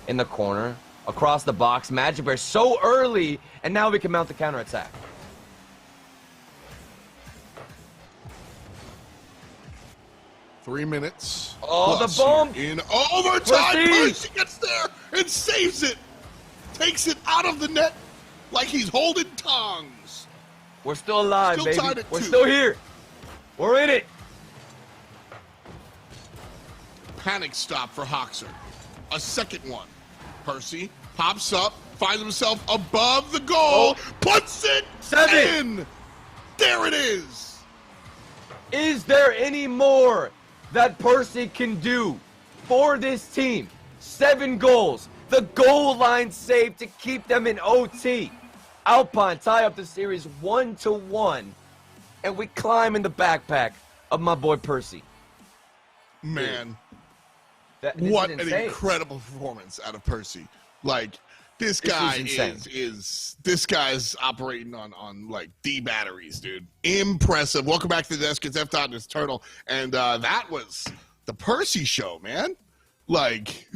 in the corner, across the box. Magic Bear so early, and now we can mount the counterattack. Three minutes. Oh, the bomb! In overtime, Percy Percy gets there and saves it. Takes it out of the net like he's holding tongs. We're still alive, Still tied baby. at We're 2. still here. We're in it. Panic stop for Hoxer. A second one. Percy pops up, finds himself above the goal, puts it 7. in. There it is. Is there any more that Percy can do for this team? 7 goals. The goal line save to keep them in OT. Alpine tie up the series 1-1, and we climb in the backpack of my boy Percy. Man, This what is an insane. incredible performance out of Percy. Like, this guy is this guy's operating on like D batteries, dude. Impressive. Welcome back to the desk. It's F. Dot and his Turtle, and that was the Percy show, man. Like,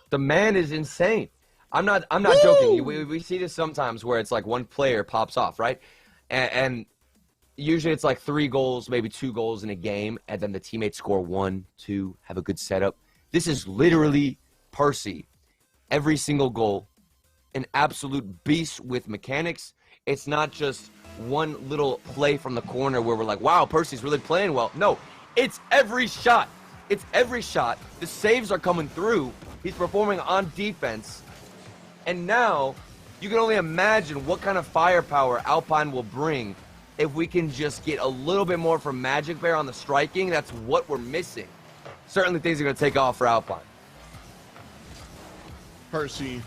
the man is insane. I'm not joking. We see this sometimes where it's like one player pops off, right? And usually it's like 3 goals, maybe 2 goals in a game, and then the teammates score 1, 2, have a good setup. This is literally Percy. Every single goal, an absolute beast with mechanics. It's not just one little play from the corner where we're like, wow, Percy's really playing well. No, it's every shot. It's every shot. The saves are coming through. He's performing on defense. And now, you can only imagine what kind of firepower Alpine will bring if we can just get a little bit more from Magic Bear on the striking. That's what we're missing. Certainly things are going to take off for Alpine. Percy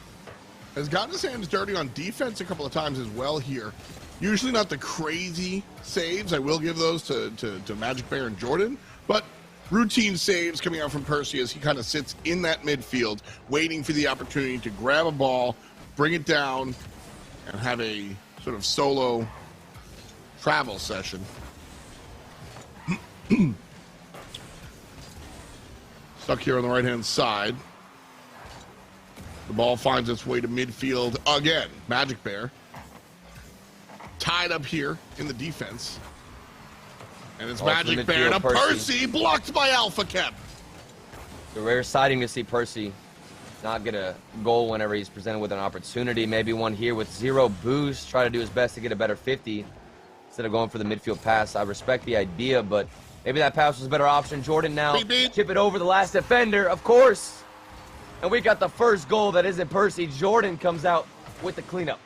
has gotten his hands dirty on defense a couple of times as well here. Usually not the crazy saves. I will give those to Magic Bear and Jordan, but routine saves coming out from Percy as he kind of sits in that midfield, waiting for the opportunity to grab a ball, bring it down, and have a sort of solo travel session. Stuck here on the right-hand side. The ball finds its way to midfield again. Magic Bear tied up here in the defense. And it's Magic Bear to Percy, blocked by Alpha Kep. The rare sighting to see Percy not get a goal whenever he's presented with an opportunity. Maybe one here with 0 boost, try to do his best to get a better 50 instead of going for the midfield pass. I respect the idea, but maybe that pass was a better option. Jordan now chip it over the last defender, of course. And we got the first goal that isn't Percy. Jordan comes out with the cleanup.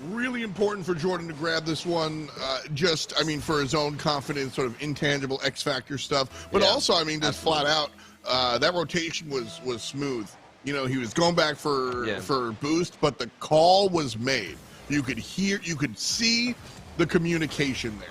Really important for Jordan to grab this one, for his own confidence, sort of intangible X-Factor stuff. But also, just flat out, that rotation was smooth. You know, he was going back for boost, but the call was made. You could see the communication there.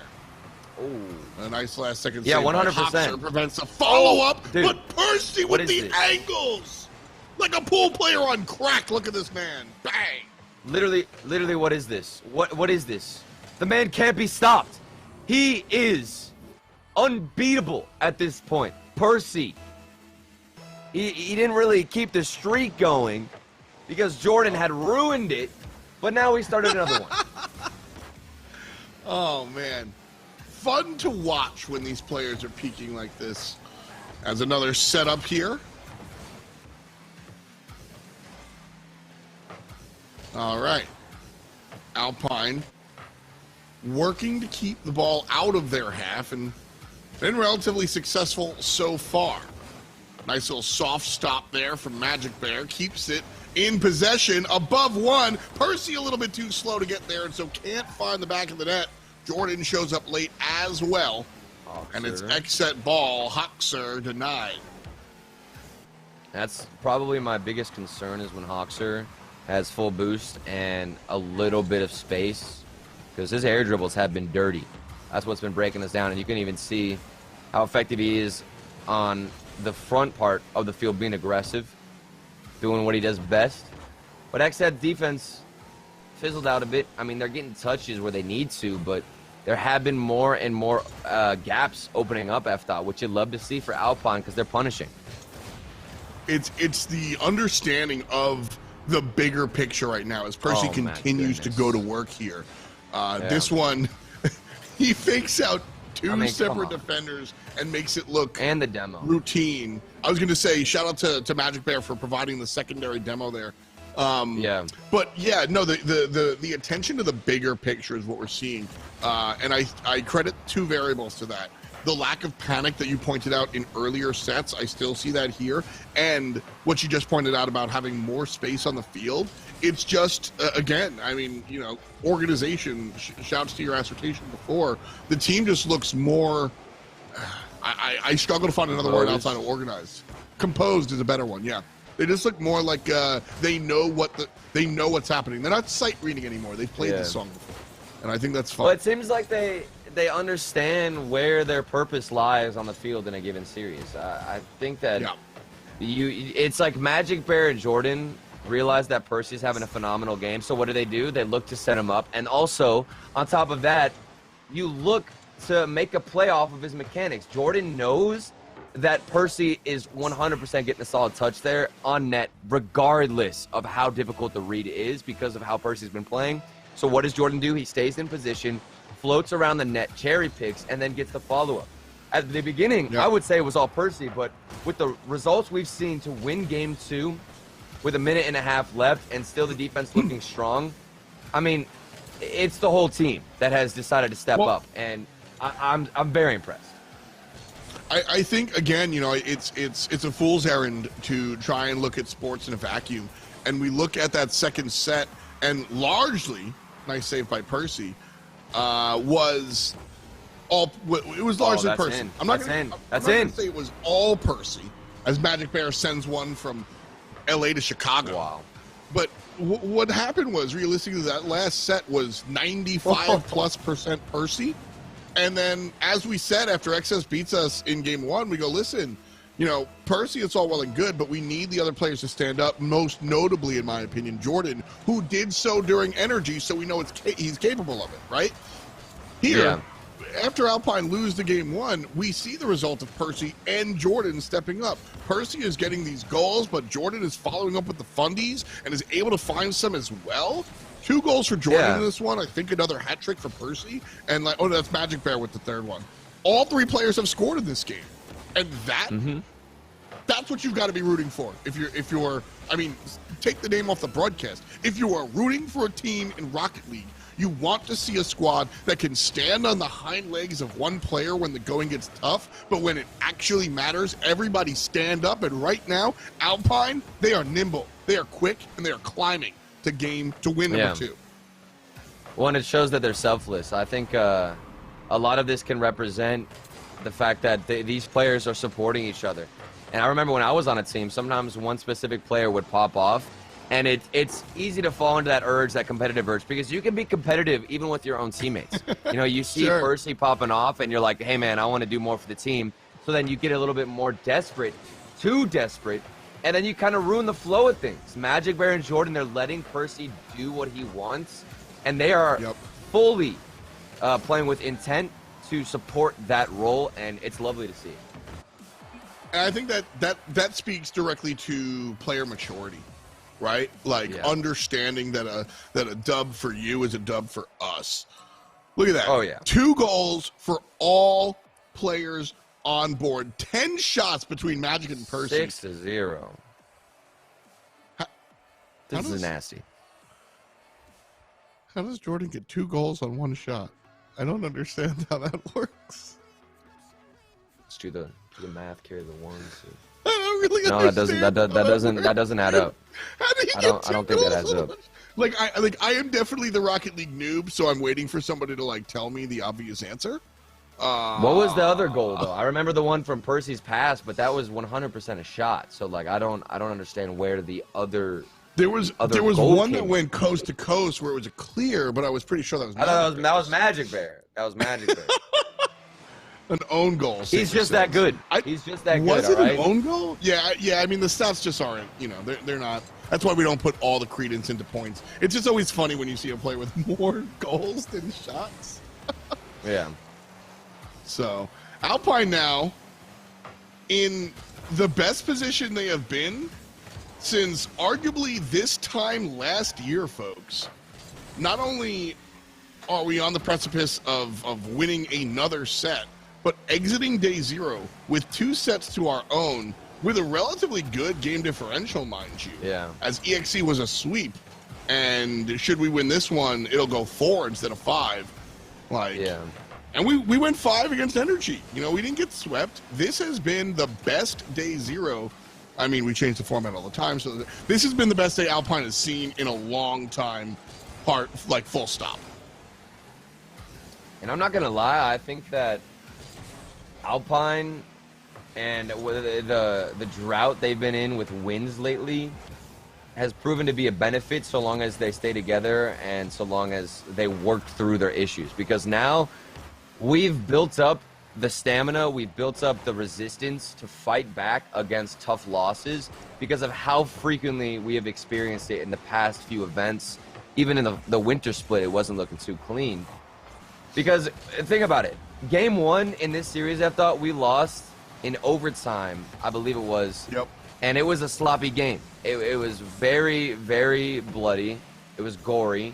Oh, a nice last second. Yeah, 100%. Hoxer prevents a follow-up, dude, but Percy with the angles, like a pool player on crack. Look at this man, bang! Literally, what is this? What is this? The man can't be stopped. He is unbeatable at this point. Percy. He didn't really keep the streak going because Jordan had ruined it, but now he started another one. Oh, man. Fun to watch when these players are peaking like this. As another setup here. All right. Alpine working to keep the ball out of their half and been relatively successful so far. Nice little soft stop there from Magic Bear. Keeps it in possession above 1. Percy a little bit too slow to get there and so can't find the back of the net. Jordan shows up late as well. Hoxer. And it's X-set ball. Hoxer denied. That's probably my biggest concern is when Hoxer has full boost and a little bit of space because his air dribbles have been dirty. That's what's been breaking us down, and you can even see how effective he is on the front part of the field being aggressive, doing what he does best. But XZ defense fizzled out a bit. I mean, they're getting touches where they need to, but there have been more and more gaps opening up FDOT, which you'd love to see for Alpine because they're punishing. It's the understanding of the bigger picture right now as Percy continues to go to work here. This one, he fakes out two separate defenders and makes it look and the demo routine. I was going to say shout out to Magic Bear for providing the secondary demo there. But yeah, no, the attention to the bigger picture is what we're seeing, and I credit two variables to that. The lack of panic that you pointed out in earlier sets, I still see that here, and what you just pointed out about having more space on the field. It's just, again, I mean, you know, organization, shouts to your assertion before, the team just looks more, I struggle to find another word outside of organized. Composed is a better one, yeah. They just look more like they know what's happening. They're not sight reading anymore. They've played this song before, and I think that's fun. Well, it seems like they understand where their purpose lies on the field in a given series. I think that it's like Magic Bear and Jordan realize that Percy's having a phenomenal game. So what do? They look to set him up, and also on top of that, you look to make a play off of his mechanics. Jordan knows that Percy is 100% getting a solid touch there on net, regardless of how difficult the read is because of how Percy's been playing. So what does Jordan do? He stays in position, floats around the net, cherry picks, and then gets the follow-up. At the beginning, I would say it was all Percy, but with the results we've seen to win Game 2 with a minute and a half left and still the defense looking strong, I mean, it's the whole team that has decided to step up, and I'm very impressed. I think, again, you know, it's a fool's errand to try and look at sports in a vacuum. And we look at that second set, and largely, nice save by Percy, was largely Percy. I'm not going to say it was all Percy, as Magic Bear sends one from LA to Chicago. Wow. But what happened was, realistically, that last set was 95+% Percy. And then, as we said, after XS beats us in Game 1, we go, listen, you know, Percy, it's all well and good, but we need the other players to stand up, most notably, in my opinion, Jordan, who did so during Energy, so we know he's capable of it, right? Here, after Alpine lose the Game 1, we see the result of Percy and Jordan stepping up. Percy is getting these goals, but Jordan is following up with the fundies and is able to find some as well. 2 goals for Jordan in this one. I think another hat trick for Percy. And that's Magic Bear with the third one. All 3 players have scored in this game. And that's what you've got to be rooting for. If you're I mean, take the name off the broadcast. If you are rooting for a team in Rocket League, you want to see a squad that can stand on the hind legs of one player when the going gets tough, but when it actually matters, everybody stand up. And right now, Alpine, they are nimble, they are quick, and they are climbing to win number 2. Well, and it shows that they're selfless. I think a lot of this can represent the fact that these players are supporting each other. And I remember when I was on a team, sometimes one specific player would pop off, and it's easy to fall into that urge, that competitive urge, because you can be competitive even with your own teammates. You know, you see Percy popping off, and you're like, hey, man, I want to do more for the team. So then you get a little bit more desperate, too desperate, and then you kind of ruin the flow of things. Magic Bear and Jordan, they're letting Percy do what he wants, and they are fully playing with intent to support that role, and it's lovely to see. And I think that speaks directly to player maturity, right? Like understanding that a dub for you is a dub for us. Look at that. Oh, yeah. 2 goals for all players on board. 10 shots between Magic and Percy. 6-0. This is nasty. How does Jordan get 2 goals on 1 shot? I don't understand how that works. Let's do the math, carry the ones. I don't really understand. That doesn't add up. How do you I don't think that adds up. Like I am definitely the Rocket League noob, so I'm waiting for somebody to like tell me the obvious answer. What was the other goal though? I remember the one from Percy's pass, but that was 100% a shot. So like I don't understand where the other. There was one that went coast to coast where it was a clear, but I was pretty sure that was. That was Magic Bear. That was Magic Bear. An own goal. He's just that good. He's just that good. Was it an own goal? Yeah. I mean, the stats just aren't. You know, they're not. That's why we don't put all the credence into points. It's just always funny when you see a player with more goals than shots. Yeah. So, Alpine now in the best position they have been since arguably this time last year, folks. Not only are we on the precipice of winning another set, but exiting day 0 with 2 sets to our own with a relatively good game differential, mind you. Yeah. As EXE was a sweep, and should we win this one, it'll go 4 instead of 5. Like, yeah. And we went 5 against Energy. You know, we didn't get swept. This has been the best day 0. I mean, we change the format all the time, so this has been the best day Alpine has seen in a long time, full stop. And I'm not gonna lie, I think that Alpine and the drought they've been in with wins lately has proven to be a benefit so long as they stay together and so long as they work through their issues. Because now we've built up the stamina, we've built up the resistance to fight back against tough losses because of how frequently we have experienced it in the past few events. Even in the winter split, it wasn't looking too clean. Because think about it. Game 1 in this series, I thought we lost in overtime, I believe it was. Yep. And it was a sloppy game. It was very, very bloody. It was gory.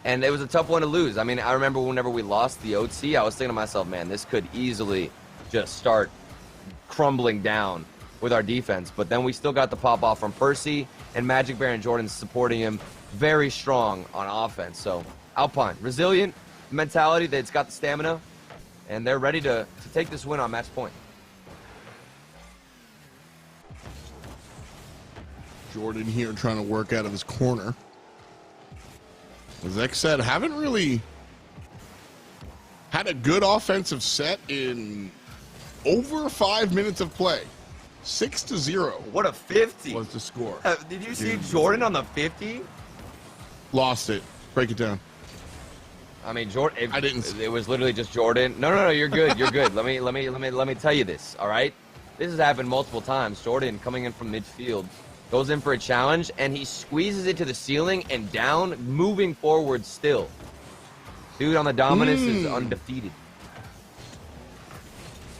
And it was a tough one to lose. I mean, I remember whenever we lost the OT, I was thinking to myself, man, this could easily just start crumbling down with our defense. But then we still got the pop off from Percy, and Magic Bear and Jordan supporting him very strong on offense. So Alpine, resilient mentality, that's got the stamina, and they're ready to take this win on match point. Jordan here trying to work out of his corner. As X said, haven't really had a good offensive set in over 5 minutes of play. 6-0. What a 50 was the score. Did you see Jordan on the 50? Lost it. Break it down. I mean, Jordan. I didn't. It was literally just Jordan. No. You're good. You're good. Let me tell you this. All right. This has happened multiple times. Jordan coming in from midfield, goes in for a challenge, and he squeezes it to the ceiling and down, moving forward still. Dude on the Dominus is undefeated.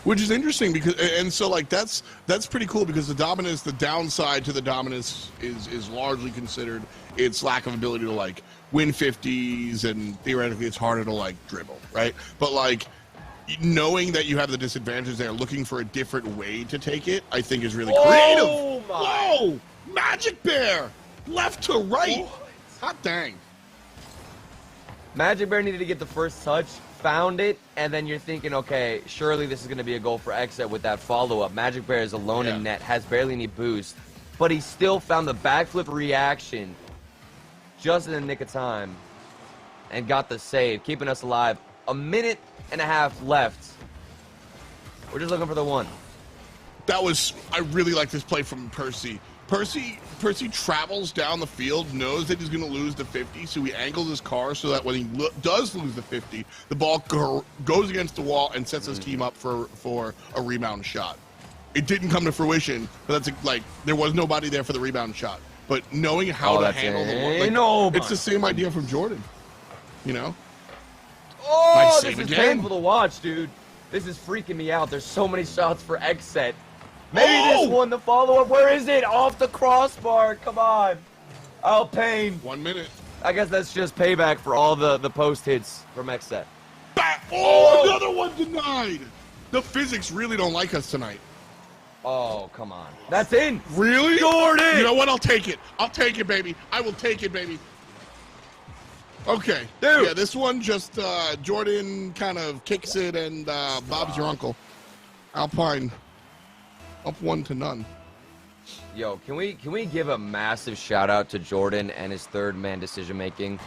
Which is interesting because, and so like that's pretty cool because the Dominus, the downside to the Dominus is largely considered its lack of ability to like win 50s, and theoretically it's harder to like dribble, right? But like knowing that you have the disadvantage there, looking for a different way to take it, I think is really creative. Oh my! Whoa! Magic Bear, left to right. Hot dang! Magic Bear needed to get the first touch, found it, and then you're thinking, okay, surely this is going to be a goal for Exet with that follow-up. Magic Bear is alone in net, has barely any boost, but he still found the backflip reaction just in the nick of time and got the save, keeping us alive. A minute and a half left. We're just looking for the one. I really like this play from Percy. Percy travels down the field, knows that he's going to lose the 50, so he angles his car so that when he does lose the 50, the ball goes against the wall and sets his team up for a rebound shot. It didn't come to fruition, but that's like there was nobody there for the rebound shot. But knowing how to handle the it's the same idea from Jordan, you know. Oh, this is painful to watch, dude. This is freaking me out. There's so many shots for Exet. Maybe this one, the follow-up. Where is it? Off the crossbar. Come on. ALPINE. 1 minute. I guess that's just payback for all the post hits from Exet. Another one denied. The physics really don't like us tonight. Oh, come on. That's in. Really? Jordan. You know what? I'll take it. I'll take it, baby. I will take it, baby. Okay. Dude. Yeah, this one just Jordan kind of kicks it, and Bob's your uncle. ALPINE up 1-0. Yo, can we give a massive shout out to Jordan and his third man decision making?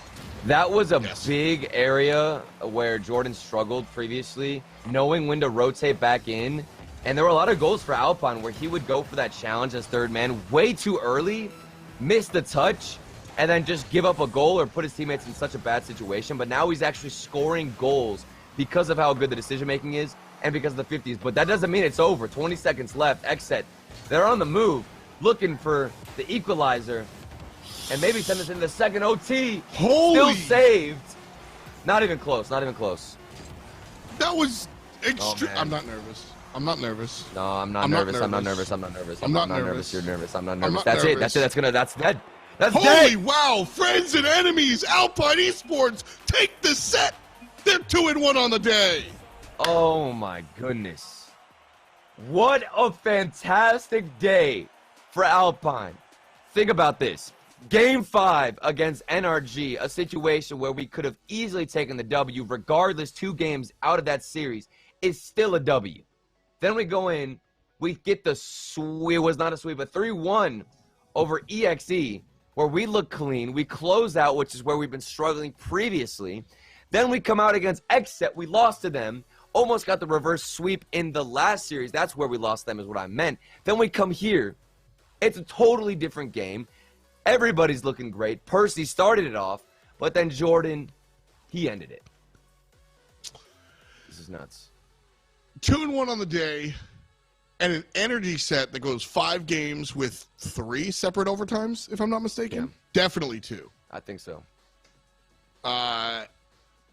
That was a big area where Jordan struggled previously, knowing when to rotate back in. And there were a lot of goals for ALPINE where he would go for that challenge as third man way too early, miss the touch, and then just give up a goal or put his teammates in such a bad situation. But now he's actually scoring goals because of how good the decision making is and because of the 50s. But that doesn't mean it's over. 20 seconds left. Exet, they're on the move, looking for the equalizer. and maybe send us into the second OT. Holy! Still saved. Not even close. Not even close. That was extreme. man. I'm not nervous. I'm not nervous. No, I'm not nervous. I'm not nervous. I'm not nervous. I'm not nervous. You're nervous. I'm not I'm nervous. not That's it. nervous. That's it. That's dead. That's Holy dead. wow! Friends and enemies, Alpine Esports take the set. They're 2-1 on the day. Oh my goodness. What a fantastic day for Alpine. Think about this. Game 5 against NRG, a situation where we could have easily taken the W, regardless 2 games out of that series, is still a W. Then we go in, we get the sweep, it was not a sweep, but 3-1 over EXE, where we look clean. We close out, which is where we've been struggling previously. Then we come out against XSET. We lost to them. Almost got the reverse sweep in the last series. That's where we lost them is what I meant. Then we come here. It's a totally different game. Everybody's looking great. Percy started it off, but then Jordan, he ended it. This is nuts. 2-1 on the day, and an energy set that goes 5 games with 3 separate overtimes, if I'm not mistaken. Yeah. Definitely 2. I think so.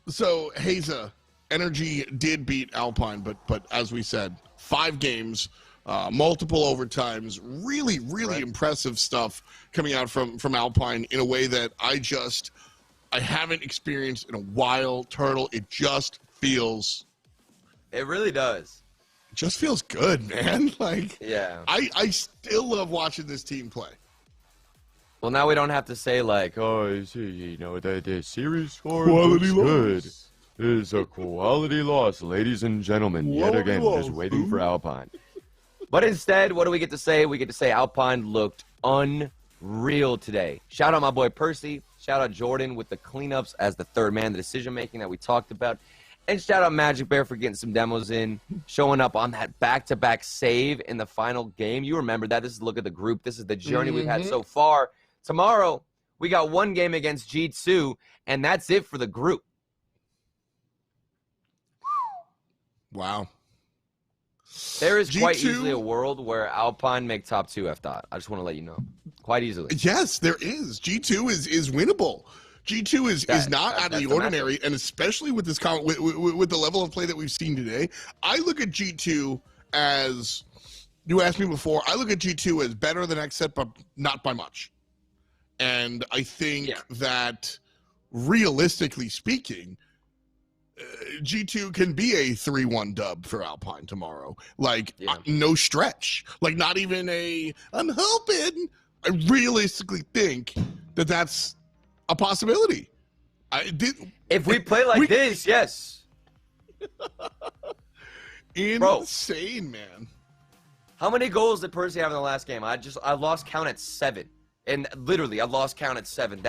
So Haza, Energy did beat Alpine, but as we said, 5 games, multiple overtimes, really Right. impressive stuff coming out from Alpine in a way that I haven't experienced in a while. Turtle, it just feels It really does. good, man. Like, Yeah. I still love watching this team play. Well, now we don't have to say like, oh, you know, the series score Quality looks good. loss. It's a quality loss, ladies and gentlemen. Yet Quality again, loss, just waiting for Alpine. But instead, what do we get to say? We get to say Alpine looked unreal today. Shout out my boy Percy. Shout out Jordan with the cleanups as the third man, the decision-making that we talked about. And shout out Magic Bear for getting some demos in, showing up on that back-to-back save in the final game. You remember that. This is a look at the group. This is the journey we've had so far. Tomorrow, we got 1 game against G2, and that's it for the group. Wow. There is quite G2 easily a world where Alpine make top 2 F dot. I just want to let you know. Quite easily. Yes, there is. G2 is winnable. G2 is not out of the ordinary, and especially with this with the level of play that we've seen today, I look at G2 as, you asked me before, I look at G2 as better than XSET, but not by much. And I think that, realistically speaking, G2 can be a 3-1 dub for Alpine tomorrow. Like, no stretch. Like, not even I'm hoping. I realistically think that that's a possibility. If we play like this, yes. Insane, man. How many goals did Percy have in the last game? I lost count at 7. And literally, I lost count at 7.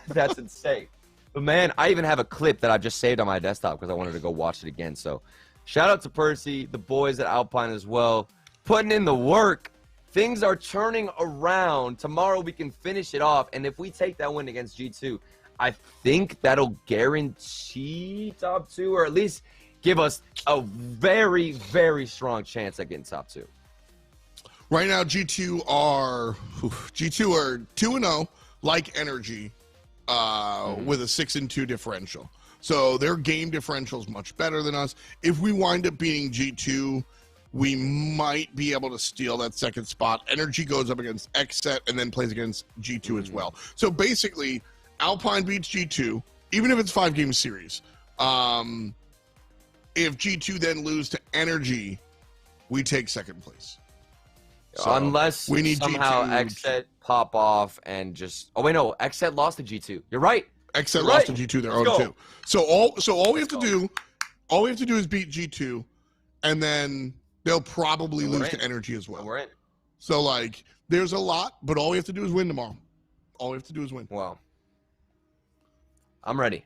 That's insane. But man, I even have a clip that I've just saved on my desktop because I wanted to go watch it again. So shout out to Percy, the boys at Alpine as well, putting in the work. Things are turning around. Tomorrow we can finish it off. And if we take that win against G2, I think that'll guarantee top 2, or at least give us a very, very strong chance at getting top 2. Right now, G2 are 2-0, like Energy, with a 6-2 differential. So their game differential is much better than us. If we wind up beating G2, we might be able to steal that second spot. Energy goes up against XSET and then plays against G2 as well. So basically, Alpine beats G2, even if it's 5-game series. If G2 then lose to Energy, we take second place. So unless we need somehow G2 XSET pop off and just... Oh, wait, no. XSET lost to G2. You're right. XSET lost to G2. They're 0-2. So all we have to do is beat G2, and then they'll probably lose to Energy as well. We're in. So, like, there's a lot, but all we have to do is win tomorrow. All we have to do is win. Well, I'm ready.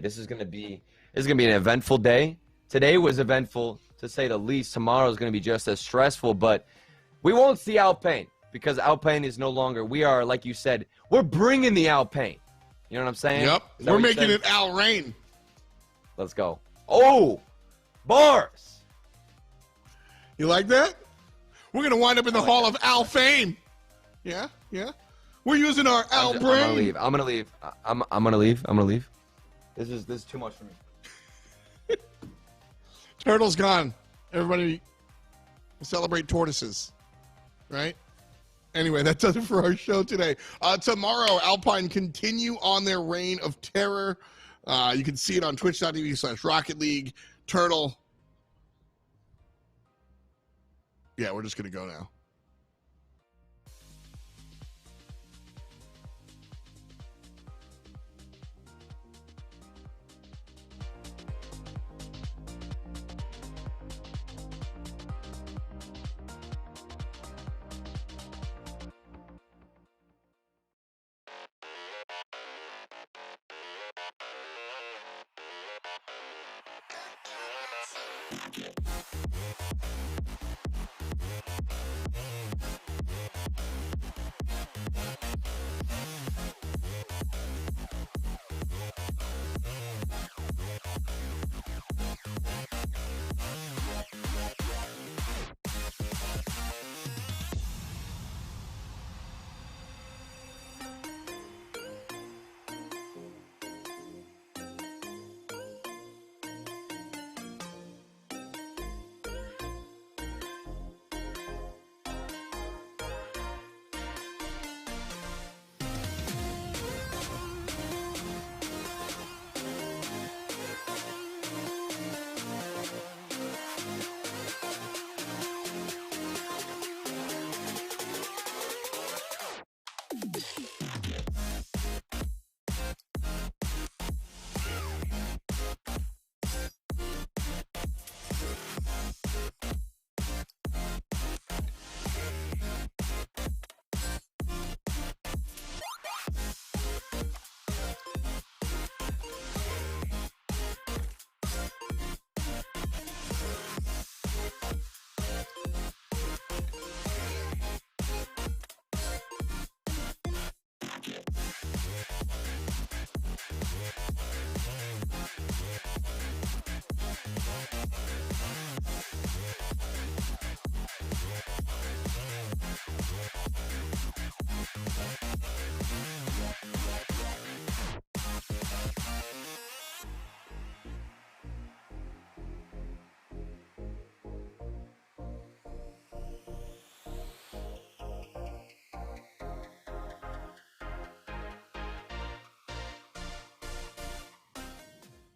This is gonna be an eventful day. Today was eventful, to say the least. Tomorrow is gonna be just as stressful, but we won't see Alpine because Alpine is no longer. We are, like you said, we're bringing the Alpine. You know what I'm saying? Yep. We're making it Al Rain. Let's go. Oh, bars. You like that? We're going to wind up in the Hall of Al Fame. Yeah. We're using our I'm Al gonna brain. leave. I'm gonna leave. I'm gonna leave. I'm gonna leave. This is too much for me. Turtle's gone. Everybody celebrate tortoises, right? Anyway, that does it for our show today. Tomorrow, Alpine continue on their reign of terror. You can see it on twitch.tv/Rocket League. Turtle. Yeah, we're just going to go now.